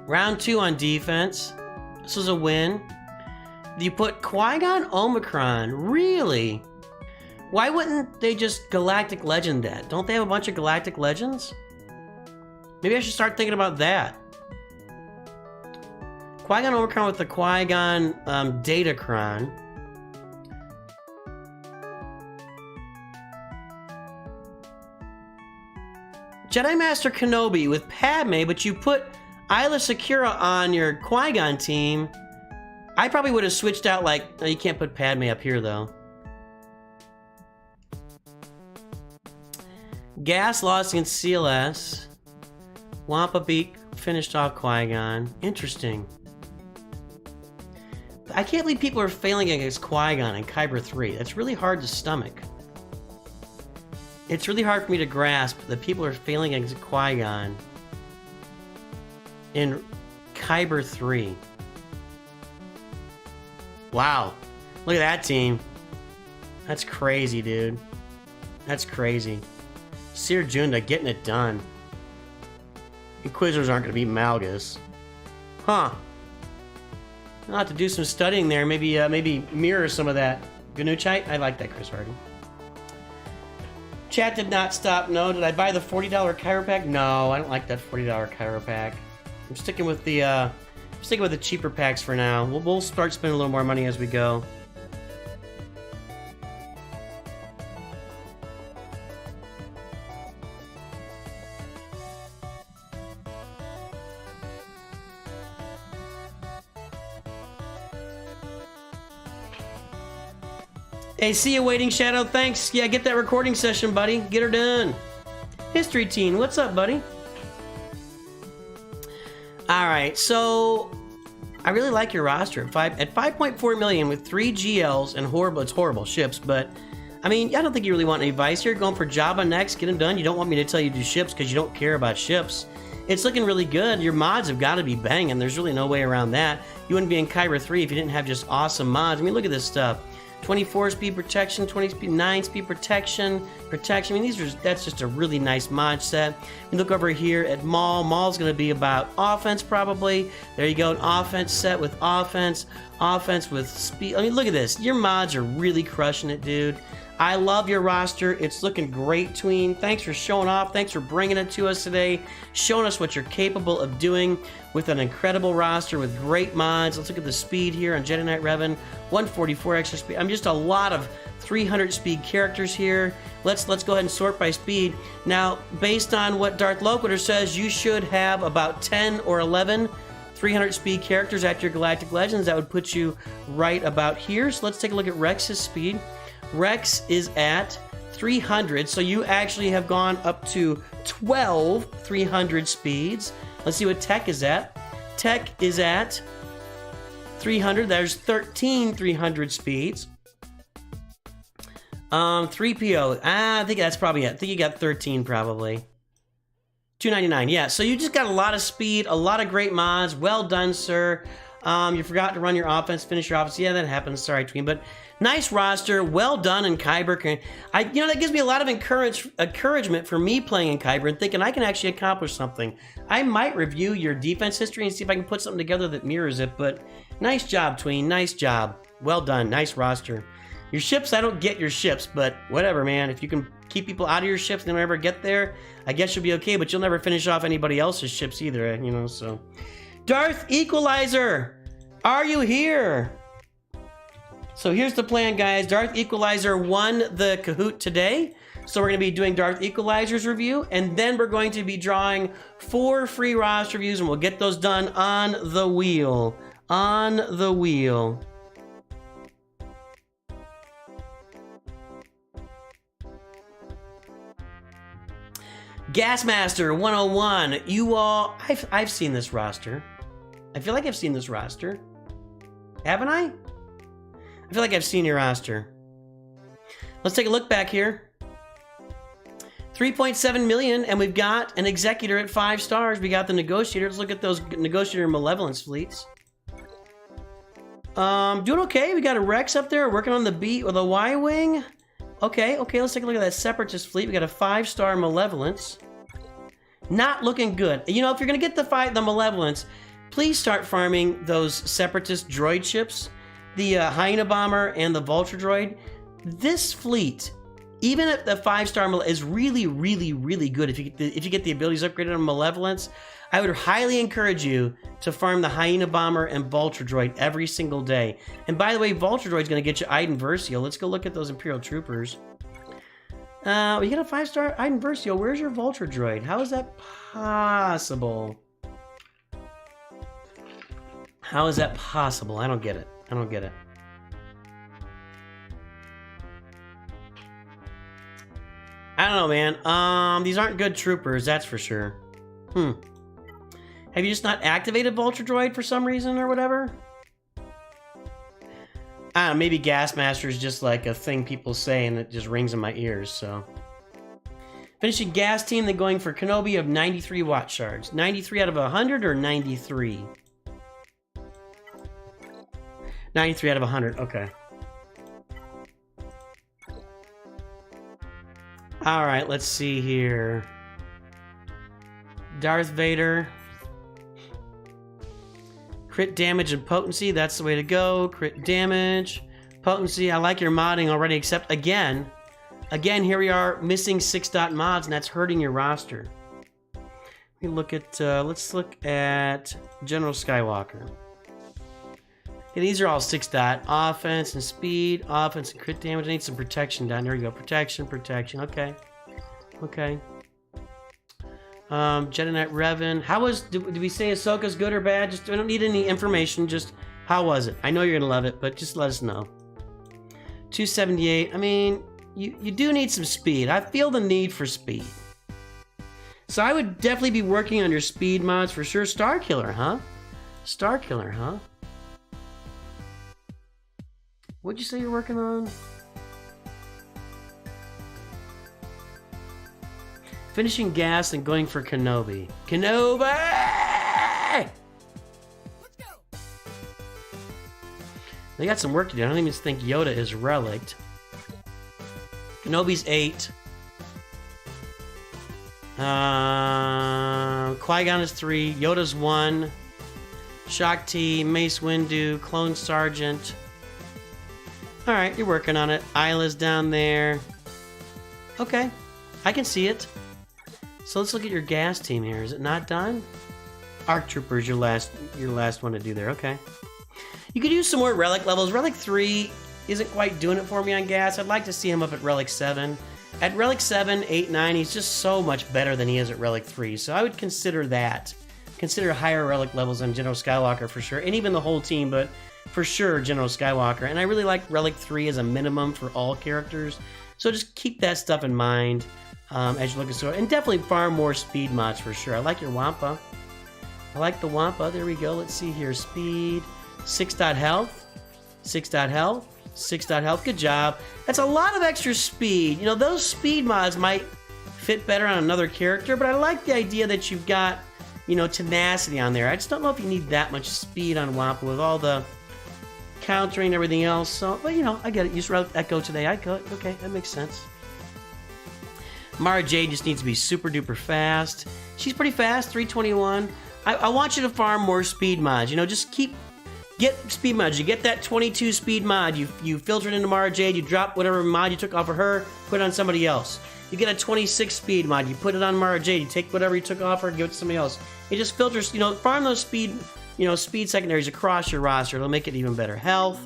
A: Round 2 on defense. This was a win. You put Qui-Gon Omicron. Really? Why wouldn't they just Galactic Legend that? Don't they have a bunch of Galactic Legends? Maybe I should start thinking about that. Qui-Gon Omicron with the Qui-Gon Datacron. Jedi Master Kenobi with Padme, but you put Isla Secura on your Qui-Gon team. I probably would have switched out, like, oh, you can't put Padme up here though. Gas lost against CLS. Wampa beat finished off Qui-Gon. Interesting. I can't believe people are failing against Qui-Gon in Kyber 3. That's really hard to stomach. It's really hard for me to grasp that people are failing against Qui-Gon in Kyber 3. Wow. Look at that team. That's crazy, dude. That's crazy. Seer Junda getting it done. Inquisitors aren't going to beat Malgus. Huh. I'll have to do some studying there. Maybe mirror some of that. Ganuchite? I like that, Chris Hardy. Chat did not stop. No. Did I buy the $40 Kyro pack? No, I don't like that $40 Kyro pack. I'm sticking with the cheaper packs for now. We'll start spending a little more money as we go. Hey, see you, Waiting Shadow. Thanks. Yeah, get that recording session, buddy. Get her done. History Teen, what's up, buddy? All right, so I really like your roster at 5.4 million with 3 GLs and horrible ships. But I mean, I don't think you really want any advice here. Going for Jabba next, get them done. You don't want me to tell you to do ships because you don't care about ships. It's looking really good. Your mods have got to be banging. There's really no way around that. You wouldn't be in Kyber 3 if you didn't have just awesome mods. I mean, look at this stuff. 24 speed protection, 9 speed protection. I mean, that's just a really nice mod set. We look over here at Maul. Maul's going to be about offense, probably. There you go, an offense set with offense with speed. I mean, look at this. Your mods are really crushing it, dude. I love your roster. It's looking great, Tween. Thanks for showing off. Thanks for bringing it to us today, showing us what you're capable of doing with an incredible roster with great mods. Let's look at the speed here on Jedi Knight Revan. 144 extra speed. I'm just a lot of 300 speed characters here. Let's go ahead and sort by speed. Now, based on what Darth Loquitur says, you should have about 10 or 11 300 speed characters after your Galactic Legends. That would put you right about here. So let's take a look at Rex's speed. Rex is at 300, so you actually have gone up to 12 300 speeds. Let's see what Tech is at. Tech is at 300. There's 13 300 speeds. 3PO. I think that's probably it. I think you got 13 probably. 299. Yeah, so you just got a lot of speed, a lot of great mods. Well done, sir. You forgot to run your offense, finish your offense. Yeah, that happens. Sorry, Tween. But nice roster. Well done in Kyber. You know, that gives me a lot of encouragement for me playing in Kyber and thinking I can actually accomplish something. I might review your defense history and see if I can put something together that mirrors it. But nice job, Tween. Nice job. Well done. Nice roster. Your ships, I don't get your ships, but whatever, man. If you can keep people out of your ships and they don't ever get there, I guess you'll be okay, but you'll never finish off anybody else's ships either, you know, so. Darth Equalizer, are you here? So here's the plan, guys. Darth Equalizer won the Kahoot today, so we're going to be doing Darth Equalizer's review, and then we're going to be drawing 4 free roster reviews, and we'll get those done on the wheel. On the wheel. Gasmaster 101. You all, I've seen this roster. I feel like I've seen this roster. Haven't I? I feel like I've seen your roster. Let's take a look back here. 3.7 million, and we've got an executor at 5 stars. We got the negotiator. Let's look at those negotiator malevolence fleets. Doing okay. We got a Rex up there working on the B or the Y-wing. Okay, let's take a look at that Separatist fleet. We got a 5-star Malevolence. Not looking good. You know, if you're going to get the Malevolence, please start farming those Separatist droid ships. The Hyena Bomber and the Vulture Droid. This fleet, even at the 5-star, is really, really, really good if you get the abilities upgraded on Malevolence. I would highly encourage you to farm the Hyena Bomber and Vulture Droid every single day. And by the way, Vulture Droid's going to get you Iden Versio. Let's go look at those Imperial Troopers. We got a 5-star Iden Versio. Where's your Vulture Droid? How is that possible? How is that possible? I don't get it. I don't get it. I don't know, man. These aren't good troopers, that's for sure. Have you just not activated Vulture Droid for some reason or whatever? I don't know, maybe Gasmaster is just like a thing people say and it just rings in my ears, so. Finishing gas team, then going for Kenobi of 93 watt shards. 93 out of 100 or 93? 93 out of 100, okay. Alright, let's see here. Darth Vader. Crit damage and potency, that's the way to go. Crit damage, potency, I like your modding already, except again, here we are missing 6-dot mods, and that's hurting your roster. Let me look at, let's look at General Skywalker. Okay, these are all 6-dot. Offense and speed, offense and crit damage. I need some protection down there. We go. Protection, okay. Okay. Jedi Knight Revan. How was, did we say Ahsoka's good or bad? Just, I don't need any information, just how was it? I know you're gonna love it, but just let us know. 278, I mean, you do need some speed. I feel the need for speed. So I would definitely be working on your speed mods for sure. Starkiller, huh? Starkiller, huh? What'd you say you're working on? Finishing gas and going for Kenobi. Kenobi! Let's go! They got some work to do. I don't even think Yoda is relicked. Kenobi's 8. Qui-Gon is 3. Yoda's 1. Shakti, Mace Windu, Clone Sergeant. Alright, you're working on it. Isla's down there. Okay, I can see it. So let's look at your gas team here. Is it not done? Arc Trooper's your last one to do there. Okay. You could use some more relic levels. Relic 3 isn't quite doing it for me on gas. I'd like to see him up at Relic 7. At Relic 7, 8, 9, he's just so much better than he is at Relic 3. So I would consider that. Consider higher relic levels on General Skywalker for sure. And even the whole team, but for sure General Skywalker. And I really like Relic 3 as a minimum for all characters. So just keep that stuff in mind. As you're looking through it. And definitely far more speed mods for sure. I like your Wampa. I like the Wampa. There we go. Let's see here. Speed. 6-dot health. 6-dot health. 6-dot health. Good job. That's a lot of extra speed. You know, those speed mods might fit better on another character, but I like the idea that you've got, you know, tenacity on there. I just don't know if you need that much speed on Wampa with all the countering and everything else. So, but you know, I get it. You just wrote Echo today. Okay, that makes sense. Mara Jade just needs to be super duper fast. She's pretty fast, 321. I want you to farm more speed mods. You know, just get speed mods. You get that 22 speed mod. You filter it into Mara Jade. You drop whatever mod you took off of her, put it on somebody else. You get a 26 speed mod. You put it on Mara Jade. You take whatever you took off her, give it to somebody else. It just filters. You know, farm those speed secondaries across your roster. It'll make it even better. Health,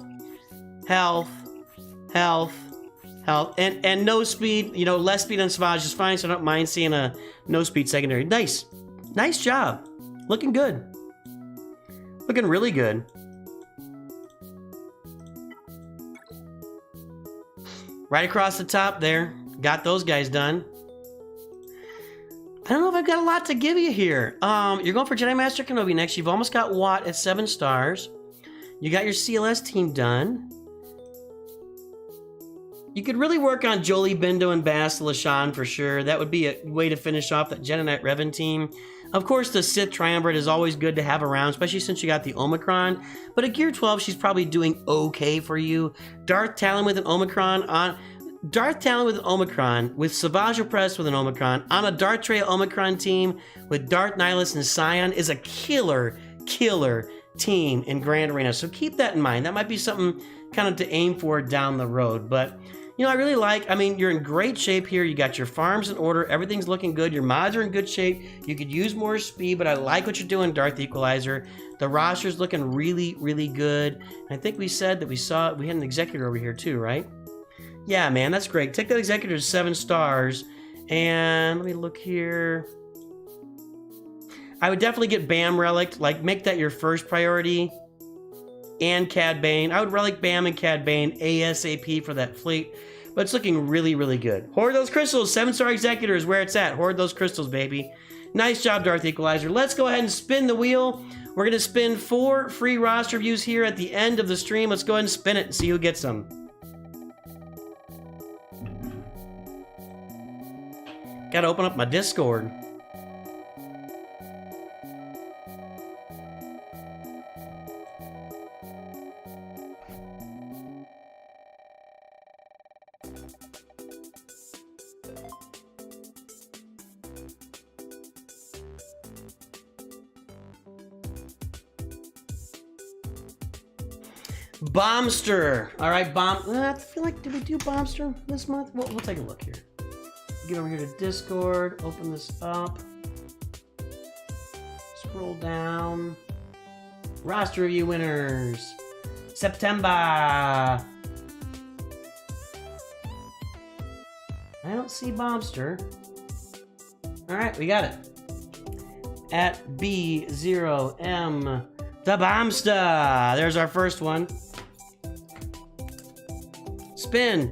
A: and no speed. You know, less speed on Savage is fine. So I don't mind seeing a no speed secondary. Nice job. Looking good. Looking really good. Right across the top there. Got those guys done. I don't know if I've got a lot to give you here. You're going for Jedi Master Kenobi next. You've almost got Watt at 7 stars. You got your CLS team done. You could really work on Jolie, Bindo, and Bass LaShawn for sure. That would be a way to finish off that Jedi Knight Revan team. Of course, the Sith Triumvirate is always good to have around, especially since you got the Omicron. But at Gear 12, she's probably doing okay for you. Darth Talon with an Omicron on... Darth Talon with an Omicron, with Savage Opress with an Omicron, on a Darth Trey Omicron team with Darth Nihilus and Scion is a killer team in Grand Arena. So keep that in mind. That might be something kind of to aim for down the road. But, you know, I really like, I mean, you're in great shape here. You got your farms in order. Everything's looking good. Your mods are in good shape. You could use more speed, but I like what you're doing, Darth Equalizer. The roster's looking really, really good. I think we said that we had an executor over here too, right? Yeah, man, that's great. Take that executor to 7 stars. And let me look here. I would definitely get Bam Relic. Like, make that your first priority. And Cad Bane. I would relic Bam and Cad Bane ASAP for that fleet. But it's looking really, really good. Hoard those crystals. 7-star executor is where it's at. Hoard those crystals, baby. Nice job, Darth Equalizer. Let's go ahead and spin the wheel. We're going to spin 4 free roster views here at the end of the stream. Let's go ahead and spin it and see who gets them. Gotta open up my Discord. Bombster. All right, I feel like, did we do Bombster this month? We'll take a look here. Get over here to Discord, open this up, scroll down, roster review winners, September. I don't see Bombster. All right, we got it. At B0M, the Bombster. There's our first one. Spin.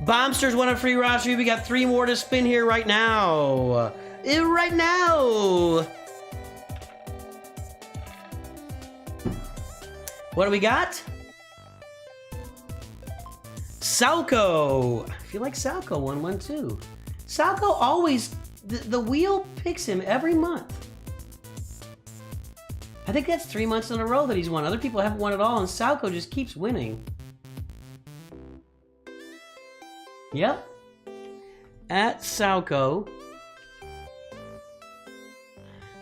A: Bombsters won a free roster. We got 3 more to spin here right now. Right now. What do we got? Salco. I feel like Salco won one too. Salco always, the wheel picks him every month. I think that's 3 months in a row that he's won. Other people haven't won at all, and Salco just keeps winning. Yep. At Salco.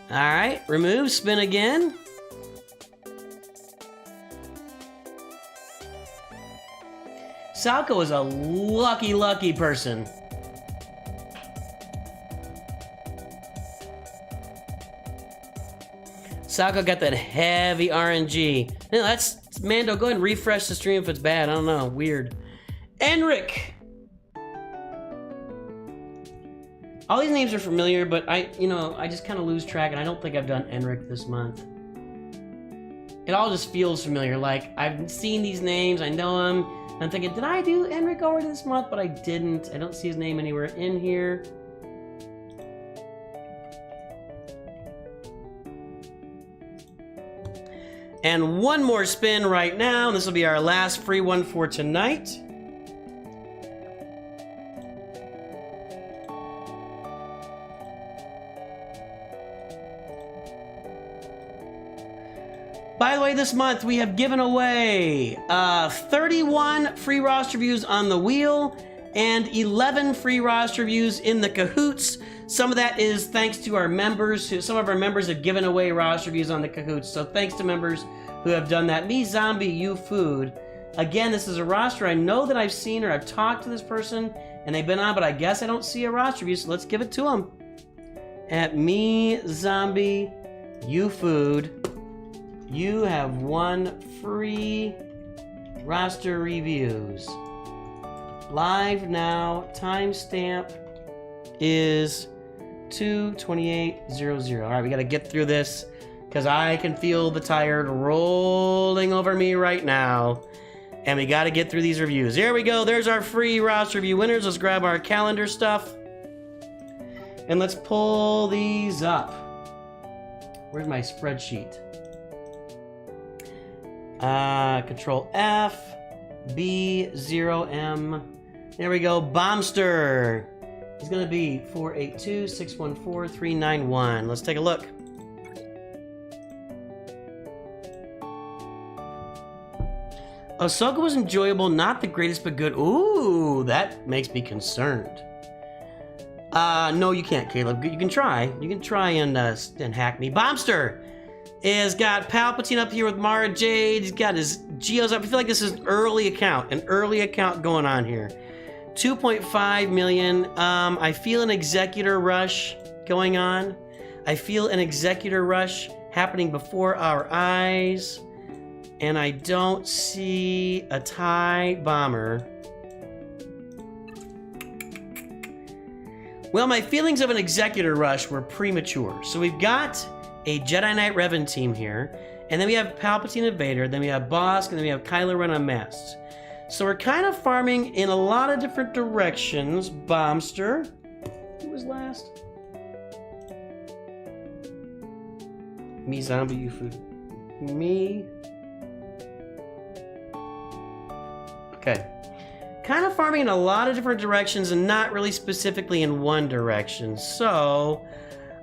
A: Alright, remove, spin again. Salco is a lucky person. Salco got that heavy RNG. No, that's Mando. Go ahead and refresh the stream if it's bad. I don't know. Weird. Enrick. All these names are familiar, but I just kind of lose track, and I don't think I've done Enrick this month. It all just feels familiar. Like, I've seen these names, I know them, and I'm thinking, did I do Enrick already this month? But I didn't. I don't see his name anywhere in here. And one more spin right now, and this will be our last free one for tonight. By the way, this month we have given away 31 free roster views on the wheel and 11 free roster views in the Kahoots. Some of that is thanks to our members. Some of our members have given away roster views on the Kahoots. So thanks to members who have done that. Me Zombie, You Food. Again, this is a roster I know that I've seen or I've talked to this person and they've been on, but I guess I don't see a roster view, so let's give it to them. At Me Zombie, You Food. You have won free roster reviews. Live now. Timestamp is 2/28/00. All right, we got to get through this because I can feel the tired rolling over me right now. And we got to get through these reviews. Here we go. There's our free roster review winners. Let's grab our calendar stuff. And let's pull these up. Where's my spreadsheet? Control F, B, 0M. There we go. Bombster. It's going to be 482-614-391. Let's take a look. Ahsoka was enjoyable, not the greatest, but good. Ooh, that makes me concerned. No, you can't, Caleb. You can try. You can try and hack me. Bombster has got Palpatine up here with Mara Jade. He's got his Geos up. I feel like this is an early account going on here. 2.5 million. I feel an executor rush going on. I feel an executor rush happening before our eyes. And I don't see a TIE bomber. Well, my feelings of an executor rush were premature. So we've got a Jedi Knight Revan team here, and then we have Palpatine and Vader, then we have Bosk, and then we have Kylo Ren unmasked. So we're kind of farming in a lot of different directions. Bombster. Who was last? Me Zombie, You Food. Me. Okay. Kind of farming in a lot of different directions and not really specifically in one direction. So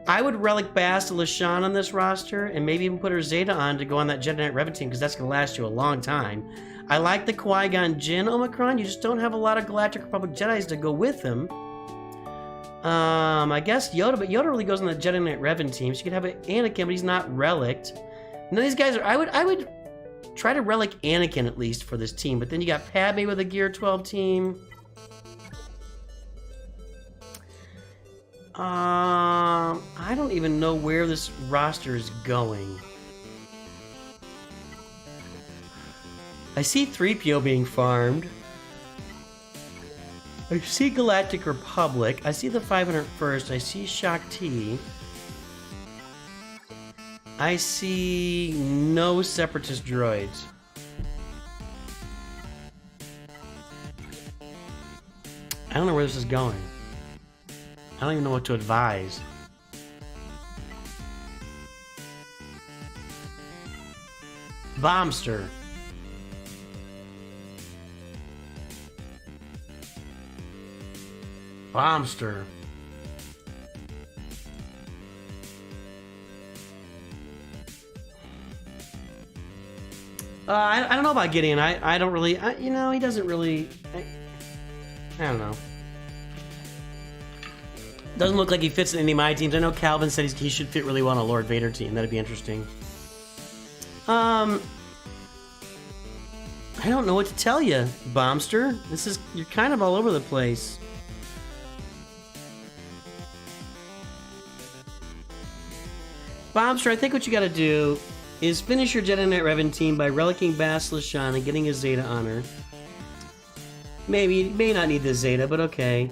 A: I would relic Bast LaShawn on this roster and maybe even put her Zeta on to go on that Jedi Knight Revan team because that's going to last you a long time. I like the Qui-Gon Jinn Omicron. You just don't have a lot of Galactic Republic Jedis to go with him. I guess Yoda, but Yoda really goes on the Jedi Knight Revan team. So you could have an Anakin, but he's not relicked. None of these guys are... I would try to relic Anakin at least for this team, but then you got Padme with a Gear 12 team. I don't even know where this roster is going. I see 3PO being farmed. I see Galactic Republic. I see the 501st. I see Shakti. I see no Separatist droids. I don't know where this is going. I don't even know what to advise. Bombster. Bombster. I don't know about Gideon. I don't really... you know, he doesn't really... I don't know. Doesn't look like he fits in any of my teams. I know Calvin said he should fit really well on a Lord Vader team. That'd be interesting. I don't know what to tell you, Bombster. You're kind of all over the place. Bombster, I think what you gotta do is finish your Jedi Knight Revan team by relicking Bast LaShawn and getting a Zeta on her. Maybe, you may not need the Zeta, but okay.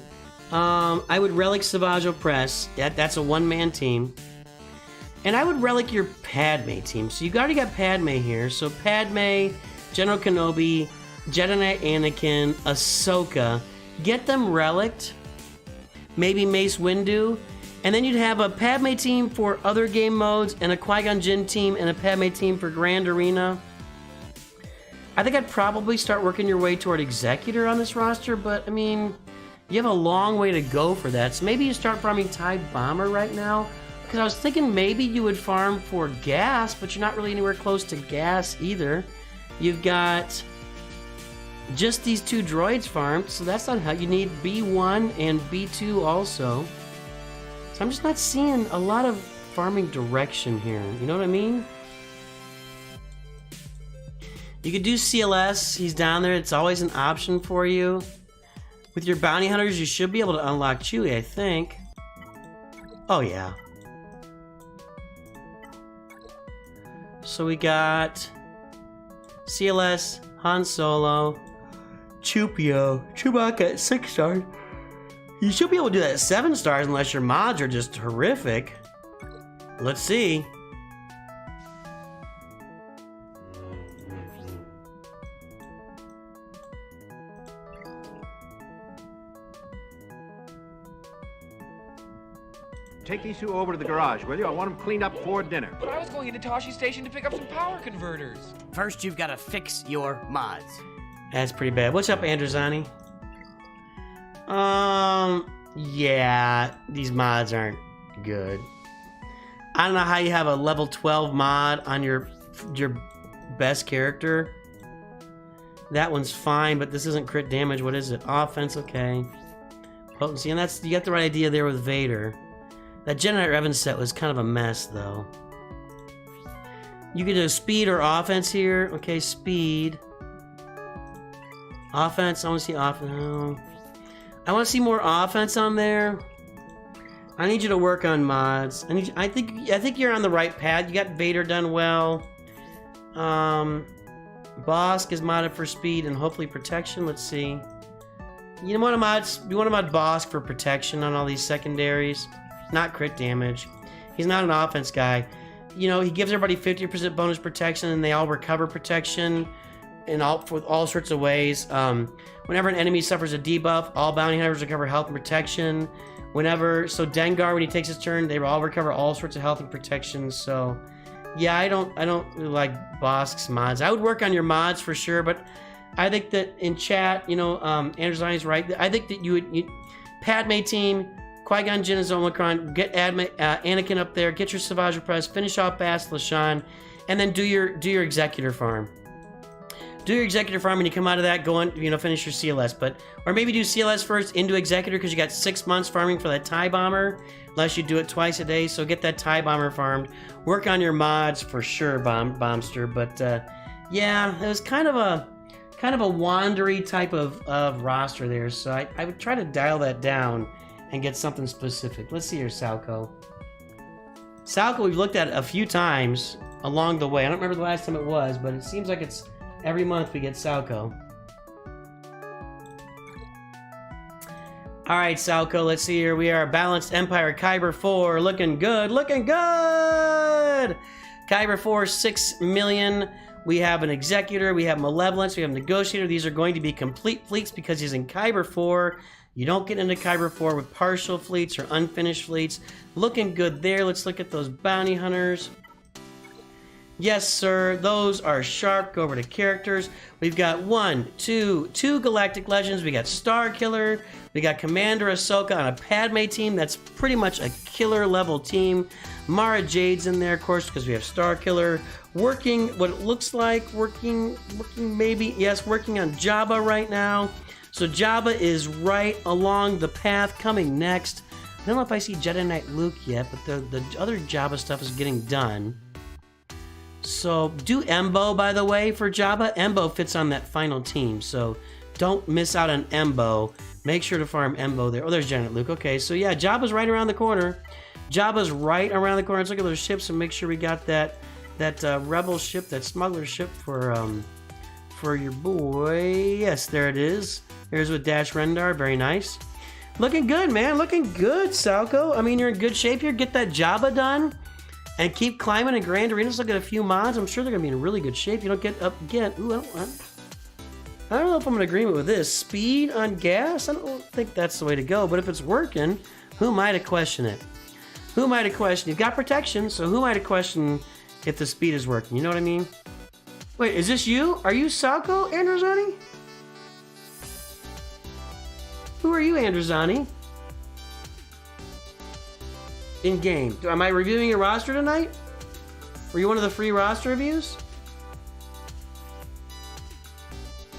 A: I would relic Savage Opress. That's a one-man team. And I would relic your Padme team. So you've already got Padme here. So Padme, General Kenobi, Jedi Knight Anakin, Ahsoka. Get them relicked. Maybe Mace Windu. And then you'd have a Padme team for other game modes, and a Qui-Gon Jinn team, and a Padme team for Grand Arena. I think I'd probably start working your way toward Executor on this roster, but, I mean, you have a long way to go for that. So maybe you start farming TIE Bomber right now, Because I was thinking maybe you would farm for gas, but you're not really anywhere close to gas either. You've got just these 2 droids farmed, so that's not how you need B1 and B2 also. So I'm just not seeing a lot of farming direction here. You know what I mean? You could do CLS. He's down there. It's always an option for you. With your bounty hunters, you should be able to unlock Chewie, I think. Oh, yeah. So we got CLS, Han Solo, Chewbacca at 6 stars. You should be able to do that at 7 stars unless your mods are just horrific. Let's see.
I: Take these 2 over to the garage, will you? I want them cleaned up before dinner.
R: But I was going into Toshi Station to pick up some power converters.
P: First, you've got to fix your mods.
A: That's pretty bad. What's up, Androzani? Yeah, these mods aren't good. I don't know how you have a level 12 mod on your best character. That one's fine, but this isn't crit damage. What is it? Offense, okay. Potency, and that's, you got the right idea there with Vader. That Jedi Knight Revan set was kind of a mess, though. You could do speed or offense here. Okay, speed. Offense, I want to see offense. No. I want to see more offense on there. I need you to work on mods. I think you're on the right path. You got Vader done well. Bosk is modded for speed and hopefully protection. Let's see. You want to mod Bosk for protection on all these secondaries. Not crit damage. He's not an offense guy. You know, he gives everybody 50% bonus protection and they all recover protection in all sorts of ways. Whenever an enemy suffers a debuff, all bounty hunters recover health and protection. So Dengar, when he takes his turn, they all recover all sorts of health and protection. So yeah, I don't really like Bosk's mods. I would work on your mods for sure, but I think that in chat, you know, Androzani's right. I think that you Padme team, Qui-Gon Jinn is Omicron, get Anakin up there, get your Savage Repress, finish off Bast Lashan, and then do your Executor farm. Do your Executor farm, and you come out of that, go on, you know, finish your CLS. Or maybe do CLS first into Executor, because you got 6 months farming for that TIE Bomber, unless you do it twice a day, so get that TIE Bomber farmed. Work on your mods for sure, Bombster, but yeah, it was kind of a wandery type of roster there, so I would try to dial that down and get something specific. Let's see here, Salco. Salco we've looked at a few times along the way. I don't remember the last time it was, but it seems like it's every month we get Salco. Alright, Salco, let's see here. We are Balanced Empire Kyber 4. Looking good, looking good! Kyber 4, 6 million. We have an Executor, we have Malevolence, we have Negotiator. These are going to be complete fleets because he's in Kyber 4. You don't get into Kyber 4 with partial fleets or unfinished fleets. Looking good there. Let's look at those bounty hunters. Yes, sir. Those are sharp. Go over to characters. We've got two Galactic Legends. We got Star Killer. We got Commander Ahsoka on a Padme team. That's pretty much a killer level team. Mara Jade's in there, of course, because we have Star Killer. Working, what it looks like, working maybe, yes, working on Jabba right now. So Jabba is right along the path, coming next. I don't know if I see Jedi Knight Luke yet, but the other Jabba stuff is getting done. So do Embo, by the way, for Jabba. Embo fits on that final team, so don't miss out on Embo. Make sure to farm Embo there. Oh, there's Jedi Knight Luke. Okay, so yeah, Jabba's right around the corner. Jabba's right around the corner. Let's look at those ships and make sure we got that rebel ship, that smuggler ship for your boy. Yes, there it is. Here's with Dash Rendar. Very nice. Looking good, man. Looking good, Salco. I mean, you're in good shape here. Get that Jabba done and keep climbing in Grand Arenas. Look at a few mods. I'm sure they're going to be in really good shape. You don't get up again. Ooh, I don't know if I'm in agreement with this. Speed on gas? I don't think that's the way to go. But if it's working, who am I to question it? Who am I to question? You've got protection, so who am I to question if the speed is working? You know what I mean? Wait, is this you? Are you Salco, Androzani? Who are you, Androzani? in game. Am I reviewing your roster tonight? Were you one of the free roster reviews?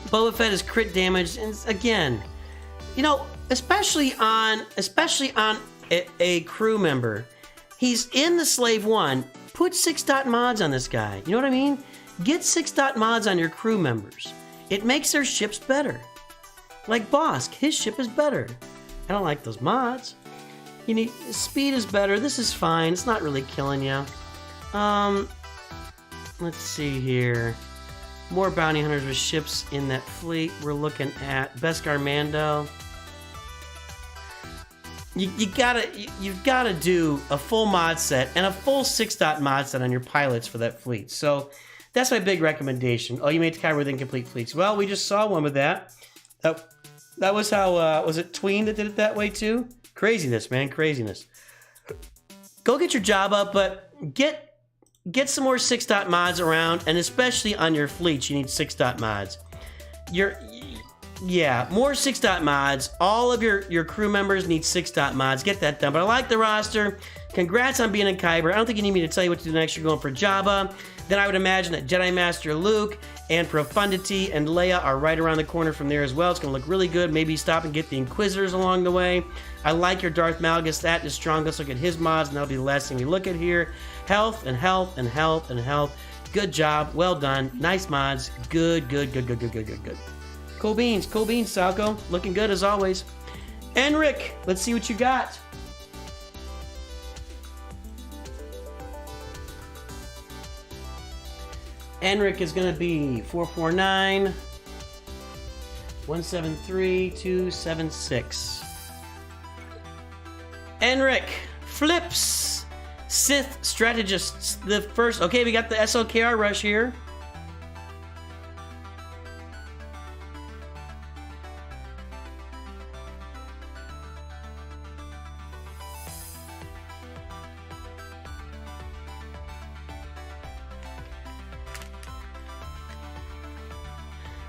A: Boba Fett is crit damage, and again, you know, especially on a crew member. He's in the Slave 1. Put 6-dot mods on this guy. You know what I mean? Get 6-dot mods on your crew members. It makes their ships better. Like Bosk, his ship is better. I don't like those mods. You need speed is better. This is fine. It's not really killing you. Let's see here. More bounty hunters with ships in that fleet. We're looking at Beskar Mando. You've gotta do a full mod set and a full 6-dot mod set on your pilots for that fleet. So that's my big recommendation. Oh, you made Kyber with incomplete fleets. Well, we just saw one with that. That was how, was it Tween that did it that way too? Craziness, man, craziness. Go get your job up, but get some more 6-dot mods around, and especially on your fleets, you need 6-dot mods. Yeah, more 6-dot mods. All of your crew members need 6-dot mods. Get that done. But I like the roster. Congrats on being in Kyber. I don't think you need me to tell you what to do next. You're going for Jabba. Then I would imagine that Jedi Master Luke and Profundity and Leia are right around the corner from there as well. It's going to look really good. Maybe stop and get the Inquisitors along the way. I like your Darth Malgus. That is strong. Let's look at his mods, and that'll be the last thing we look at here. Health and health and health and health. Good job. Well done. Nice mods. Good. Cool beans, Salko. Looking good as always. Enrick, let's see what you got. Enrick is going to be 449 173 276. Enrick flips Sith strategists. The first. Okay, we got the SLKR rush here.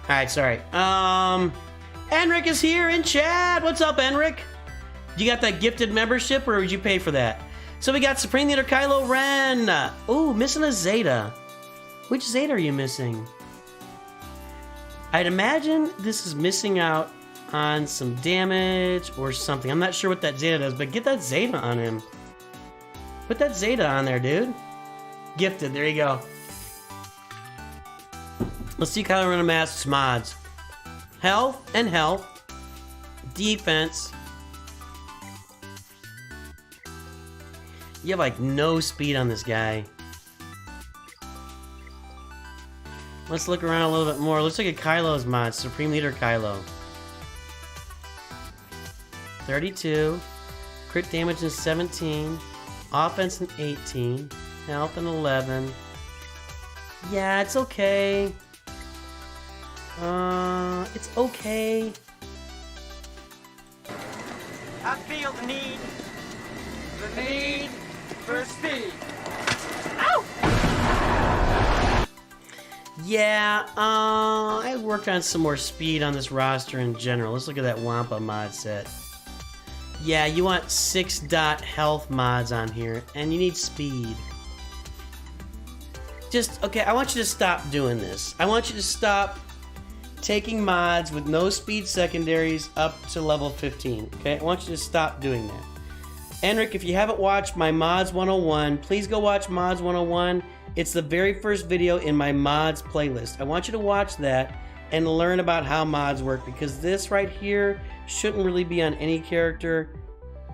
A: Alright, sorry. Enrick is here in chat. What's up, Enrick? You got that gifted membership, or would you pay for that? So we got Supreme Leader Kylo Ren. Ooh, missing a Zeta. Which Zeta are you missing? I'd imagine this is missing out on some damage or something. I'm not sure what that Zeta does, but get that Zeta on him. Put that Zeta on there, dude. Gifted, there you go. Let's see Kylo Ren Masks mods. Health and health. Defense. You have like no speed on this guy. Let's look around a little bit more. Let's look at Kylo's mods. Supreme Leader Kylo. 32. Crit damage in 17. Offense in 18. Health in 11. Yeah, it's okay. It's okay.
H: I feel the need for speed. Ow!
A: Yeah, I worked on some more speed on this roster in general. Let's look at that Wampa mod set. Yeah, you want 6-dot health mods on here, and you need speed. Okay, I want you to stop doing this. I want you to stop taking mods with no speed secondaries up to level 15, okay? I want you to stop doing that. Enrick, if you haven't watched my Mods 101, please go watch Mods 101. It's the very first video in my mods playlist. I want you to watch that and learn about how mods work, because this right here shouldn't really be on any character.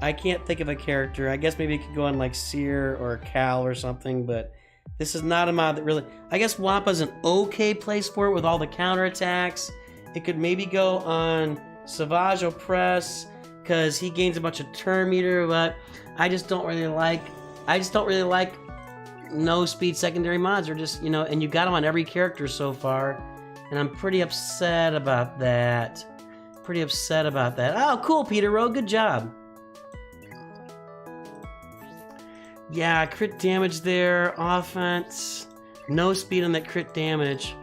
A: I can't think of a character. I guess maybe it could go on like Seer or Cal or something, but this is not a mod that really... I guess Wampa's an okay place for it with all the counterattacks. It could maybe go on Savage Opress, because he gains a bunch of turn meter, but I just don't really like no speed secondary mods, or just, you know, and you got them on every character so far, and I'm pretty upset about that. Oh, cool, Peter Rowe, good job. Yeah, crit damage there, offense, no speed on that crit damage.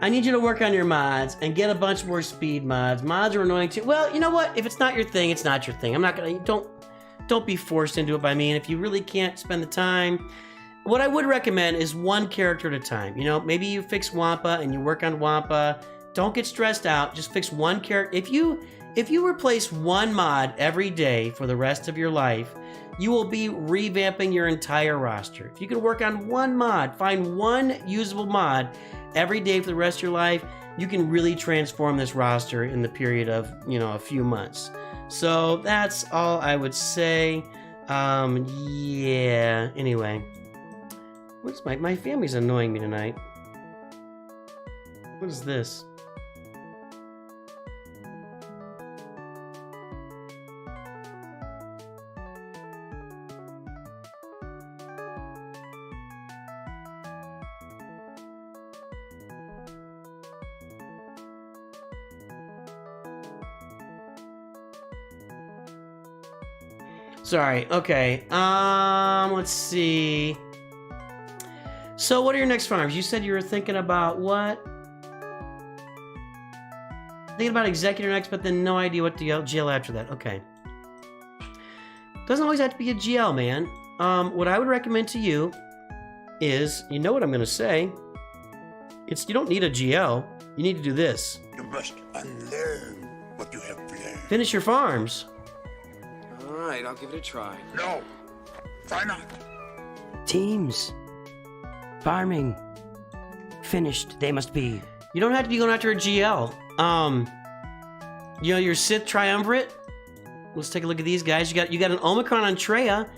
A: I need you to work on your mods and get a bunch more speed mods. Mods are annoying too. Well, you know what? If it's not your thing, it's not your thing. I'm not gonna, don't don't be forced into it by me. And if you really can't spend the time, what I would recommend is one character at a time. You know, maybe you fix Wampa and you work on Wampa. Don't get stressed out. Just fix one character. If you replace one mod every day for the rest of your life, you will be revamping your entire roster. If you can work on one mod, find one usable mod every day for the rest of your life, you can really transform this roster in the period of, you know, a few months. So that's all I would say. Yeah, anyway. What's my family's annoying me tonight. What is this? Sorry, okay. Let's see. So what are your next farms? You said you were thinking about what? Thinking about Executor next, but then no idea what to GL after that. Okay. Doesn't always have to be a GL, man. What I would recommend to you is, you know what I'm gonna say. It's, you don't need a GL. You need to do this.
N: You must unlearn what you have learned.
A: Finish your farms.
J: Alright, I'll give it a try.
N: No, try not.
P: Teams. Farming. Finished, they must be.
A: You don't have to be going after a GL. You know, your Sith Triumvirate. Let's take a look at these guys. You got an Omicron on Treya.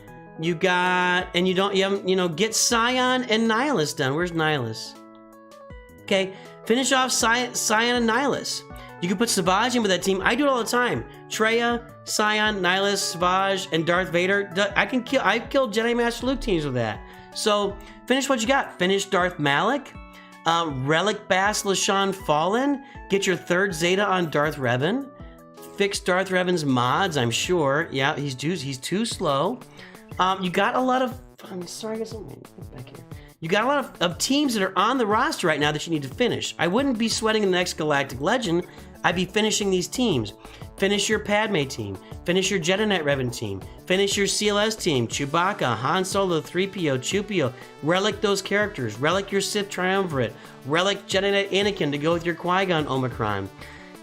A: You haven't, you know, get Scion and Nihilus done. Where's Nihilus? Okay, finish off Scion and Nihilus. You can put Savage in with that team. I do it all the time. Treya, Scion, Nihilus, Savage, and Darth Vader. I've killed Jedi Master Luke teams with that. So finish what you got. Finish Darth Malak, Relic Bass LaShawn Fallen. Get your third Zeta on Darth Revan. Fix Darth Revan's mods, I'm sure. Yeah, he's too slow. You got a lot of. I'm sorry, I guess I'm back here. You got a lot of teams that are on the roster right now that you need to finish. I wouldn't be sweating the next Galactic Legend. I'd be finishing these teams. Finish your Padme team. Finish your Jedi Knight Revan team. Finish your CLS team. Chewbacca, Han Solo, 3PO, Chupio. Relic those characters. Relic your Sith Triumvirate. Relic Jedi Knight Anakin to go with your Qui-Gon Omicron.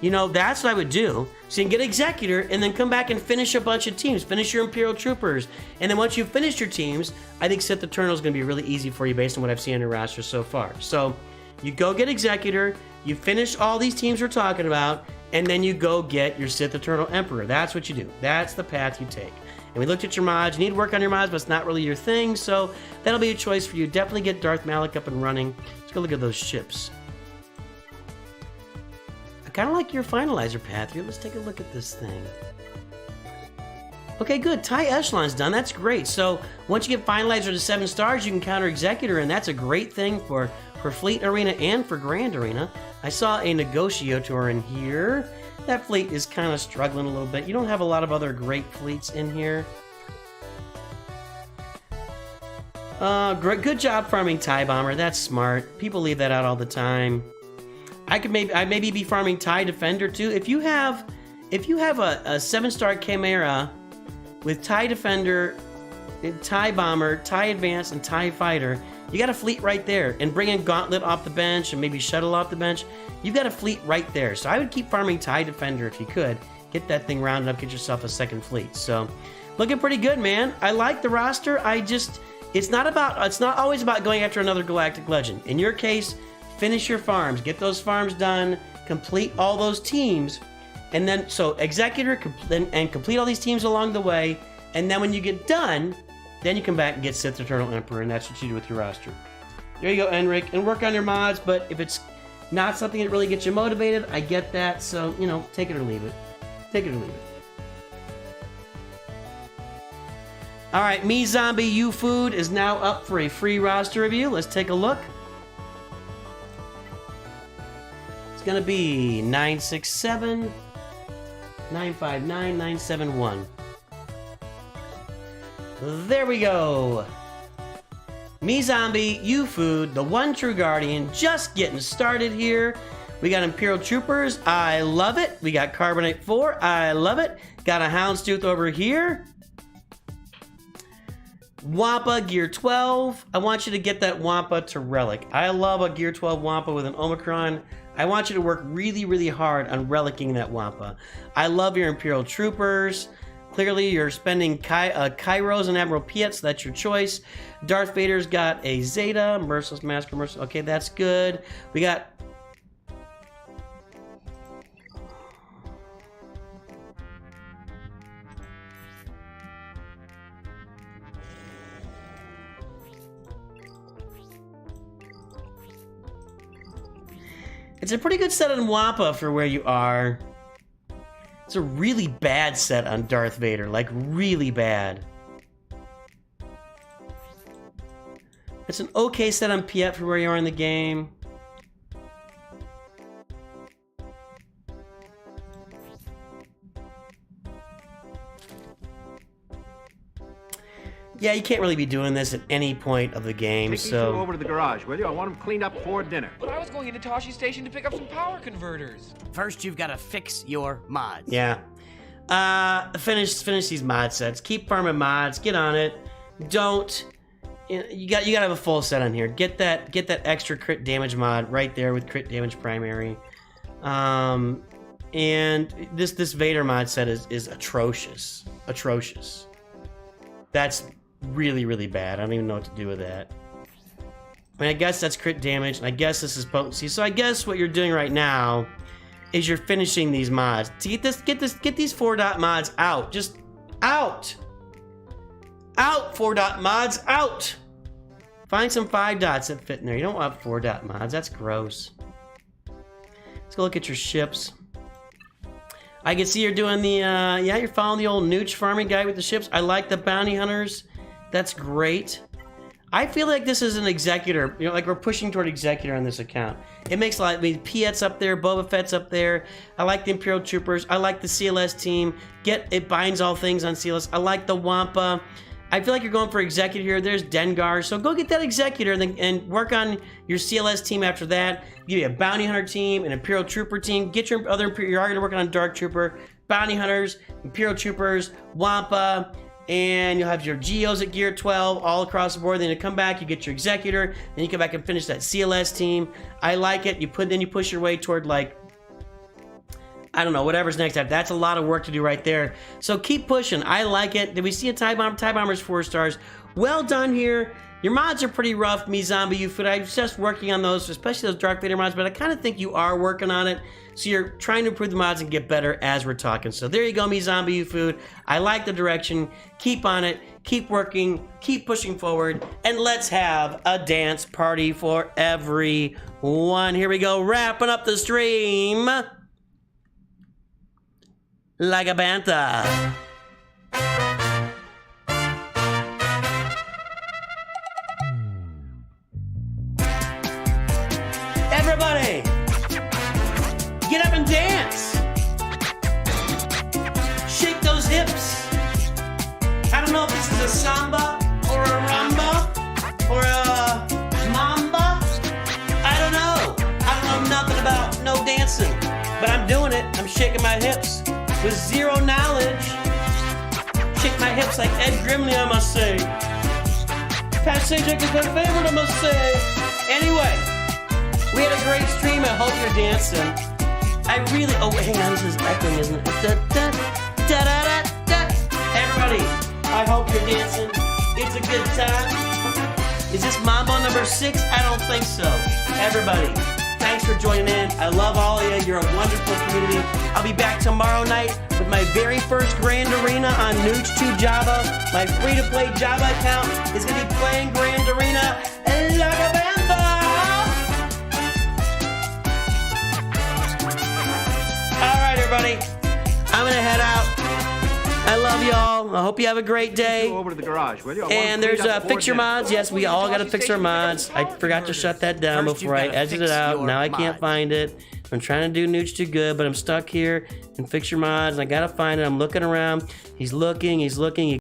A: You know, that's what I would do. So you can get Executor and then come back and finish a bunch of teams. Finish your Imperial Troopers. And then once you've finished your teams, I think Sith Eternal is going to be really easy for you based on what I've seen on your roster so far. So you go get Executor, you finish all these teams we're talking about, and then you go get your Sith Eternal Emperor. That's what you do. That's the path you take. And we looked at your mods. You need to work on your mods, but it's not really your thing, so that'll be a choice for you. Definitely get Darth Malak up and running. Let's go look at those ships. I kind of like your finalizer path here. Let's take a look at this thing. Okay, good. TIE Echelon's done. That's great. So once you get finalizer to 7 stars, you can counter Executor, and that's a great thing for Fleet Arena and for Grand Arena. I saw a Negotiator in here. That fleet is kind of struggling a little bit. You don't have a lot of other great fleets in here. Great, good job farming TIE Bomber. That's smart. People leave that out all the time. I'd maybe be farming TIE Defender too. If you have a 7-star Chimera with TIE Defender, TIE Bomber, TIE Advance, and TIE Fighter, you got a fleet right there. And bring in Gauntlet off the bench and maybe Shuttle off the bench. You've got a fleet right there. So I would keep farming TIE Defender if you could. Get that thing rounded up, get yourself a second fleet. So looking pretty good, man. I like the roster. It's not always about going after another Galactic Legend. In your case, finish your farms, get those farms done, complete all those teams, and then, so Executor, and complete all these teams along the way, and then when you get done, then you come back and get Sith Eternal Emperor, and that's what you do with your roster. There you go, Enrick, and work on your mods, but if it's not something that really gets you motivated, I get that, so, you know, take it or leave it. Take it or leave it. Alright, Me Zombie You Food is now up for a free roster review. Let's take a look. It's gonna be 967 959 971. There we go. Me Zombie, You Food, the one true Guardian, just getting started here. We got Imperial Troopers, I love it. We got Carbonite 4, I love it. Got a Houndstooth over here. Wampa Gear 12. I want you to get that Wampa to Relic. I love a Gear 12 Wampa with an Omicron. I want you to work really, really hard on relicking that Wampa. I love your Imperial Troopers. Clearly, you're spending Kairos and Admiral Piet, so that's your choice. Darth Vader's got a Zeta, Merciless Master, Merciless. Okay, that's good. We got... It's a pretty good set on Wampa for where you are. It's a really bad set on Darth Vader, like really bad. It's an okay set on Piet for where you are in the game. Yeah, you can't really be doing this at any point of the game,
I: Take
A: so...
I: these two over to the garage, will you? I want them cleaned up before dinner.
R: But I was going into Toshi Station to pick up some power converters.
P: First, you've got to fix your mods.
A: Yeah. Finish these mod sets. Keep farming mods. Get on it. Don't... You gotta have a full set on here. Get that extra crit damage mod right there with crit damage primary. And this Vader mod set is atrocious. Atrocious. That's really, really bad. I don't even know what to do with that. I mean, I guess that's crit damage, and I guess this is potency. So I guess what you're doing right now is you're finishing these mods. To get these 4-dot mods out. Just out. Out, 4-dot mods, out. Find some 5-dots that fit in there. You don't want 4-dot mods. That's gross. Let's go look at your ships. I can see you're doing the, yeah, you're following the old nooch farming guy with the ships. I like the bounty hunters. That's great. I feel like this is an executor, you know, like we're pushing toward executor on this account. It makes a lot, I mean, Piet's up there, Boba Fett's up there. I like the Imperial Troopers. I like the CLS team. It binds all things on CLS. I like the Wampa. I feel like you're going for executor here. There's Dengar. So go get that executor and work on your CLS team after that. Give you a bounty hunter team, an Imperial Trooper team. Get your other, you're already working on Dark Trooper, bounty hunters, Imperial Troopers, Wampa, and you'll have your Geos at Gear 12 all across the board. Then you come back, you get your executor, then you come back and finish that CLS team. I like it. Then you push your way toward, like, I don't know, whatever's next after. That's a lot of work to do right there. So keep pushing. I like it. Did we see a TIE Bomber? TIE Bomber's 4 stars. Well done here. Your mods are pretty rough, me zombie you food. I was just working on those, especially those Darth Vader mods, but I kind of think you are working on it. So you're trying to improve the mods and get better as we're talking. So there you go, me zombie you food. I like the direction. Keep on it. Keep working. Keep pushing forward. And let's have a dance party for everyone. Here we go. Wrapping up the stream like a bantha. Everybody, get up and dance. Shake those hips. I don't know if this is a samba or a rumba or a mamba. I don't know. I don't know nothing about no dancing, but I'm doing it. I'm shaking my hips with zero knowledge. Shake my hips like Ed Grimley, I must say. Pat Sajak is my favorite, I must say. Anyway, we had a great stream. I hope you're dancing. I really... Oh, hang on. This is echoing, isn't it? Da, da, da, da, da, da. Everybody, I hope you're dancing. It's a good time. Is this Mambo number 6? I don't think so. Everybody, thanks for joining in. I love all of you. You're a wonderful community. I'll be back tomorrow night with my very first Grand Arena on Nooch 2 Java. My free-to-play Java account is going to be playing Grand Arena. Alright, everybody. I'm going to head out. I love y'all. I hope you have a great day.
I: Go over to the garage, will you?
A: And there's fix your mods. Yes, we all got to fix our mods. I forgot to shut that down before I exited out. Now I can't find it. I'm trying to do Nooch Too Good, but I'm stuck here and fix your mods. And I got to find it. I'm looking around. He's looking.